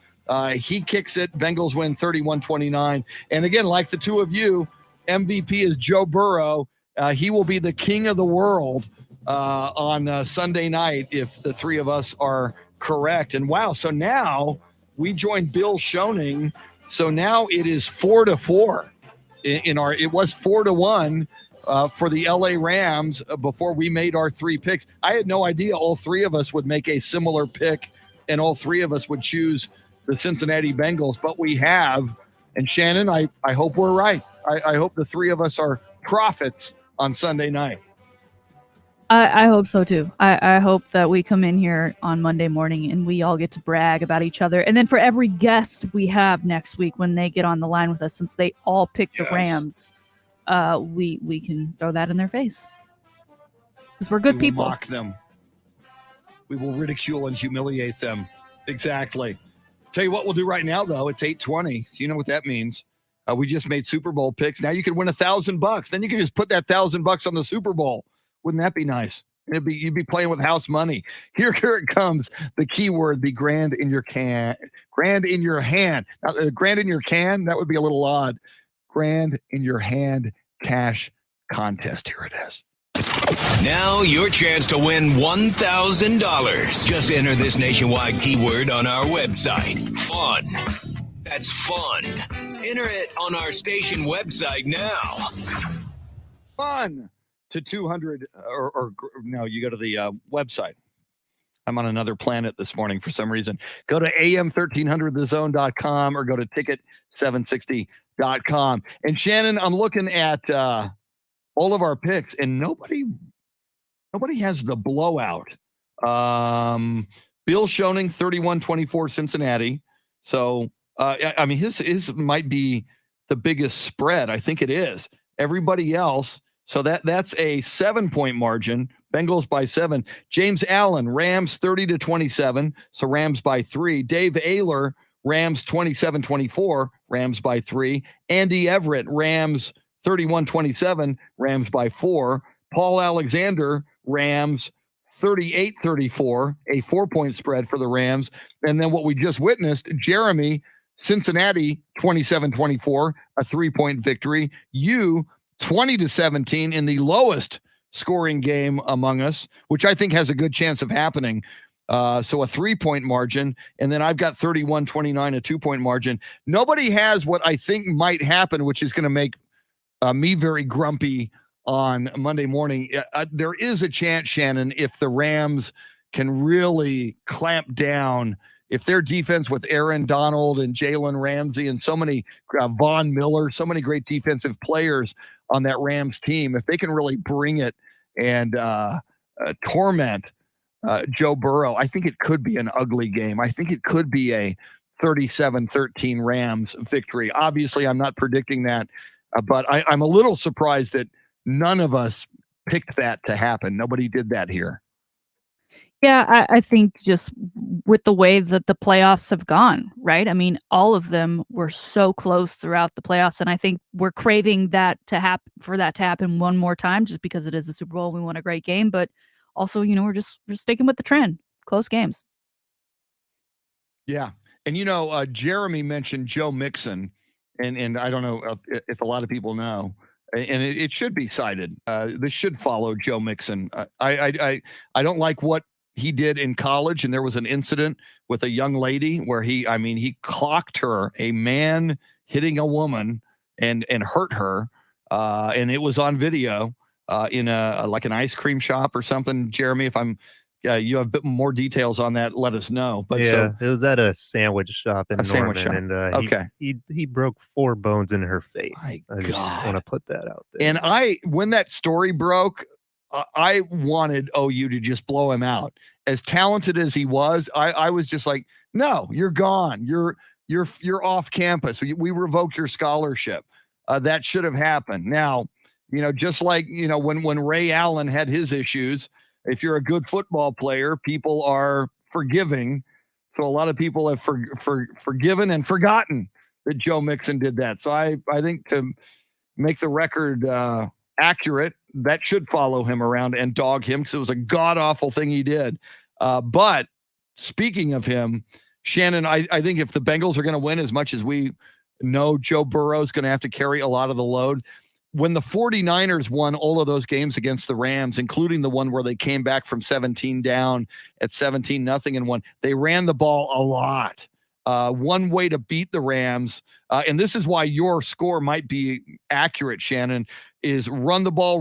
Speaker 1: He kicks it. Bengals win 31-29. And again, like the two of you, MVP is Joe Burrow. He will be the king of the world on Sunday night if the three of us are correct. And wow, so now we join Bill Schoening. So now it is 4-4 in our. It was 4-1 for the LA Rams before we made our three picks. I had no idea all three of us would make a similar pick, and all three of us would choose the Cincinnati Bengals. But we have. And Shannon, I hope we're right. I hope the three of us are prophets on Sunday night.
Speaker 3: I hope so too. I hope that we come in here on Monday morning and we all get to brag about each other. And then for every guest we have next week, when they get on the line with us, since they all picked the Rams, we can throw that in their face. Because we're good people.
Speaker 1: Mock them. We will ridicule and humiliate them. Exactly. Tell you what we'll do right now, though. It's 8:20. So you know what that means. We just made Super Bowl picks. Now you could win $1,000. Then you can just put that $1,000 on the Super Bowl. Wouldn't that be nice? You'd be playing with house money. Here it comes. The keyword, the grand in your hand. Grand in your hand. Now, grand in your can, that would be a little odd. Grand in your hand cash contest. Here it is.
Speaker 6: Now your chance to win $1,000. Just enter this nationwide keyword on our website. Fun. That's fun. Enter it on our station website now.
Speaker 1: Fun to 200 or no, you go to the website. I'm on another planet this morning for some reason. Go to am1300thezone.com or go to ticket760.com. And Shannon, I'm looking at all of our picks, and nobody has the blowout. Bill Schoening, 31-24 Cincinnati. So, I mean, his might be the biggest spread. I think it is. Everybody else, so that's a 7-point margin. Bengals by 7. James Allen, Rams 30-27, so Rams by 3. Dave Ayler, Rams 27-24, Rams by 3. Andy Everett, Rams 31-27, Rams by 4. Paul Alexander, Rams 38-34, a 4-point spread for the Rams. And then what we just witnessed, Jeremy, Cincinnati 27-24, a 3-point victory. You 20-17 in the lowest scoring game among us, which I think has a good chance of happening. So a 3-point margin. And then I've got 31-29, a 2-point margin. Nobody has what I think might happen, which is going to make me very grumpy on Monday morning. There is a chance, Shannon, if the Rams can really clamp down, if their defense with Aaron Donald and Jalen Ramsey and so many Von Miller, so many great defensive players on that Rams team, if they can really bring it and torment Joe Burrow, I think it could be an ugly game. I think it could be a 37-13 Rams victory. Obviously, I'm not predicting that, but I'm a little surprised that none of us picked that to happen. Nobody did that here.
Speaker 3: Yeah, I think just with the way that the playoffs have gone, right? I mean, all of them were so close throughout the playoffs, and I think we're craving that to happen, for that to happen one more time, just because it is a Super Bowl. We want a great game, but also, we're sticking with the trend, close games.
Speaker 1: Yeah, and Jeremy mentioned Joe Mixon, and I don't know if a lot of people know, and it should be cited. This should follow Joe Mixon. I don't like what he did in college, and there was an incident with a young lady where he clocked her, a man hitting a woman and hurt her, and it was on video in like an ice cream shop or something. Jeremy, if you have a bit more details on that, let us know. But
Speaker 4: yeah, it was at a sandwich shop in Norman, and
Speaker 1: okay,
Speaker 4: he broke 4 bones in her face.
Speaker 1: My
Speaker 4: I just want to put that out there.
Speaker 1: And when that story broke, I wanted OU to just blow him out. As talented as he was, I was just like, no, you're gone. You're off campus. We revoke your scholarship. That should have happened. Now, just like, when Ray Allen had his issues, if you're a good football player, people are forgiving. So a lot of people have forgiven and forgotten that Joe Mixon did that. So I think to make the record accurate, that should follow him around and dog him, because it was a god-awful thing he did. But speaking of him, Shannon, I think if the Bengals are going to win, as much as we know Joe Burrow is going to have to carry a lot of the load, when the 49ers won all of those games against the Rams, including the one where they came back from 17 down at 17-0 and won, they ran the ball a lot. One way to beat the Rams, and this is why your score might be accurate, Shannon, is run the ball,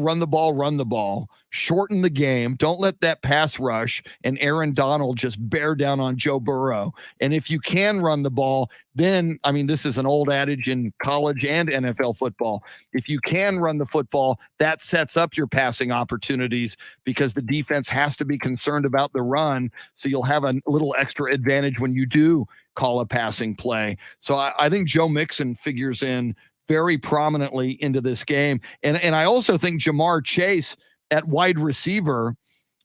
Speaker 1: shorten the game. Don't let that pass rush and Aaron Donald just bear down on Joe Burrow. And if you can run the ball, then, this is an old adage in college and NFL football. If you can run the football, that sets up your passing opportunities, because the defense has to be concerned about the run. So you'll have a little extra advantage when you do call a passing play. So I think Joe Mixon figures in very prominently into this game. And I also think Jamar Chase at wide receiver,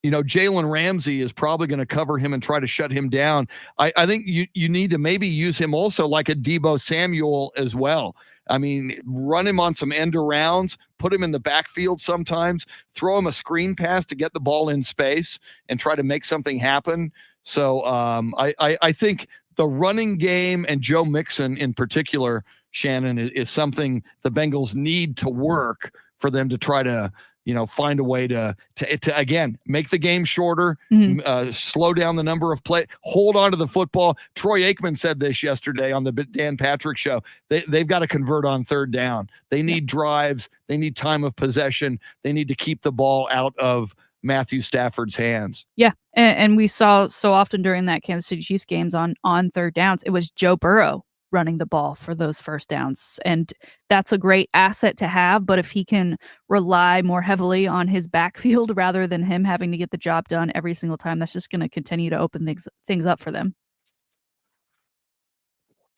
Speaker 1: Jalen Ramsey is probably going to cover him and try to shut him down. I think you need to maybe use him also like a Deebo Samuel as well. Run him on some end arounds, put him in the backfield sometimes, throw him a screen pass to get the ball in space and try to make something happen. So I think the running game and Joe Mixon in particular, Shannon, is something the Bengals need to work for them to try to, find a way to again make the game shorter, slow down the number of play, hold on to the football. Troy Aikman said this yesterday on the Dan Patrick show. They've got to convert on third down. They need drives. They need time of possession. They need to keep the ball out of Matthew Stafford's hands.
Speaker 3: Yeah, and we saw so often during that Kansas City Chiefs games on third downs, it was Joe Burrow running the ball for those first downs. And that's a great asset to have. But if he can rely more heavily on his backfield rather than him having to get the job done every single time, that's just going to continue to open things up for them.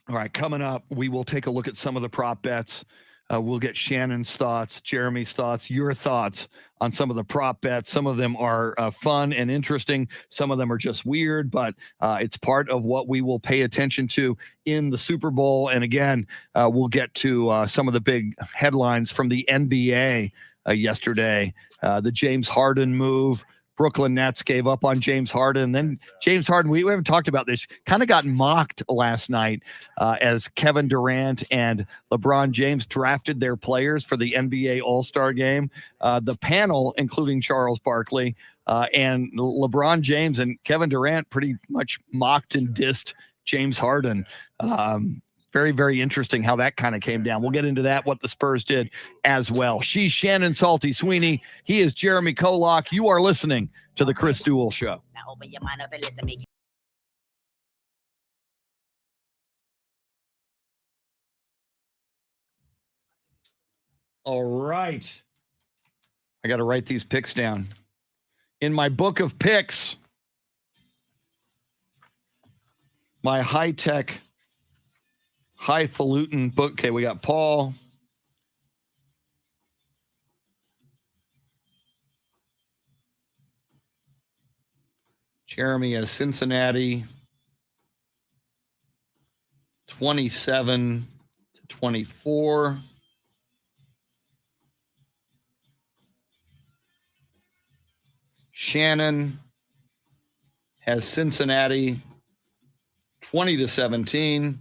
Speaker 1: All right, coming up, we will take a look at some of the prop bets. We'll get Shannon's thoughts, Jeremy's thoughts, your thoughts on some of the prop bets. Some of them are fun and interesting. Some of them are just weird, but it's part of what we will pay attention to in the Super Bowl. And again, we'll get to some of the big headlines from the NBA yesterday. The James Harden move. Brooklyn Nets gave up on James Harden. And then James Harden, we haven't talked about this, kind of got mocked last night as Kevin Durant and LeBron James drafted their players for the NBA All-Star game. The panel, including Charles Barkley and LeBron James and Kevin Durant, pretty much mocked and dissed James Harden. Very, very interesting how that kind of came down. We'll get into that, what the Spurs did as well. She's Shannon Salty Sweeney. He is Jeremy KOLOK. You are listening to The Chris Duel Show.
Speaker 7: Now open your mind up and listen me.
Speaker 1: All right. I got to write these picks down. In my book of picks, my high-tech, highfalutin book. Okay, we got Paul. Jeremy has Cincinnati 27-24. Shannon has Cincinnati 20-17.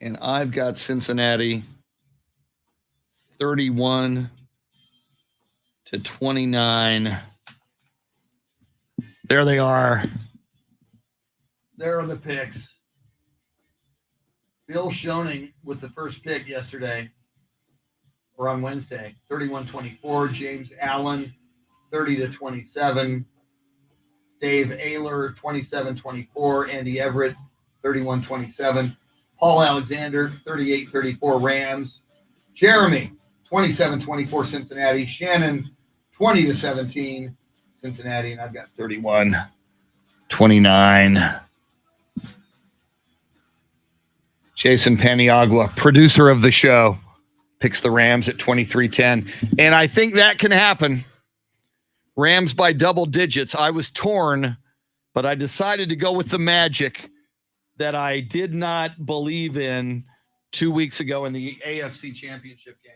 Speaker 1: And I've got Cincinnati 31-29. There they are. There are the picks. Bill Schoening with the first pick yesterday, or on Wednesday, 31-24. James Allen, 30-27. Dave Ayler, 27-24. Andy Everett, 31-27. Paul Alexander, 38-34 Rams. Jeremy, 27-24 Cincinnati. Shannon, 20-17 Cincinnati. And I've got 31-29. Jason Paniagua, producer of the show, picks the Rams at 23-10. And I think that can happen. Rams by double digits. I was torn, but I decided to go with the magic that I did not believe in 2 weeks ago in the AFC Championship game.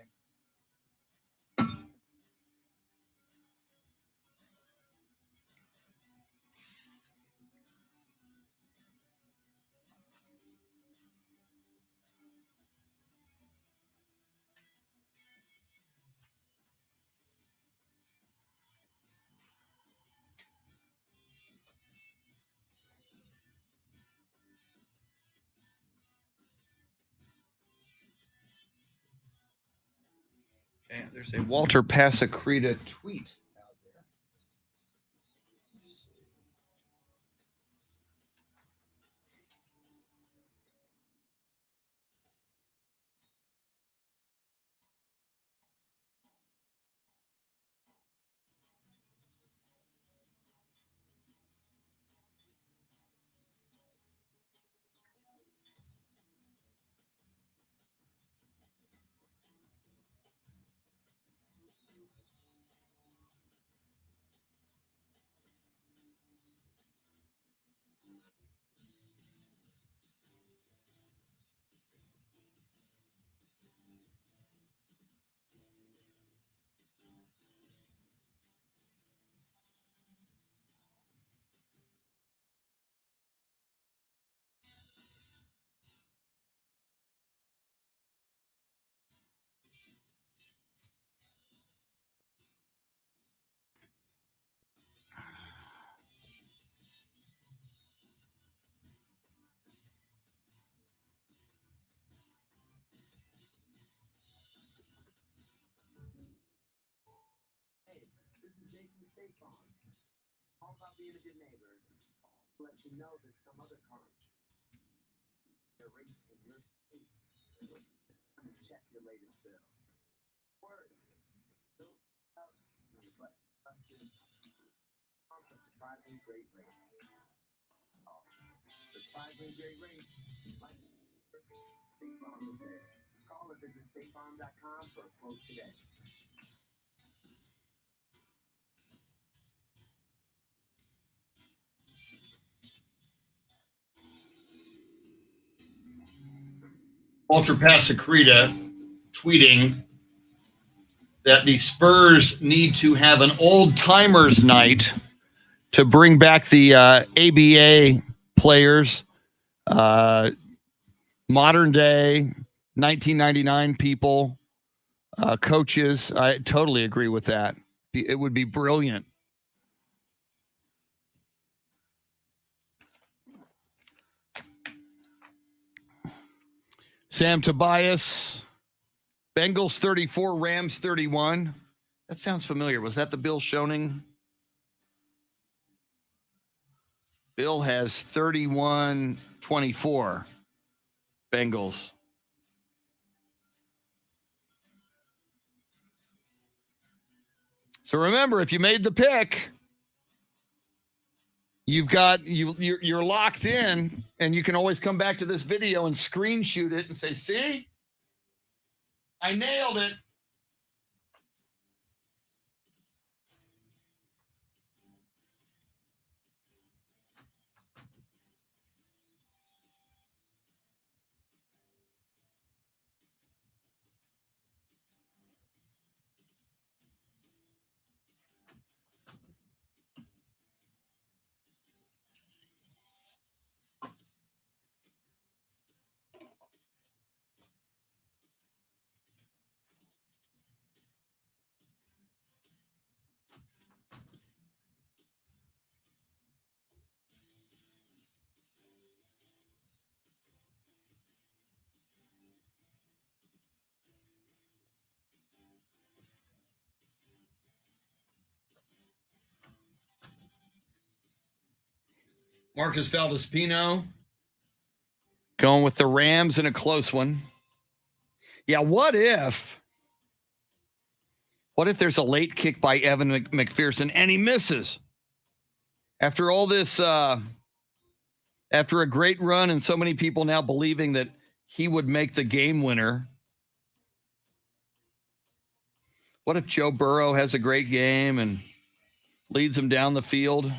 Speaker 1: Okay, there's a Walter Pasacreta tweet out there. Walter Pasacreta tweeting that the Spurs need to have an old timers night to bring back the ABA players, modern day 1999 people, coaches. I totally agree with that. It would be brilliant. Sam Tobias, Bengals 34, Rams 31. That sounds familiar. Was that the Bill Schoening? Bill has 31-24 Bengals. So remember, if you made the pick, you're locked in, and you can always come back to this video and screen shoot it and say, see, I nailed it. Marcus Valdez-Pino going with the Rams in a close one. Yeah, what if there's a late kick by Evan McPherson and he misses? After all this, after a great run and so many people now believing that he would make the game winner. What if Joe Burrow has a great game and leads him down the field?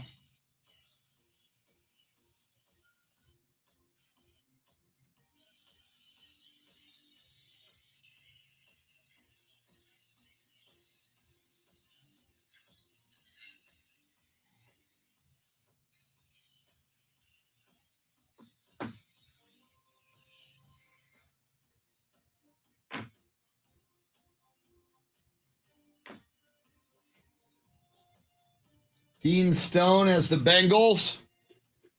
Speaker 1: Dean Stone as the Bengals.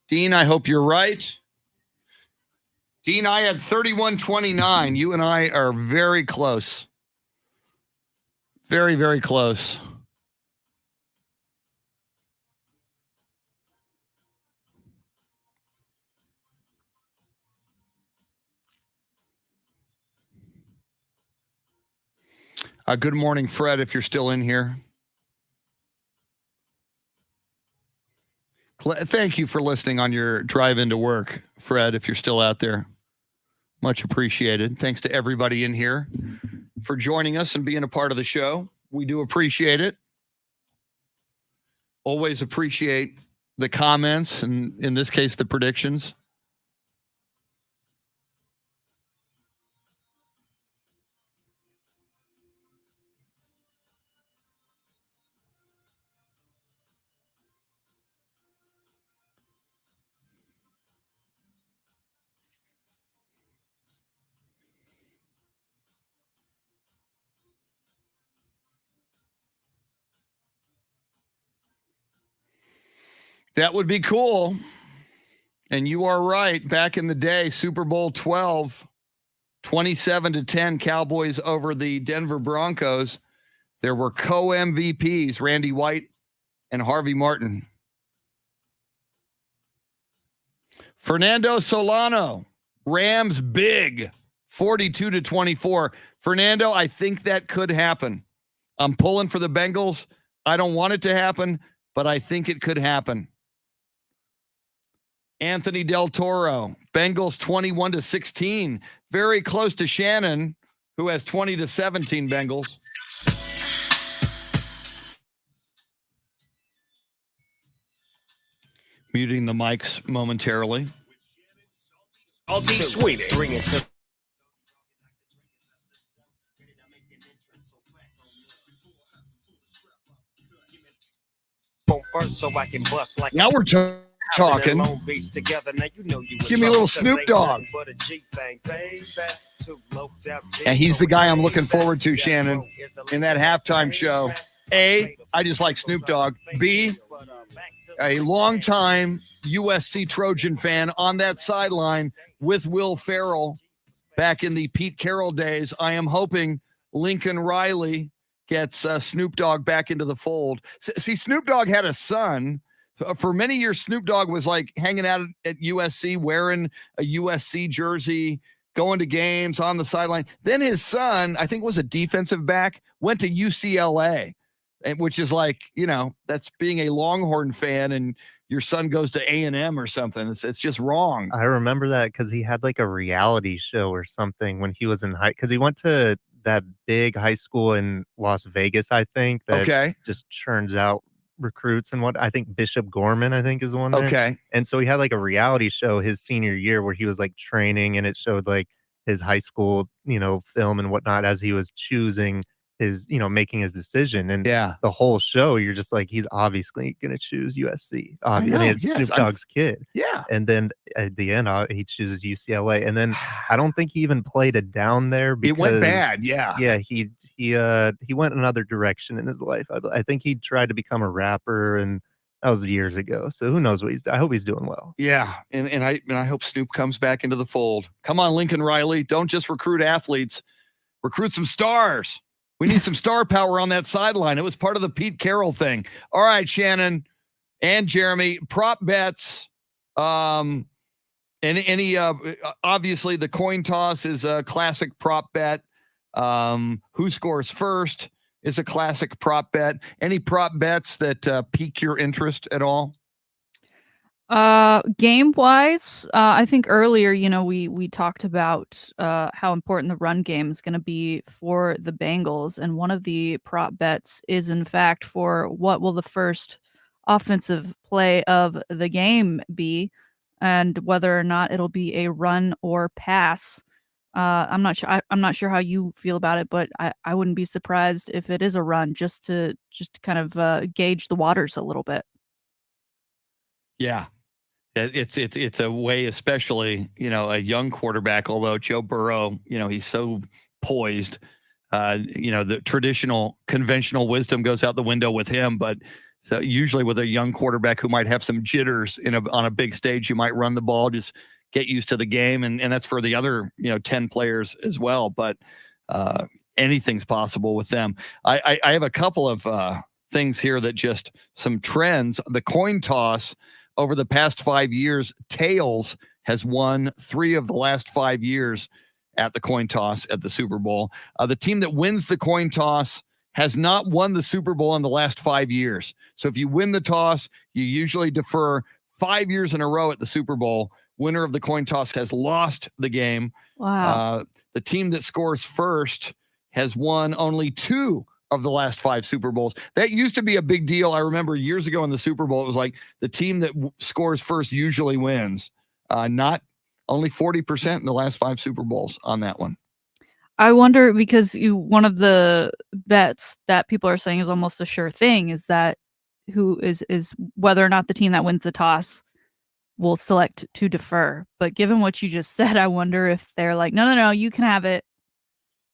Speaker 1: Dean, I hope you're right. Dean, I had 31-29. You and I are very close. Very, very close. Good morning, Fred, if you're still in here. Thank you for listening on your drive into work, Fred, if you're still out there. Much appreciated. Thanks to everybody in here for joining us and being a part of the show. We do appreciate it. Always appreciate the comments and, in this case, the predictions. That would be cool. And you are right. Back in the day, Super Bowl 12, 27-10 Cowboys over the Denver Broncos. There were co-MVPs, Randy White and Harvey Martin. Fernando Solano, Rams big, 42-24. Fernando, I think that could happen. I'm pulling for the Bengals. I don't want it to happen, but I think it could happen. Anthony Del Toro, Bengals 21-16. Very close to Shannon, who has 20-17 Bengals. Muting the mics momentarily.
Speaker 2: Salty Sweeney. Bring it to first so I can bust like
Speaker 1: Now we're talking. Give me a little Snoop Dogg. And he's the guy I'm looking forward to, Shannon, in that halftime show. A, I just like Snoop Dogg. B, a longtime USC Trojan fan on that sideline with Will Ferrell back in the Pete Carroll days. I am hoping Lincoln Riley gets Snoop Dogg back into the fold. See, Snoop Dogg had a son. For many years, Snoop Dogg was like hanging out at USC, wearing a USC jersey, going to games on the sideline. Then his son, I think was a defensive back, went to UCLA, which is like, that's being a Longhorn fan and your son goes to A&M or something. It's just wrong.
Speaker 4: I remember that because he had like a reality show or something when he was in because he went to that big high school in Las Vegas, I think, that just churns out recruits and what I think Bishop Gorman, I think, is the one there.
Speaker 1: Okay.
Speaker 4: And so he had like a reality show his senior year where he was like training and it showed like his high school, film and whatnot as he was choosing his, making his decision. And the whole show, you're just like, he's obviously going to choose USC. Obviously, it's Snoop Dogg's kid.
Speaker 1: Yeah.
Speaker 4: And then at the end, he chooses UCLA. And then I don't think he even played it down there because
Speaker 1: it went bad. Yeah.
Speaker 4: Yeah. He went another direction in his life. I think he tried to become a rapper, and that was years ago. So who knows what I hope he's doing well.
Speaker 1: Yeah. And I hope Snoop comes back into the fold. Come on, Lincoln Riley. Don't just recruit athletes, recruit some stars. We need some star power on that sideline. It was part of the Pete Carroll thing. All right, Shannon and Jeremy, prop bets. And any obviously the coin toss is a classic prop bet. Who scores first is a classic prop bet. Any prop bets that pique your interest at all?
Speaker 3: Game wise, I think earlier, we talked about how important the run game is going to be for the Bengals, and one of the prop bets is in fact for what will the first offensive play of the game be, and whether or not it'll be a run or pass. I'm not sure. I'm not sure how you feel about it, but I wouldn't be surprised if it is a run, just to kind of gauge the waters a little bit.
Speaker 1: Yeah. It's a way, especially, a young quarterback, although Joe Burrow, he's so poised, the traditional conventional wisdom goes out the window with him. But so usually with a young quarterback who might have some jitters on a big stage, you might run the ball, just get used to the game. And that's for the other, 10 players as well. But anything's possible with them. I have a couple of things here that just some trends. The coin toss. Over the past 5 years, tails has won 3 of the last 5 years at the coin toss at the Super Bowl. The team that wins the coin toss has not won the Super Bowl in the last 5 years. So if you win the toss, you usually defer 5 years in a row at the Super Bowl. Winner of the coin toss has lost the game.
Speaker 3: Wow.
Speaker 1: The team that scores first has won only 2 of the last 5 Super Bowls. That used to be a big deal. I remember years ago in the Super Bowl, it was like the team that scores first usually wins. Not only 40% in the last 5 Super Bowls on that one.
Speaker 3: I wonder, because one of the bets that people are saying is almost a sure thing is that who is whether or not the team that wins the toss will select to defer. But given what you just said, I wonder if they're like, no, you can have it.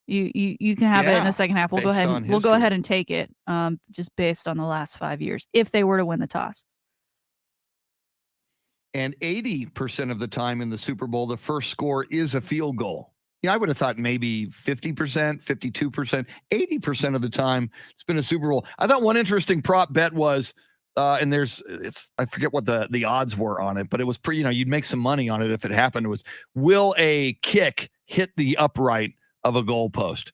Speaker 3: You can have it in the second half. We'll go ahead and take it. Just based on the last 5 years, if they were to win the toss.
Speaker 1: And 80% of the time in the Super Bowl, the first score is a field goal. I would have thought maybe 50%, 52%, 80% of the time it's been a Super Bowl. I thought one interesting prop bet was and I forget what the odds were on it, but it was pretty, you'd make some money on it if it happened. It was, will a kick hit the upright of a goalpost?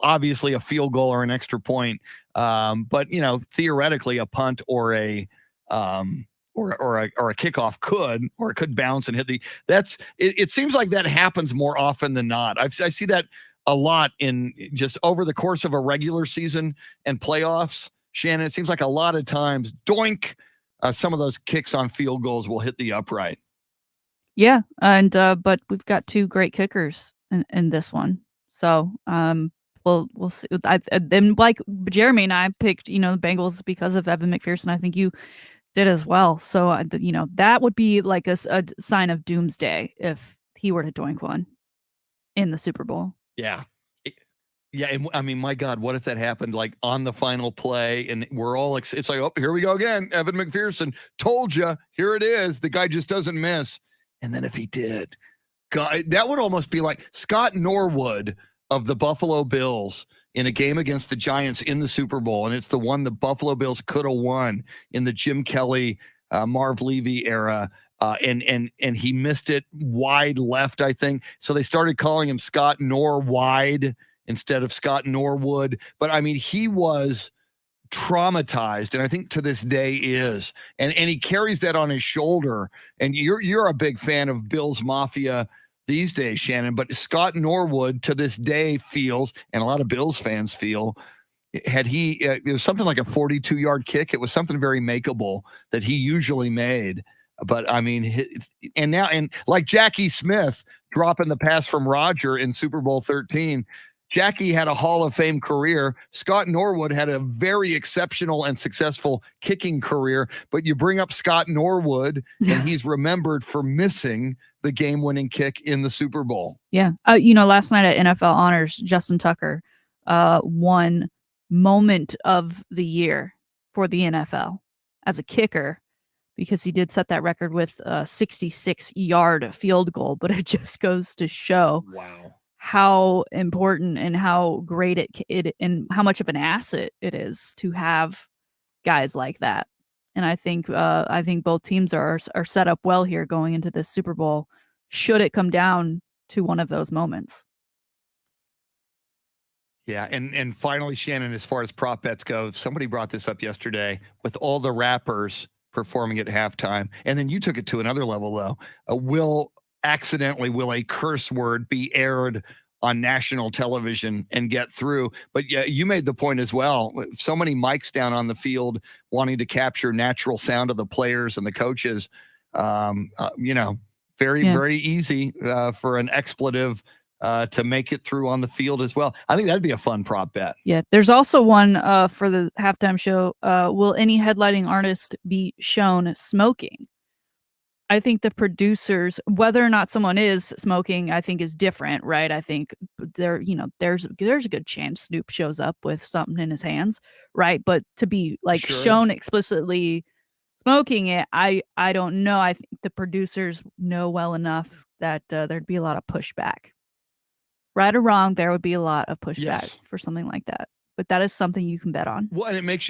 Speaker 1: Obviously a field goal or an extra point, but theoretically a punt or a kickoff could bounce and hit it seems like that happens more often than not. I see that a lot in just over the course of a regular season and playoffs. Shannon, it seems like a lot of times, doink, some of those kicks on field goals will hit the upright.
Speaker 3: Yeah, and but we've got two great kickers in this one, so we'll see. Then like Jeremy and I picked the Bengals because of Evan McPherson. I think you did as well. So that would be like a sign of doomsday if he were to doink one in the Super Bowl.
Speaker 1: Yeah. Yeah, and I mean, my God, what if that happened like on the final play and we're all it's like, oh, here we go again. Evan McPherson told you, here it is. The guy just doesn't miss. And then if he did, God, that would almost be like Scott Norwood of the Buffalo Bills in a game against the Giants in the Super Bowl. And it's the one the Buffalo Bills could have won in the Jim Kelly, Marv Levy era. And he missed it wide left, I think. So they started calling him Scott Norwide instead of Scott Norwood. But I mean, he was traumatized, and I think to this day is. And he carries that on his shoulder. And you're a big fan of Bills Mafia these days, Shannon, but Scott Norwood to this day feels, and a lot of Bills fans feel, it was something like a 42-yard kick. It was something very makeable that he usually made. But I mean, and like Jackie Smith dropping the pass from Roger in Super Bowl 13, Jackie had a Hall of Fame career. Scott Norwood had a very exceptional and successful kicking career. But you bring up Scott Norwood, and he's remembered for missing the game-winning kick in the Super Bowl.
Speaker 3: Yeah. Last night at NFL Honors, Justin Tucker won Moment of the Year for the NFL as a kicker, because he did set that record with a 66-yard field goal. But it just goes to show how important and how great it and how much of an asset it is to have guys like that. And I think both teams are set up well here going into this Super Bowl, should it come down to one of those moments.
Speaker 1: Yeah, and finally, Shannon, as far as prop bets go, somebody brought this up yesterday with all the rappers performing at halftime, and then you took it to another level, though. Will a curse word be aired on national television and get through? But yeah, you made the point as well. So many mics down on the field wanting to capture natural sound of the players and the coaches. Very easy for an expletive to make it through on the field as well. I think that'd be a fun prop bet.
Speaker 3: Yeah, there's also one for the halftime show. Will any headlining artist be shown smoking? I think the producers, whether or not someone is smoking, I think is different, right? I think there's a good chance Snoop shows up with something in his hands, right? But to be like shown explicitly smoking it, I don't know. I think the producers know well enough that there'd be a lot of pushback. Right or wrong, there would be a lot of pushback for something like that. But that is something you can bet on.
Speaker 1: Well, and it makes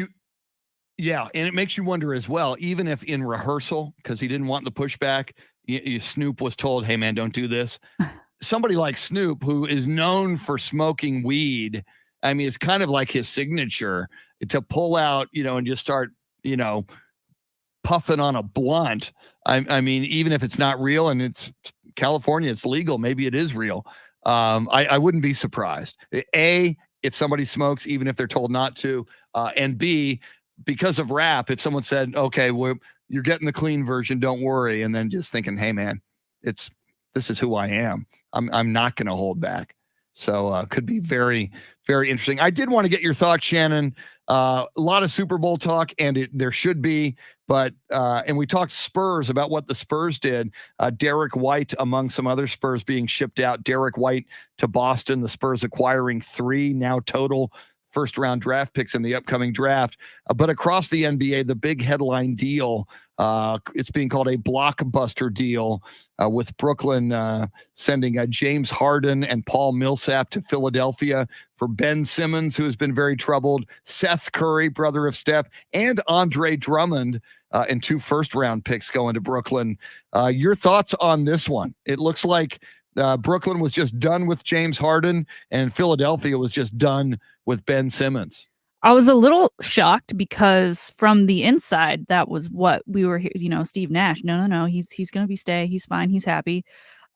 Speaker 1: you wonder as well, even if in rehearsal, because he didn't want the pushback, Snoop was told, hey, man, don't do this. Somebody like Snoop, who is known for smoking weed, I mean, it's kind of like his signature to pull out, and just start, puffing on a blunt. I mean, even if it's not real and it's California, it's legal, maybe it is real. I wouldn't be surprised. A, if somebody smokes, even if they're told not to, and B, because of rap, if someone said, okay, you're getting the clean version, don't worry. And then just thinking, hey man, this is who I am. I'm not going to hold back. So could be very, very interesting. I did want to get your thoughts, Shannon. A lot of Super Bowl talk, and there should be, but and we talked Spurs about what the Spurs did. Derek White, among some other Spurs being shipped out. Derek White to Boston, the Spurs acquiring 3 now total first-round draft picks in the upcoming draft. But across the NBA, the big headline deal, it's being called a blockbuster deal with Brooklyn sending James Harden and Paul Millsap to Philadelphia for Ben Simmons, who has been very troubled, Seth Curry, brother of Steph, and Andre Drummond, and 2 first-round picks going to Brooklyn. Your thoughts on this one? It looks like Brooklyn was just done with James Harden, and Philadelphia was just done with Ben Simmons.
Speaker 3: I was a little shocked because from the inside, that was what we were, Steve Nash. No, he's going to stay. He's fine. He's happy.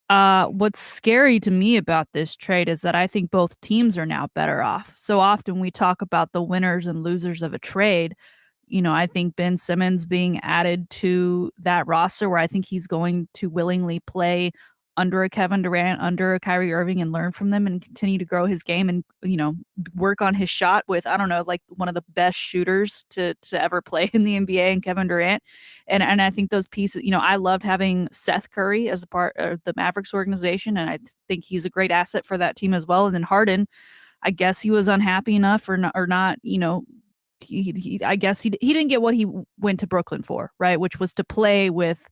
Speaker 3: What's scary to me about this trade is that I think both teams are now better off. So often we talk about the winners and losers of a trade. I think Ben Simmons being added to that roster where I think he's going to willingly play under a Kevin Durant, under a Kyrie Irving, and learn from them and continue to grow his game and, work on his shot with, I don't know, like one of the best shooters to ever play in the NBA and Kevin Durant. And I think those pieces, I loved having Seth Curry as a part of the Mavericks organization. And I think he's a great asset for that team as well. And then Harden, I guess he was unhappy enough or not, I guess he didn't get what he went to Brooklyn for, right? Which was to play with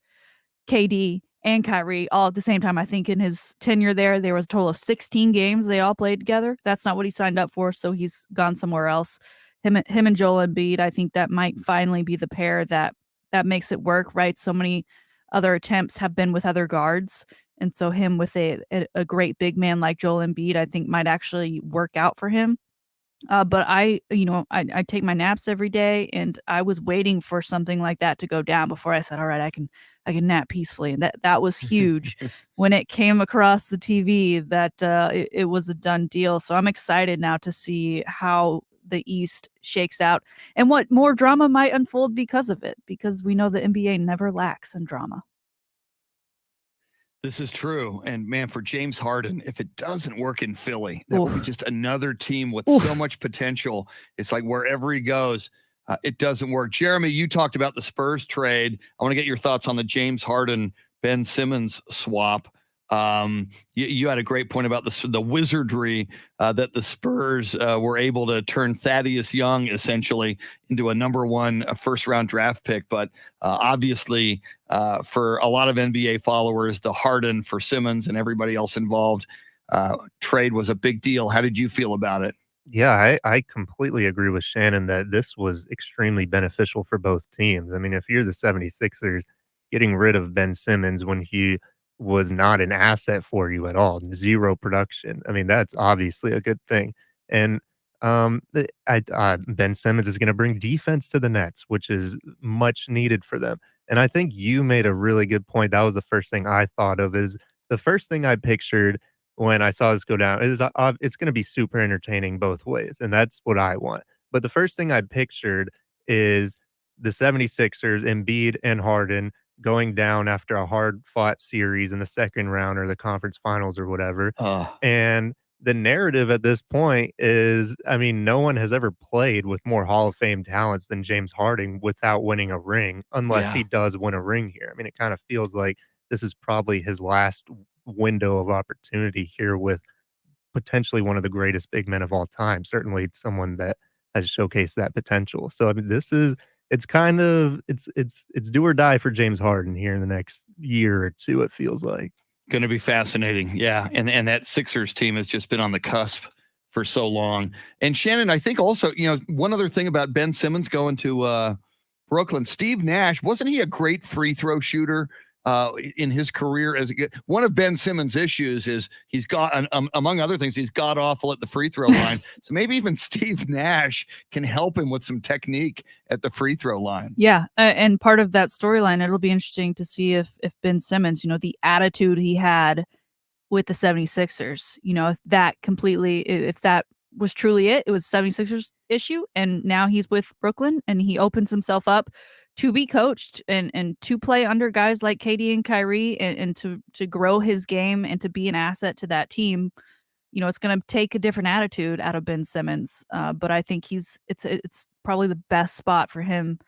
Speaker 3: KD and Kyrie all at the same time. I think in his tenure there was a total of 16 games they all played together. That's not what he signed up for, so he's gone somewhere else. Him and Joel Embiid, I think that might finally be the pair that makes it work, right? So many other attempts have been with other guards, and so him with a great big man like Joel Embiid, I think might actually work out for him. But I take my naps every day, and I was waiting for something like that to go down before I said, all right, I can nap peacefully. And that was huge when it came across the TV that it was a done deal. So I'm excited now to see how the East shakes out and what more drama might unfold because of it, because we know the NBA never lacks in drama.
Speaker 1: This is true. And man, for James Harden, if it doesn't work in Philly, that would be just another team with so much potential. It's like wherever he goes, it doesn't work. Jeremy, you talked about the Spurs trade. I want to get your thoughts on the James Harden, Ben Simmons swap. You had a great point about the wizardry that the Spurs were able to turn Thaddeus Young essentially into a number 1 first-round draft pick. But obviously, for a lot of NBA followers, the Harden for Simmons and everybody else involved trade was a big deal. How did you feel about it?
Speaker 4: Yeah, I completely agree with Shannon that this was extremely beneficial for both teams. I mean, if you're the 76ers, getting rid of Ben Simmons when he was not an asset for you at all, 0 production. I mean, that's obviously a good thing. And Ben Simmons is going to bring defense to the Nets, which is much needed for them. And I think you made a really good point. That was the first thing I thought of. Is the first thing I pictured when I saw this go down is it's going to be super entertaining both ways, and that's what I want. But the first thing I pictured is the 76ers, Embiid and Harden, going down after a hard-fought series in the second round or the conference finals or whatever. And the narrative at this point is, I mean, no one has ever played with more Hall of Fame talents than James Harden without winning a ring, unless he does win a ring here. I mean, it kind of feels like this is probably his last window of opportunity here with potentially one of the greatest big men of all time. Certainly someone that has showcased that potential. So, I mean, it's kind of it's do or die for James Harden here in the next year or two, it feels like.
Speaker 1: Going to be fascinating. Yeah. And that Sixers team has just been on the cusp for so long. And Shannon, I think also, one other thing about Ben Simmons going to Brooklyn, Steve Nash, wasn't he a great free throw shooter in his career? One of Ben Simmons' issues is he's got, among other things, he's god awful at the free throw line. So maybe even Steve Nash can help him with some technique at the free throw line.
Speaker 3: Yeah, and part of that storyline, it'll be interesting to see if Ben Simmons, the attitude he had with the 76ers, if that was truly it was 76ers issue, and now he's with Brooklyn and he opens himself up to be coached and to play under guys like KD and Kyrie and to grow his game and to be an asset to that team. It's going to take a different attitude out of Ben Simmons, but I think it's probably the best spot for him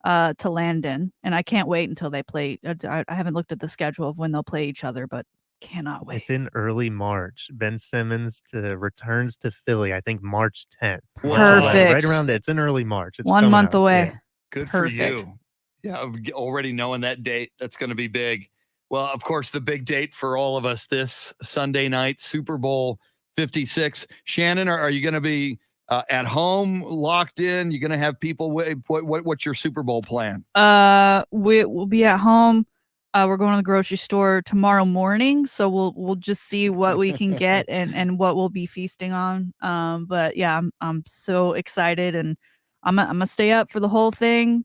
Speaker 3: to land in, and I can't wait until they play. I haven't looked at the schedule of when they'll play each other, but Cannot wait.
Speaker 4: It's in early March. Ben Simmons returns to Philly, I think March 10th.
Speaker 3: Perfect.
Speaker 4: Right around there. It's in early March. It's
Speaker 3: 1
Speaker 4: coming
Speaker 3: month
Speaker 4: out.
Speaker 3: away.
Speaker 4: Yeah.
Speaker 1: Good
Speaker 3: Perfect.
Speaker 1: for you. Yeah, already knowing that date, that's going to be big. Well, of course, the big date for all of us this Sunday night, Super Bowl 56. Shannon, are you going to be at home, locked in? You going to have people? What's your Super Bowl plan?
Speaker 3: We'll be at home. We're going to the grocery store tomorrow morning, so we'll just see what we can get and what we'll be feasting on. But yeah, I'm so excited, and I'm gonna stay up for the whole thing.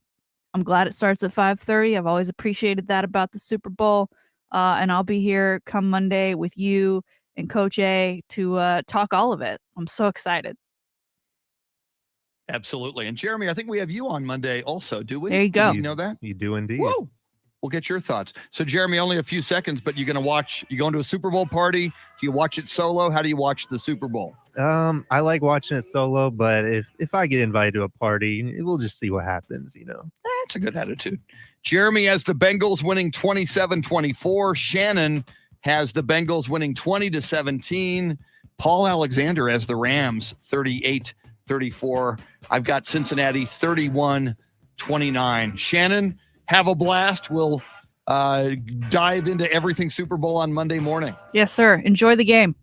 Speaker 3: I'm glad it starts at 5:30. I've always appreciated that about the Super Bowl. And I'll be here come Monday with you and Coach A to talk all of it. I'm so excited.
Speaker 1: Absolutely. And Jeremy, I think we have you on Monday also, do we?
Speaker 3: There you go.
Speaker 1: You know that?
Speaker 4: You do indeed.
Speaker 1: Whoa. We'll get your thoughts. So, Jeremy, only a few seconds, but you're going to watch, you going to a Super Bowl party? Do you watch it solo? How do you watch the Super Bowl?
Speaker 4: I like watching it solo, but if I get invited to a party, we'll just see what happens,
Speaker 1: That's a good attitude. Jeremy has the Bengals winning 27-24. Shannon has the Bengals winning 20-17. Paul Alexander has the Rams 38-34. I've got Cincinnati 31-29. Shannon, have a blast. We'll dive into everything Super Bowl on Monday morning.
Speaker 3: Yes, sir. Enjoy the game.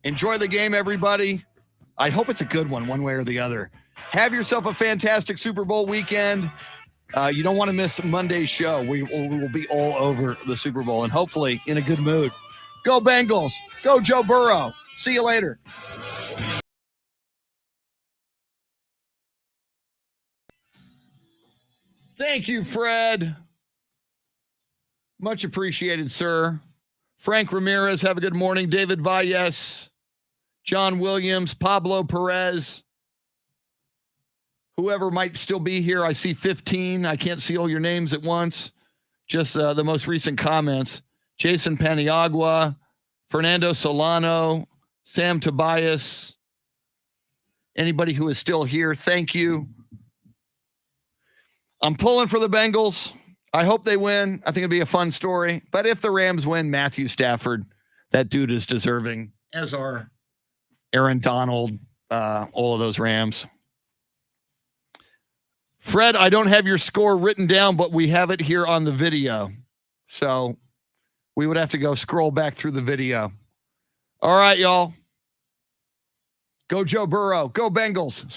Speaker 1: Enjoy the game, everybody. I hope it's a good one way or the other. Have yourself a fantastic Super Bowl weekend. You don't want to miss Monday's show. We will be all over the Super Bowl and hopefully in a good mood. Go Bengals. Go Joe Burrow. See you later. Thank you, Fred. Much appreciated, sir. Frank Ramirez, have a good morning. David Valles, John Williams, Pablo Perez, whoever might still be here. I see 15. I can't see all your names at once. Just the most recent comments. Jason Paniagua, Fernando Solano, Sam Tobias, anybody who is still here, thank you. I'm pulling for the Bengals. I hope they win. I think it'd be a fun story. But if the Rams win, Matthew Stafford, that dude is deserving, as are Aaron Donald, all of those Rams. Fred, I don't have your score written down, but we have it here on the video. So we would have to go scroll back through the video. All right, y'all. Go Joe Burrow. Go Bengals. See